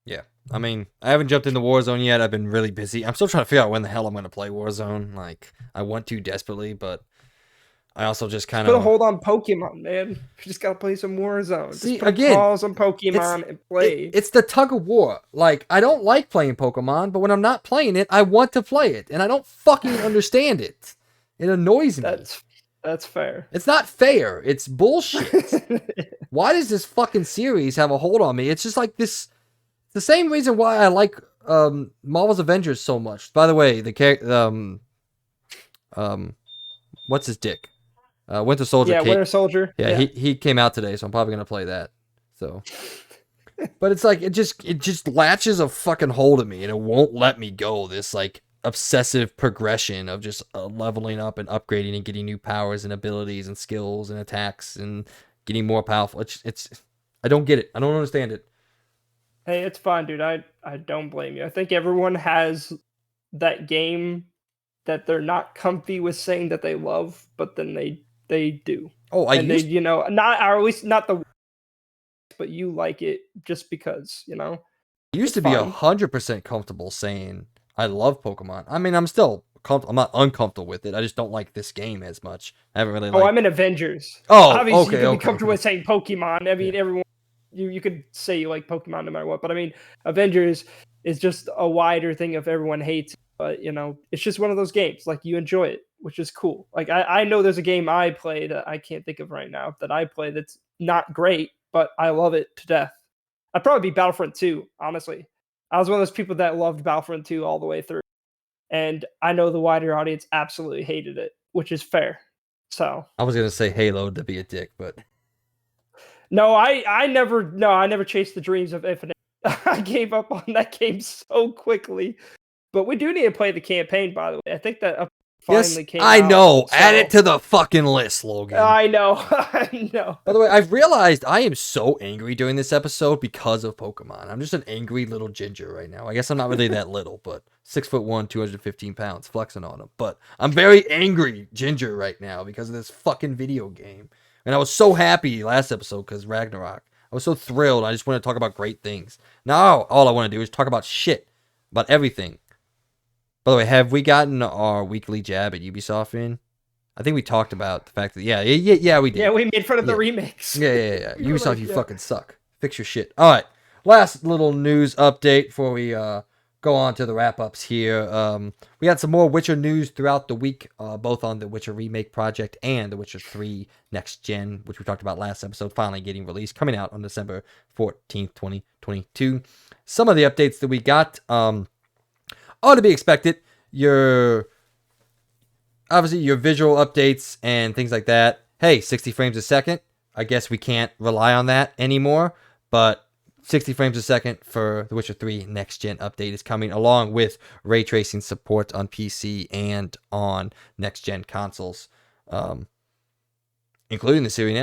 Yeah. I mean, I haven't jumped into Warzone yet. I've been really busy. I'm still trying to figure out when the hell I'm going to play Warzone. Like, I want to desperately, but I also just kind Put a of hold on Pokemon, man. You just gotta play some Warzone. see Just put again. pause on Pokemon and play. It's the tug of war. Like I don't like playing Pokemon, but when I'm not playing it, I want to play it, and I don't fucking understand it. It annoys me. That's fair. It's not fair. It's bullshit. Why does this fucking series have a hold on me? It's just like this. The same reason why I like Marvel's Avengers so much. By the way, the character what's his dick? Winter Soldier. Yeah, Winter Soldier. Yeah, he came out today, so I'm probably gonna play that. So, but it's like it just latches a fucking hold of me, and it won't let me go. This like obsessive progression of just leveling up and upgrading and getting new powers and abilities and skills and attacks and getting more powerful. It's I don't get it. I don't understand it. Hey, it's fine, dude. I don't blame you. I think everyone has that game that they're not comfy with saying that they love, but then they do. Oh, not or at least not the, but you like it just because, I used to be 100% comfortable saying I love Pokemon. I mean, I'm not uncomfortable with it. I just don't like this game as much. I haven't really. I'm in Avengers. Oh, obviously okay, you can be comfortable with saying Pokemon. I mean, everyone you could say you like Pokemon no matter what, but I mean, Avengers is just a wider thing of everyone hates. But it's just one of those games. Like you enjoy it, which is cool. Like I know there's a game I play that I can't think of right now that I play that's not great, but I love it to death. I'd probably be Battlefront 2, honestly. I was one of those people that loved Battlefront 2 all the way through. And I know the wider audience absolutely hated it, which is fair. So I was gonna say Halo to be a dick, but no, I never chased the dreams of Infinite. I gave up on that game so quickly. But we do need to play the campaign, by the way. I think that finally came out. I know. So... Add it to the fucking list, Logan. I know. I know. By the way, I've realized I am so angry during this episode because of Pokemon. I'm just an angry little ginger right now. I guess I'm not really that little, but 6'1", 215 pounds, flexing on him. But I'm very angry ginger right now because of this fucking video game. And I was so happy last episode because Ragnarok. I was so thrilled. I just want to talk about great things. Now, all I want to do is talk about shit. About everything. By the way, have we gotten our weekly jab at Ubisoft in? I think we talked about the fact that, yeah, we did. Yeah, we made fun of the remakes. Yeah. Ubisoft, like, you fucking suck. Fix your shit. All right, last little news update before we go on to the wrap-ups here. We had some more Witcher news throughout the week, both on the Witcher Remake project and the Witcher 3 Next Gen, which we talked about last episode, finally getting released, coming out on December 14th, 2022. Some of the updates that we got, ought to be expected. Obviously your visual updates and things like that. Hey, 60 frames a second. I guess we can't rely on that anymore, but 60 frames a second for the Witcher 3 Next Gen update is coming, along with ray tracing support on PC and on Next Gen consoles, including the Series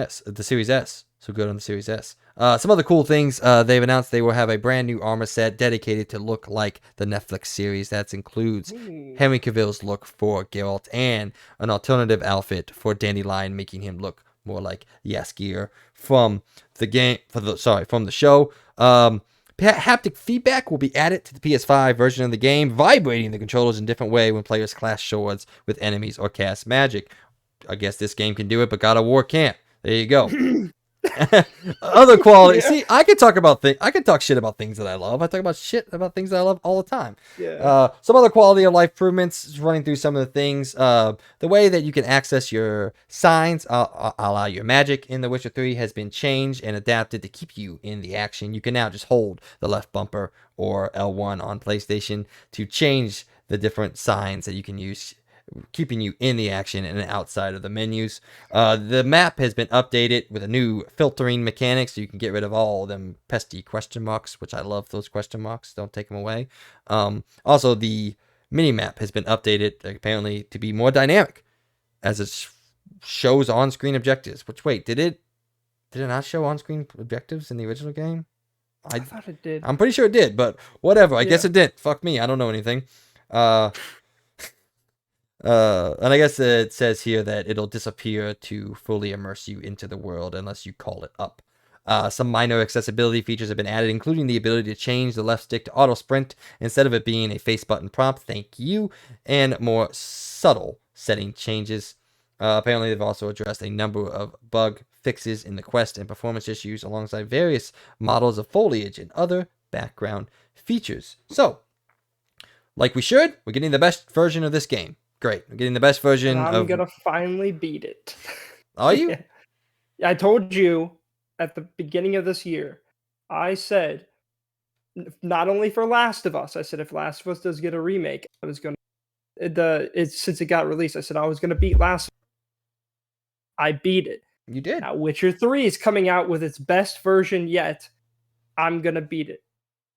S. So good on the Series S. Some other cool things. They've announced they will have a brand new armor set dedicated to look like the Netflix series. That includes Henry Cavill's look for Geralt and an alternative outfit for Dandelion, making him look more like Jaskier from the game. From the show. Haptic feedback will be added to the PS5 version of the game, vibrating the controllers in a different way when players clash swords with enemies or cast magic. I guess this game can do it, but God of War can't. There you go. Other quality. Yeah. See, I can talk shit about things that I love. I talk about shit about things that I love all the time. Yeah. Some other quality of life improvements, running through some of the things. The way that you can access your signs, a la your magic in The Witcher 3, has been changed and adapted to keep you in the action. You can now just hold the left bumper or L1 on PlayStation to change the different signs that you can use, keeping you in the action and outside of the menus. The map has been updated with a new filtering mechanic, so you can get rid of all them pesky question marks, which I love those question marks. Don't take them away. Also, the mini-map has been updated, apparently, to be more dynamic, as it shows on-screen objectives. Which, wait, did it not show on-screen objectives in the original game? I thought it did. I'm pretty sure it did, but whatever. I guess it did. Fuck me. I don't know anything. And I guess it says here that it'll disappear to fully immerse you into the world unless you call it up. Some minor accessibility features have been added, including the ability to change the left stick to auto sprint instead of it being a face button prompt. Thank you. And more subtle setting changes. Apparently, they've also addressed a number of bug fixes in the quest and performance issues, alongside various models of foliage and other background features. So, like we should, we're getting the best version of this game. Great. We're getting the best version I'm going to finally beat it. Are you? Yeah. I told you at the beginning of this year, I said, not only for Last of Us, I said if Last of Us does get a remake, I was going to, since it got released, I said I was going to beat Last of Us. I beat it. You did. Now Witcher 3 is coming out with its best version yet. I'm going to beat it.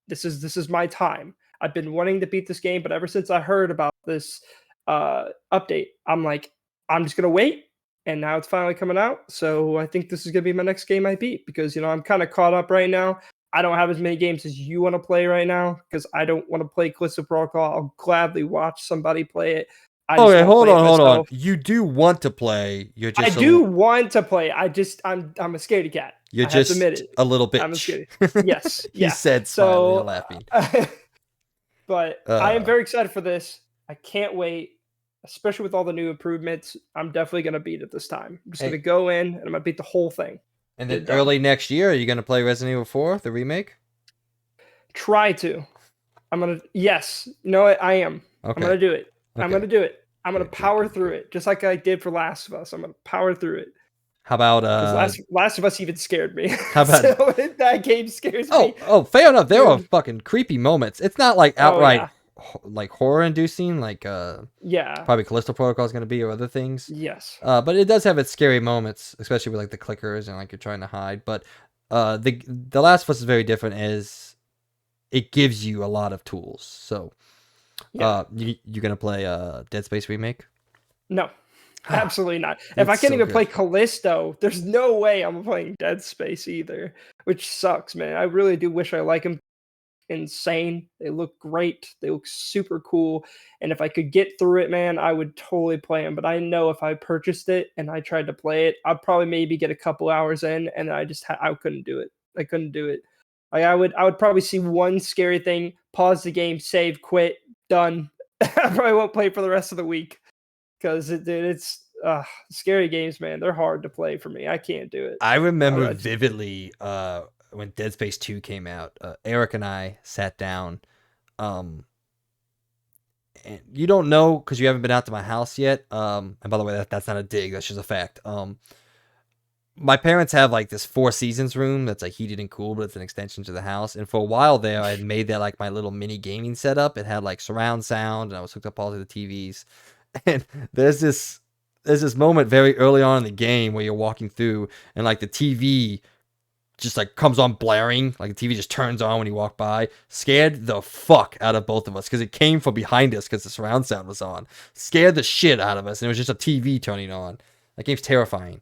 This is my time. I've been wanting to beat this game, but ever since I heard about this update, I'm like, I'm just gonna wait, and now it's finally coming out. So I think this is gonna be my next game I beat, because I'm kind of caught up right now. I don't have as many games as you want to play right now, because I don't want to play Callisto Protocol. I'll gladly watch somebody play it. Okay, hold on. You do want to play. You're just. I do want to play. I'm a scaredy cat. You're just a little bitch. I'm a scaredy. Yes. He said, smiling and laughing. But I am very excited for this. I can't wait, especially with all the new improvements. I'm definitely going to beat it this time. I'm just going to go in and I'm going to beat the whole thing. And Get then it done. early next year, are you going to play Resident Evil 4, the remake? Try to. Yes. You know what? I am. I'm Okay. gonna do it. I'm Okay. gonna do it. I'm gonna Good, good, power good, through good. it, just like I did for Last of Us. I'm gonna power through it How about because Last of Us even scared me. how about So that game scares me, oh, fair enough. There are dude. fucking creepy moments. It's not like Oh outright yeah, like horror inducing, like yeah, probably Callisto Protocol is going to be or other things. yes, But it does have its scary moments, especially with like the clickers and like you're trying to hide. But the Last of Us is very different as it gives you a lot of tools. So yeah. you gonna play Dead Space remake? No, absolutely not. If I It's can't so even play good. Callisto, there's no way I'm playing Dead Space either, which sucks, man. I really do wish I like him. Insane. They look great. They look super cool. And if I could get through it, man, I would totally play them. But I know if I purchased it and I tried to play it, I'd probably maybe get a couple hours in, and I couldn't do it. I couldn't do it. Like I would probably see one scary thing, pause the game, save, quit, done. I probably won't play for the rest of the week because it's scary games, man. They're hard to play for me. I can't do it. I remember I just vividly when Dead Space 2 came out. Eric and I sat down. Um, and you don't know because you haven't been out to my house yet. And by the way, that's not a dig. That's just a fact. My parents have like this Four Seasons room that's like heated and cool, but it's an extension to the house. And for a while there, I had made that like my little mini gaming setup. It had like surround sound, and I was hooked up all to the TVs. And there's this moment very early on in the game where you're walking through, and like the TV just like comes on blaring, like the TV just turns on when you walk by. Scared the fuck out of both of us because it came from behind us because the surround sound was on. Scared the shit out of us, and it was just a TV turning on. That game's terrifying.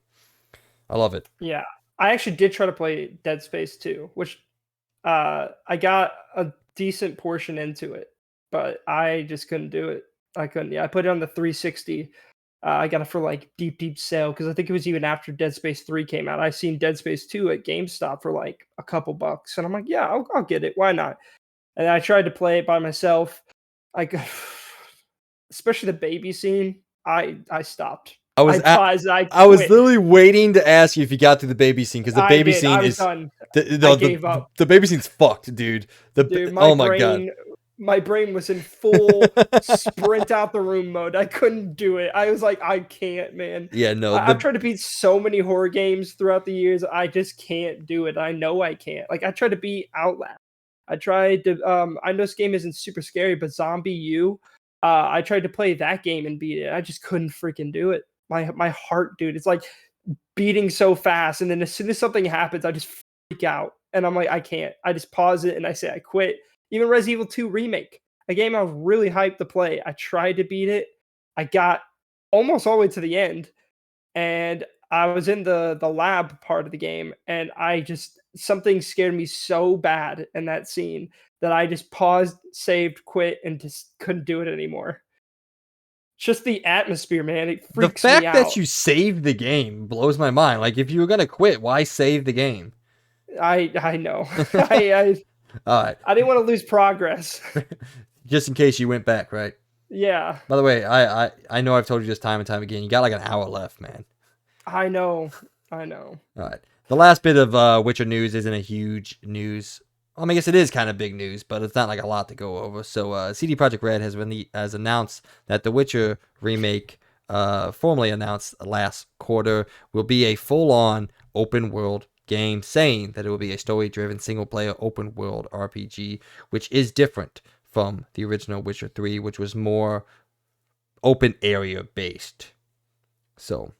I love it. Yeah, I actually did try to play Dead Space 2, which I got a decent portion into it, but I just couldn't do it. I couldn't. Yeah, I put it on the 360. I got it for like deep, deep sale because I think it was even after Dead Space 3 came out. I seen Dead Space 2 at GameStop for like a couple bucks, and I'm like, yeah, I'll get it. Why not? And I tried to play it by myself. I, especially the baby scene. I stopped. I was I at, paused. I I was quit. literally waiting to ask you if you got through the baby scene because the I baby did. scene I was is done. the I no, gave up. the baby scene's fucked, dude. Dude, Oh my god. my brain was in full sprint out the room mode. I couldn't do it. I was like, I can't, man. Yeah, no, I've tried to beat so many horror games throughout the years. I just can't do it. I know I can't. Like I tried to beat Outlast. I tried to I know this game isn't super scary, but Zombie U. I tried to play that game and beat it. I just couldn't freaking do it. My heart, dude, it's like beating so fast, and then as soon as something happens, I just freak out. And I'm like, I can't. I just pause it and I say I quit. Even Resident Evil 2 Remake, a game I was really hyped to play. I tried to beat it. I got almost all the way to the end, and I was in the lab part of the game, and I just something scared me so bad in that scene that I just paused, saved, quit, and just couldn't do it anymore. Just the atmosphere, man. It the freaks me fact that out. you saved the game blows my mind. Like if you were gonna quit, why save the game? I know. I All right, I didn't want to lose progress. just in case you went back, right? Yeah, By the way, I know I've told you this time and time again. You got like an hour left, man. I know. I know. All right. The last bit of Witcher news isn't a huge news. Well, I mean, I guess it is kind of big news, but it's not like a lot to go over. So, CD Projekt Red has announced that the Witcher remake, formally announced last quarter, will be a full-on open-world game, saying that it will be a story-driven single-player open-world RPG, which is different from the original Witcher 3, which was more open area based. So,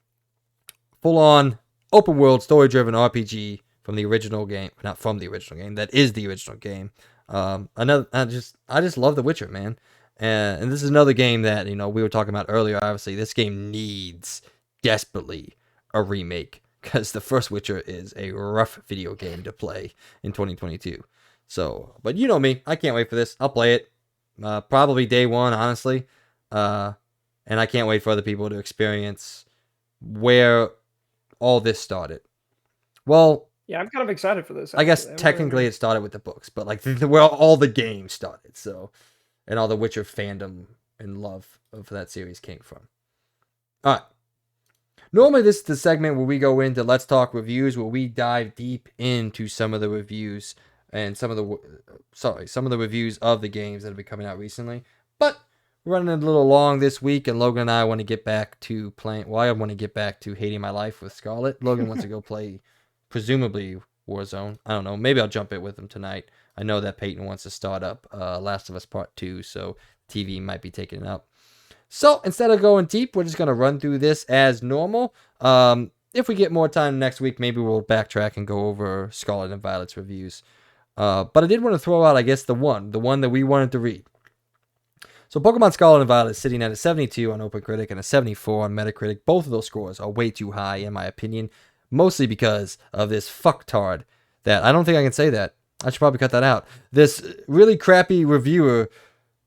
full on open world story driven RPG from the original game, not from the original game, that is the original game. I just love The Witcher, man. And this is another game that, we were talking about earlier. Obviously, this game needs desperately a remake because the first Witcher is a rough video game to play in 2022. So, but you know me, I can't wait for this. I'll play it probably day one, honestly. And I can't wait for other people to experience where all this started. Well, Yeah, I'm kind of excited for this. I guess Actually, technically it started with the books, but like where all the games started. So, and all the Witcher fandom and love of that series came from. All right. Normally, this is the segment where we go into Let's Talk Reviews, where we dive deep into some of the reviews and some of the reviews of the games that have been coming out recently. But we're running a little long this week, and Logan and I want to get back to playing. Well, I want to get back to hating my life with Scarlett. Logan wants to go play, presumably, Warzone. I don't know. Maybe I'll jump in with him tonight. I know that Peyton wants to start up Last of Us Part 2, so TV might be taking it up. So instead of going deep, we're just going to run through this as normal. If we get more time next week, maybe we'll backtrack and go over Scarlet and Violet's reviews. But I did want to throw out, I guess, the one that we wanted to read. So Pokemon Scarlet and Violet is sitting at a 72 on OpenCritic and a 74 on Metacritic. Both of those scores are way too high, in my opinion, mostly because of this fucktard that I don't think I can say that. I should probably cut that out. This really crappy reviewer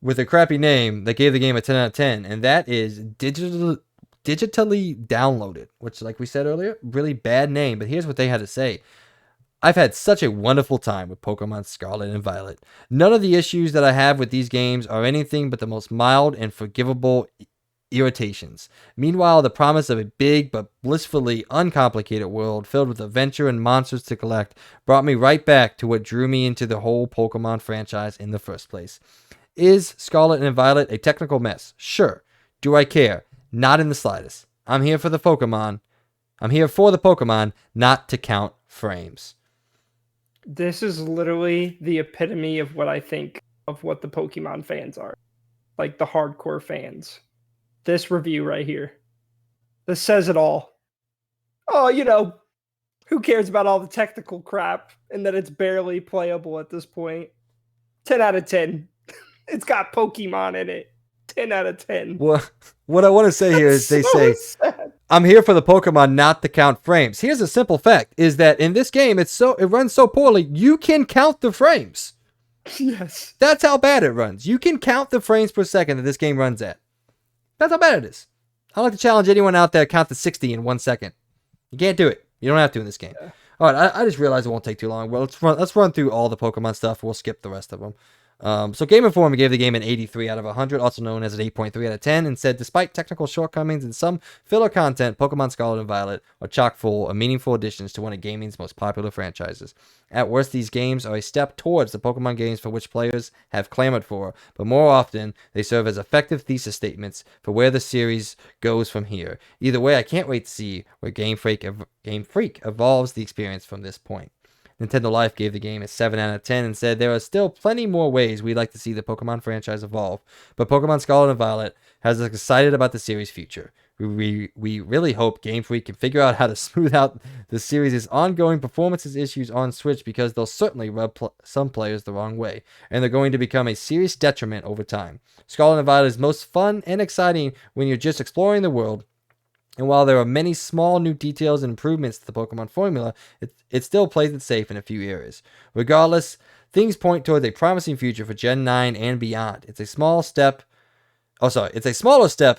with a crappy name that gave the game a 10 out of 10, and that is digitally downloaded, which, like we said earlier, really bad name. But here's what they had to say. I've had such a wonderful time with Pokemon Scarlet and Violet. None of the issues that I have with these games are anything but the most mild and forgivable irritations. Meanwhile, the promise of a big but blissfully uncomplicated world filled with adventure and monsters to collect brought me right back to what drew me into the whole Pokemon franchise in the first place. Is Scarlet and Violet a technical mess? Sure. Do I care? Not in the slightest. I'm here for the Pokemon. Not to count frames. This is literally the epitome of what I think of what the Pokemon fans are. Like the hardcore fans. This review right here. This says it all. Oh, who cares about all the technical crap and that it's barely playable at this point? 10 out of 10. It's got Pokemon in it. 10 out of 10. Well, what I want to say here is they say, sad. I'm here for the Pokemon, not to count frames. Here's a simple fact, is that in this game, it runs so poorly, you can count the frames. Yes. That's how bad it runs. You can count the frames per second that this game runs at. That's how bad it is. I'd like to challenge anyone out there to count to 60 in 1 second. You can't do it. You don't have to in this game. Yeah. All right, I just realized it won't take too long. Well, let's run through all the Pokemon stuff. We'll skip the rest of them. So Game Informer gave the game an 83 out of 100, also known as an 8.3 out of 10, and said, despite technical shortcomings and some filler content, Pokemon Scarlet and Violet are chock full of meaningful additions to one of gaming's most popular franchises. At worst, these games are a step towards the Pokemon games for which players have clamored for, but more often, they serve as effective thesis statements for where the series goes from here. Either way, I can't wait to see where Game Freak evolves the experience from this point. Nintendo Life gave the game a 7 out of 10 and said there are still plenty more ways we'd like to see the Pokemon franchise evolve, but Pokemon Scarlet and Violet has us excited about the series' future. We really hope Game Freak can figure out how to smooth out the series' ongoing performances issues on Switch, because they'll certainly rub some players the wrong way, and they're going to become a serious detriment over time. Scarlet and Violet is most fun and exciting when you're just exploring the world, and while there are many small new details and improvements to the Pokemon formula, it still plays it safe in a few areas. Regardless, things point towards a promising future for Gen 9 and beyond. It's a smaller step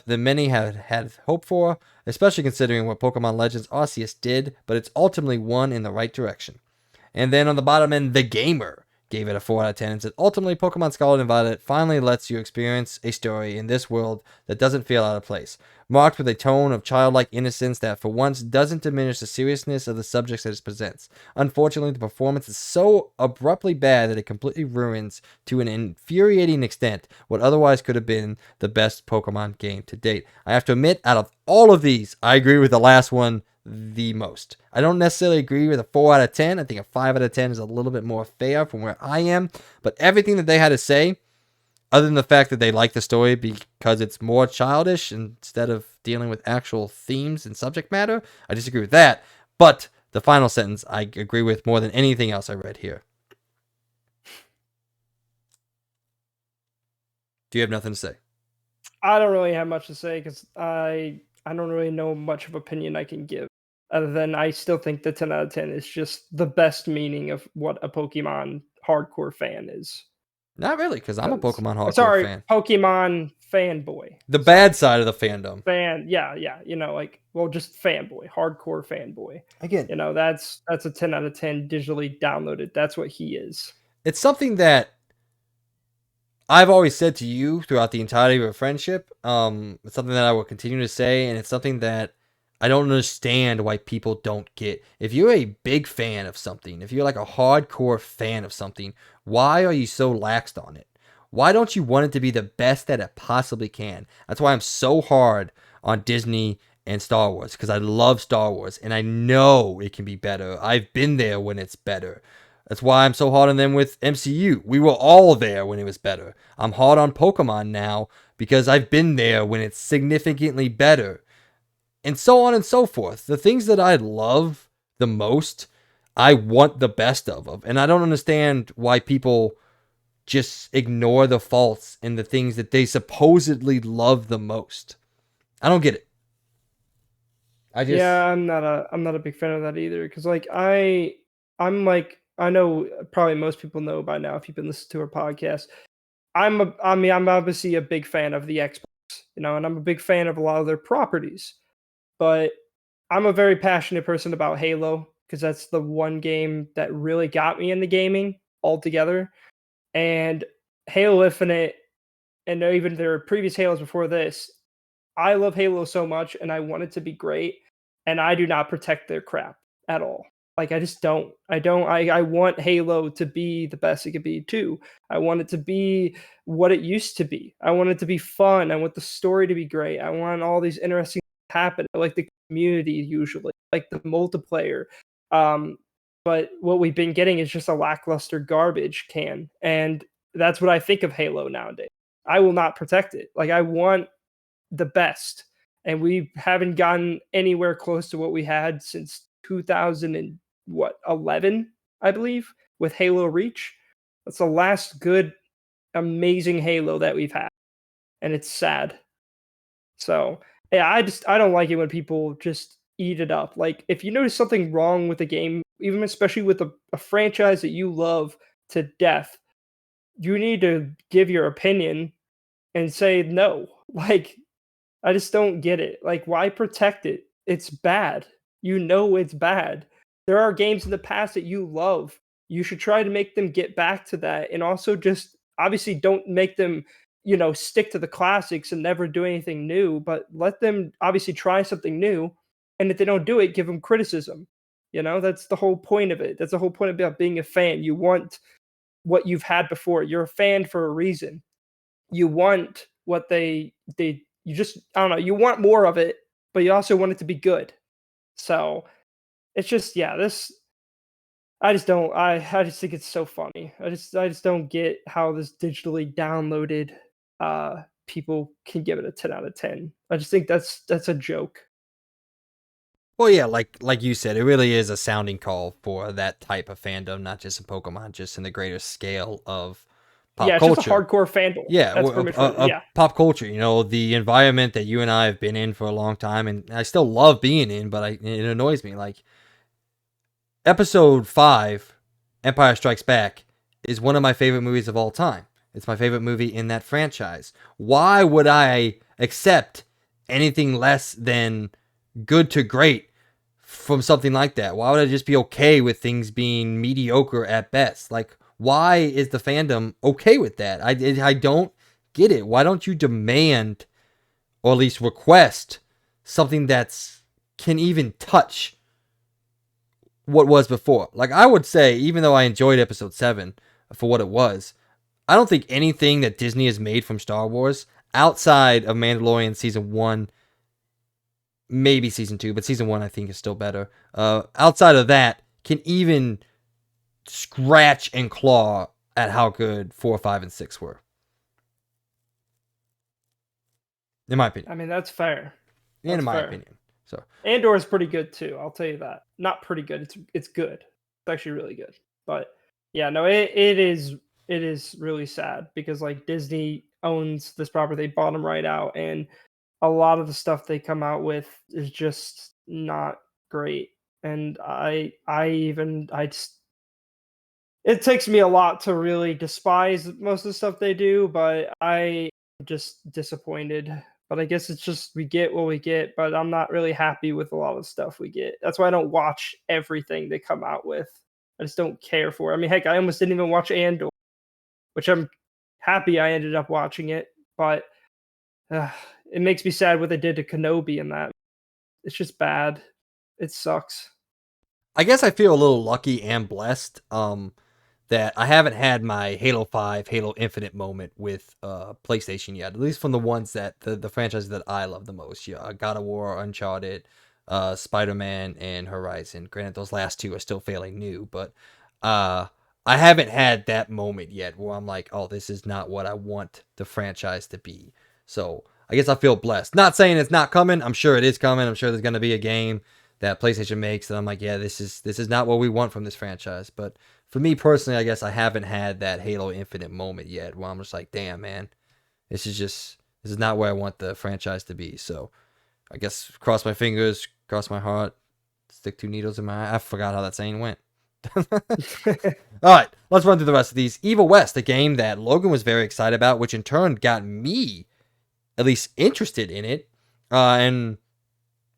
than many had hoped for, especially considering what Pokemon Legends Arceus did, but it's ultimately one in the right direction. And then on the bottom end, The Gamer gave it a 4 out of 10 and said, ultimately, Pokemon Scarlet and Violet finally lets you experience a story in this world that doesn't feel out of place, marked with a tone of childlike innocence that for once doesn't diminish the seriousness of the subjects that it presents. Unfortunately, the performance is so abruptly bad that it completely ruins, to an infuriating extent, what otherwise could have been the best Pokemon game to date. I have to admit, out of all of these, I agree with the last one the most. I don't necessarily agree with a 4 out of 10. I think a 5 out of 10 is a little bit more fair from where I am, but everything that they had to say, other than the fact that they like the story because it's more childish instead of dealing with actual themes and subject matter, I disagree with that. But the final sentence I agree with more than anything else I read here. Do you have nothing to say? I don't really have much to say because I don't really know much of opinion I can give. Other than I still think the 10 out of 10 is just the best meaning of what a Pokemon hardcore fan is. Not really, because I'm a Pokemon hardcore fan. Pokemon fanboy. The bad side of the fandom. Yeah. Just fanboy, hardcore fanboy. Again, that's a 10 out of 10 digitally downloaded. That's what he is. It's something that I've always said to you throughout the entirety of our friendship. It's something that I will continue to say, and it's something that I don't understand why people don't get. If you're a big fan of something, if you're like a hardcore fan of something, why are you so laxed on it? Why don't you want it to be the best that it possibly can? That's why I'm so hard on Disney and Star Wars, because I love Star Wars and I know it can be better. I've been there when it's better. That's why I'm so hard on them with MCU. We were all there when it was better. I'm hard on Pokemon now because I've been there when it's significantly better, and so on and so forth. The things that I love the most, I want the best of. And I don't understand why people just ignore the faults in the things that they supposedly love the most. I don't get it. Yeah, I'm not a big fan of that either. Cause like I'm like I know probably most people know by now if you've been listening to our podcast. I'm obviously a big fan of the Xbox, and I'm a big fan of a lot of their properties. But I'm a very passionate person about Halo because that's the one game that really got me into gaming altogether. And Halo Infinite, and even their previous Halos before this, I love Halo so much and I want it to be great, and I do not protect their crap at all. Like I just don't. I want Halo to be the best it could be too. I want it to be what it used to be. I want it to be fun. I want the story to be great. I want all these interesting things to happen. I like the community usually, like the multiplayer. Um, but what we've been getting is just a lackluster garbage can, and that's what I think of Halo nowadays. I will not protect it. Like I want the best, and we haven't gotten anywhere close to what we had since 2011, I believe, with Halo Reach. That's the last good, amazing Halo that we've had, and it's sad. So yeah, I don't like it when people just eat it up. Like if you notice something wrong with the game, even especially with a franchise that you love to death, you need to give your opinion and say no. Like I just don't get it. Like, why protect it? It's bad. You know it's bad. There are games in the past that you love. You should try to make them get back to that. And also just obviously don't make them, stick to the classics and never do anything new, but let them obviously try something new. And if they don't do it, give them criticism. That's the whole point of it. That's the whole point about being a fan. You want what you've had before. You're a fan for a reason. You want what they you just I don't know, you want more of it, but you also want it to be good. So it's just yeah, this I just don't I just think it's so funny. I just don't get how this digitally downloaded people can give it a 10 out of 10. I just think that's a joke. Well, yeah, like you said, it really is a sounding call for that type of fandom, not just in Pokemon, just in the greater scale of pop Yeah, it's just a culture. hardcore fandom. Yeah, That's pretty much what of yeah. pop culture. The environment that you and I have been in for a long time, and I still love being in, but it annoys me. Like Episode 5, Empire Strikes Back, is one of my favorite movies of all time. It's my favorite movie in that franchise. Why would I accept anything less than good to great from something like that? Why would I just be okay with things being mediocre at best? Like, why is the fandom okay with that? I don't get it. Why don't you demand, or at least request, something that's can even touch what was before? Like, I would say, even though I enjoyed Episode 7 for what it was, I don't think anything that Disney has made from Star Wars outside of Mandalorian season 1, maybe season 2, but season 1 I think is still better. Outside of that, can even scratch and claw at how good 4, 5, and 6 were, in my opinion. I mean, that's fair. In That's my fair. opinion. So, Andor is pretty good too. I'll tell you that. Not pretty good. It's good. It's actually really good. But yeah, no, it is really sad because like Disney owns this property. They bought them right out, and a lot of the stuff they come out with is just not great. And I just it takes me a lot to really despise most of the stuff they do, but I am just disappointed. But I guess it's just we get what we get, but I'm not really happy with a lot of stuff we get. That's why I don't watch everything they come out with. I just don't care for it. I mean, heck, I almost didn't even watch Andor, which I'm happy I ended up watching it, but uh, it makes me sad what they did to Kenobi in that. It's just bad. It sucks. I guess I feel a little lucky and blessed that I haven't had my Halo 5, Halo Infinite moment with PlayStation yet. At least from the ones that the franchises that I love the most. Yeah, God of War, Uncharted, Spider-Man, and Horizon. Granted, those last two are still fairly new, but I haven't had that moment yet where I'm like, oh, this is not what I want the franchise to be. So I guess I feel blessed. Not saying it's not coming. I'm sure it is coming. I'm sure there's going to be a game that PlayStation makes that I'm like, yeah, this is not what we want from this franchise. But for me personally, I guess I haven't had that Halo Infinite moment yet where I'm just like, damn, man, this is not where I want the franchise to be. So I guess cross my fingers, cross my heart, stick two needles in my eye. I forgot how that saying went. All right, let's run through the rest of these. Evil West, a game that Logan was very excited about, which in turn got me at least interested in it. And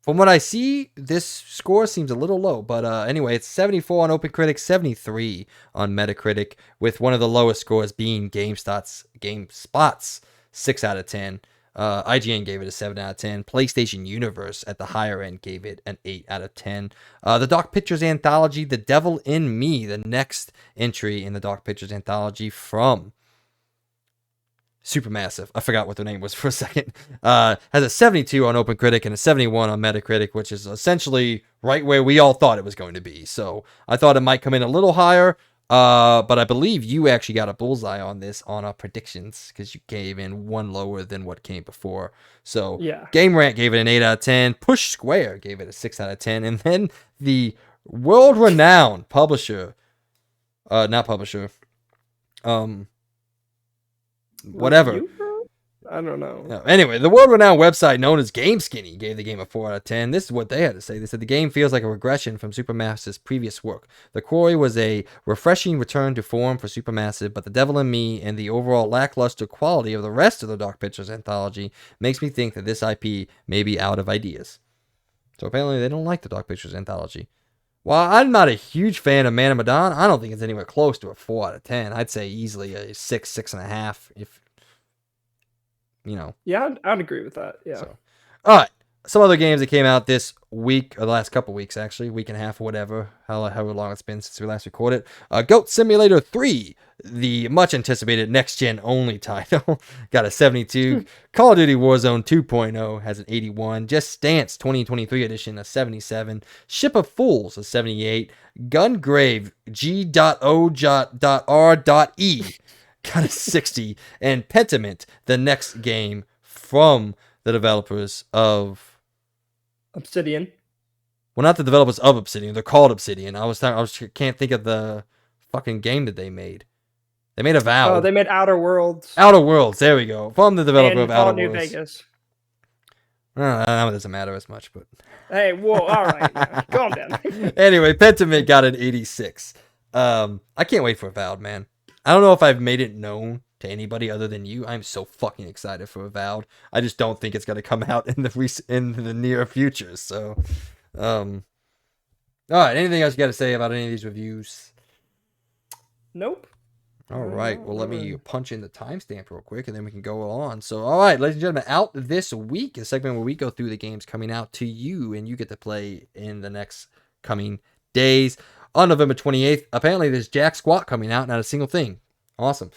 from what I see, this score seems a little low. But anyway, it's 74 on OpenCritic, 73 on Metacritic, with one of the lowest scores being GameSpot's 6 out of 10. IGN gave it a 7 out of 10. PlayStation Universe at the higher end gave it an 8 out of 10. The Dark Pictures Anthology, The Devil in Me, the next entry in the Dark Pictures Anthology from Supermassive. I forgot what their name was for a second. Has a 72 on OpenCritic and a 71 on Metacritic, which is essentially right where we all thought it was going to be. So I thought it might come in a little higher. But I believe you actually got a bullseye on this on our predictions because you gave in one lower than what came before. So Yeah. Game Rant gave it an 8 out of 10. Push Square gave it a 6 out of 10. And then the world-renowned publisher, not publisher, whatever. Review, bro? I don't know. No, anyway, the world-renowned website known as GameSkinny gave the game a 4 out of 10. This is what they had to say. They said the game feels like a regression from Supermassive's previous work. The quarry was a refreshing return to form for Supermassive, but The Devil in Me and the overall lackluster quality of the rest of the Dark Pictures anthology makes me think that this IP may be out of ideas. So apparently they don't like the Dark Pictures anthology. While I'm not a huge fan of Man of Medan, I don't think it's anywhere close to a 4 out of 10. I'd say easily a 6, 6.5 if... Yeah, I'd agree with that. Yeah. So, all right. Some other games that came out this week, or the last couple weeks, actually, week and a half or whatever, however long it's been since we last recorded. Goat Simulator 3, the much anticipated next gen only title, got a 72. Call of Duty Warzone 2.0 has an 81. Just Dance 2023 edition, a 77. Ship of Fools, a 78. Gungrave G.O.R.E got a 60, and Pentiment, the next game from the developers of Obsidian. Well, not the developers of Obsidian. They're called Obsidian. I can't think of the fucking game that they made. They made Avowed. Oh, they made Outer Worlds. Outer Worlds. There we go. From the developer of Outer New Worlds. Vegas. That doesn't matter as much, but Hey, whoa! All right, calm down. Anyway, Pentiment got an 86. I can't wait for Avowed, man. I don't know if I've made it known to anybody other than you. I'm so fucking excited for Avowed. I just don't think it's gonna come out in the near future. So, all right. Anything else you got to say about any of these reviews? Nope. All right. Well, let me punch in the timestamp real quick, and then we can go on. So, all right, ladies and gentlemen, out this week, a segment where we go through the games coming out to you, and you get to play in the next coming days. On November 28th, apparently there's Jack Squat coming out, not a single thing. Awesome.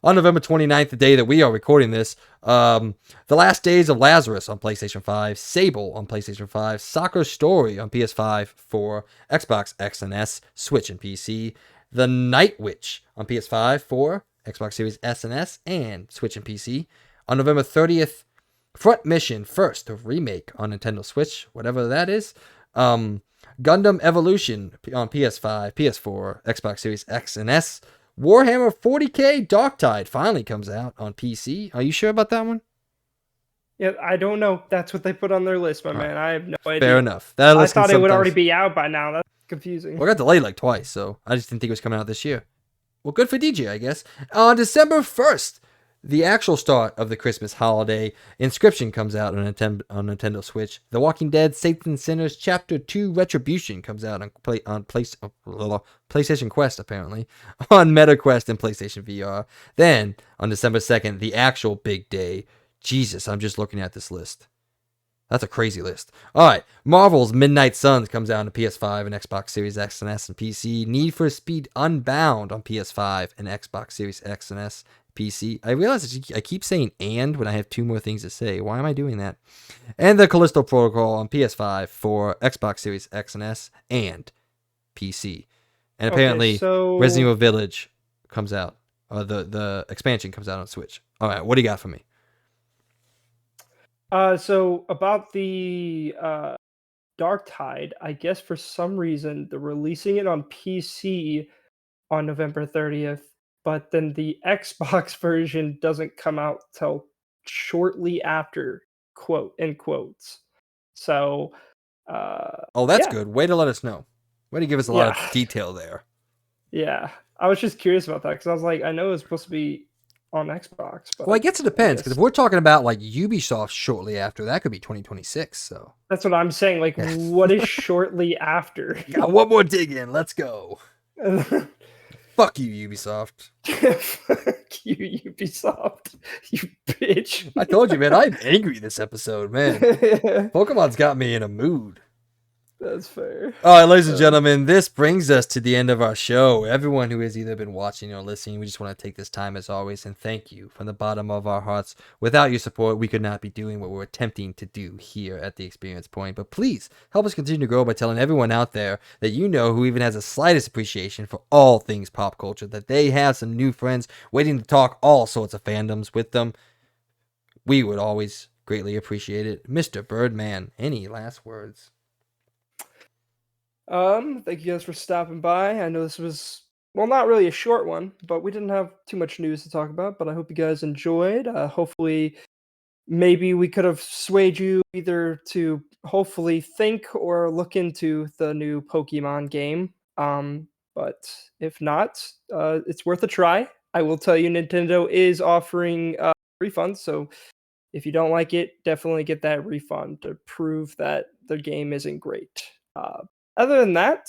On November 29th, the day that we are recording this, The Last Days of Lazarus on PlayStation 5, Sable on PlayStation 5, Soccer Story on PS5, 4, Xbox X and S, Switch and PC, The Night Witch on PS5, 4, Xbox Series S and S, and Switch and PC. On November 30th, Front Mission First, a remake on Nintendo Switch, whatever that is. Gundam Evolution on PS5, PS4, Xbox Series X and S. Warhammer 40k Darktide finally comes out on PC. Are you sure about that one? Yeah, I don't know. That's what they put on their list, my man. I have no idea. Fair enough. I thought it would already be out by now. That's confusing. Well, it got delayed like twice, so I just didn't think it was coming out this year. Well, good for DJ, I guess. On December 1st, the actual start of the Christmas holiday, Inscription comes out on Nintendo Switch. The Walking Dead Saints and Sinners Chapter 2 Retribution comes out on PlayStation Quest, apparently, on MetaQuest and PlayStation VR. Then, on December 2nd, the actual big day. Jesus, I'm just looking at this list. That's a crazy list. All right. Marvel's Midnight Suns comes out on PS5 and Xbox Series X and S and PC. Need for Speed Unbound on PS5 and Xbox Series X and S PC. I realize I keep saying and when I have two more things to say. Why am I doing that? And the Callisto Protocol on PS5 for Xbox Series X and S and PC. And apparently Resident Evil Village comes out. Or the expansion comes out on Switch. All right. What do you got for me? So about the Dark Tide, I guess for some reason they're releasing it on PC on November 30th, but then the Xbox version doesn't come out till shortly after, quote in quotes. So Oh, that's good. Way to let us know. Way to give us a lot of detail there. Yeah. I was just curious about that because I was like, I know it's supposed to be on Xbox, but well, I guess it depends because if we're talking about like Ubisoft shortly after, that could be 2026. So that's what I'm saying. Like, what is shortly after? Got one more dig in. Let's go. Fuck you, Ubisoft. Fuck you, Ubisoft. You bitch. I told you, man. I'm angry this episode, man. Pokemon's got me in a mood. That's fair. All right, ladies and gentlemen, this brings us to the end of our show. Everyone who has either been watching or listening, we just want to take this time as always and thank you from the bottom of our hearts. Without your support, we could not be doing what we're attempting to do here at the Experience Point. But please help us continue to grow by telling everyone out there that you know who even has the slightest appreciation for all things pop culture, that they have some new friends waiting to talk all sorts of fandoms with them. We would always greatly appreciate it. Mr. Birdman, any last words? Thank you guys for stopping by. I know this was, well, not really a short one, but we didn't have too much news to talk about, but I hope you guys enjoyed. Hopefully, maybe we could have swayed you either to hopefully think or look into the new Pokemon game. But if not, it's worth a try. I will tell you, Nintendo is offering refunds, so if you don't like it, definitely get that refund to prove that the game isn't great. Other than that,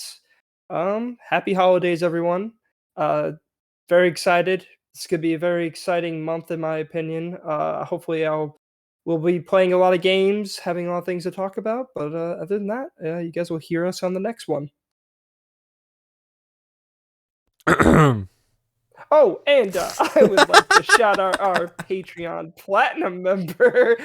happy holidays, everyone. Very excited. This could be a very exciting month, in my opinion. Hopefully, we'll be playing a lot of games, having a lot of things to talk about. But other than that, you guys will hear us on the next one. Oh, and I would like to shout out our Patreon Platinum member,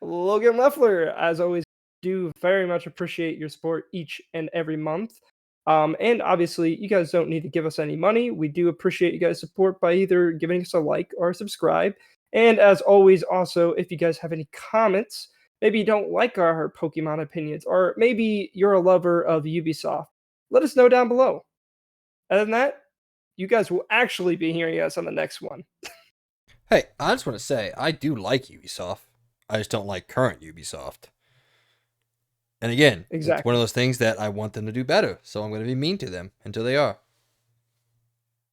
Logan Leffler. As always, do very much appreciate your support each and every month. And obviously, you guys don't need to give us any money. We do appreciate you guys' support by either giving us a like or a subscribe. And as always, also, if you guys have any comments, maybe you don't like our Pokemon opinions, or maybe you're a lover of Ubisoft, let us know down below. Other than that, you guys will actually be hearing us on the next one. Hey, I just want to say, I do like Ubisoft. I just don't like current Ubisoft. And again, It's one of those things that I want them to do better, so I'm going to be mean to them until they are.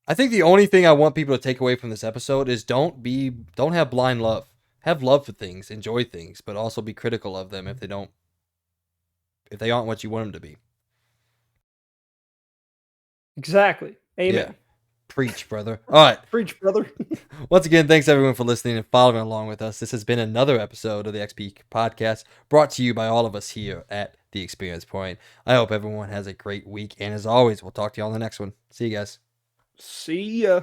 I think the only thing I want people to take away from this episode is don't have blind love. Have love for things, enjoy things, but also be critical of them if they aren't what you want them to be. Exactly. Amen. Yeah. Preach, brother. All right. Preach, brother. Once again, thanks everyone for listening and following along with us. This has been another episode of the XP Podcast, brought to you by all of us here at the Experience Point. I hope everyone has a great week, and as always, we'll talk to you on the next one. See you guys. See ya.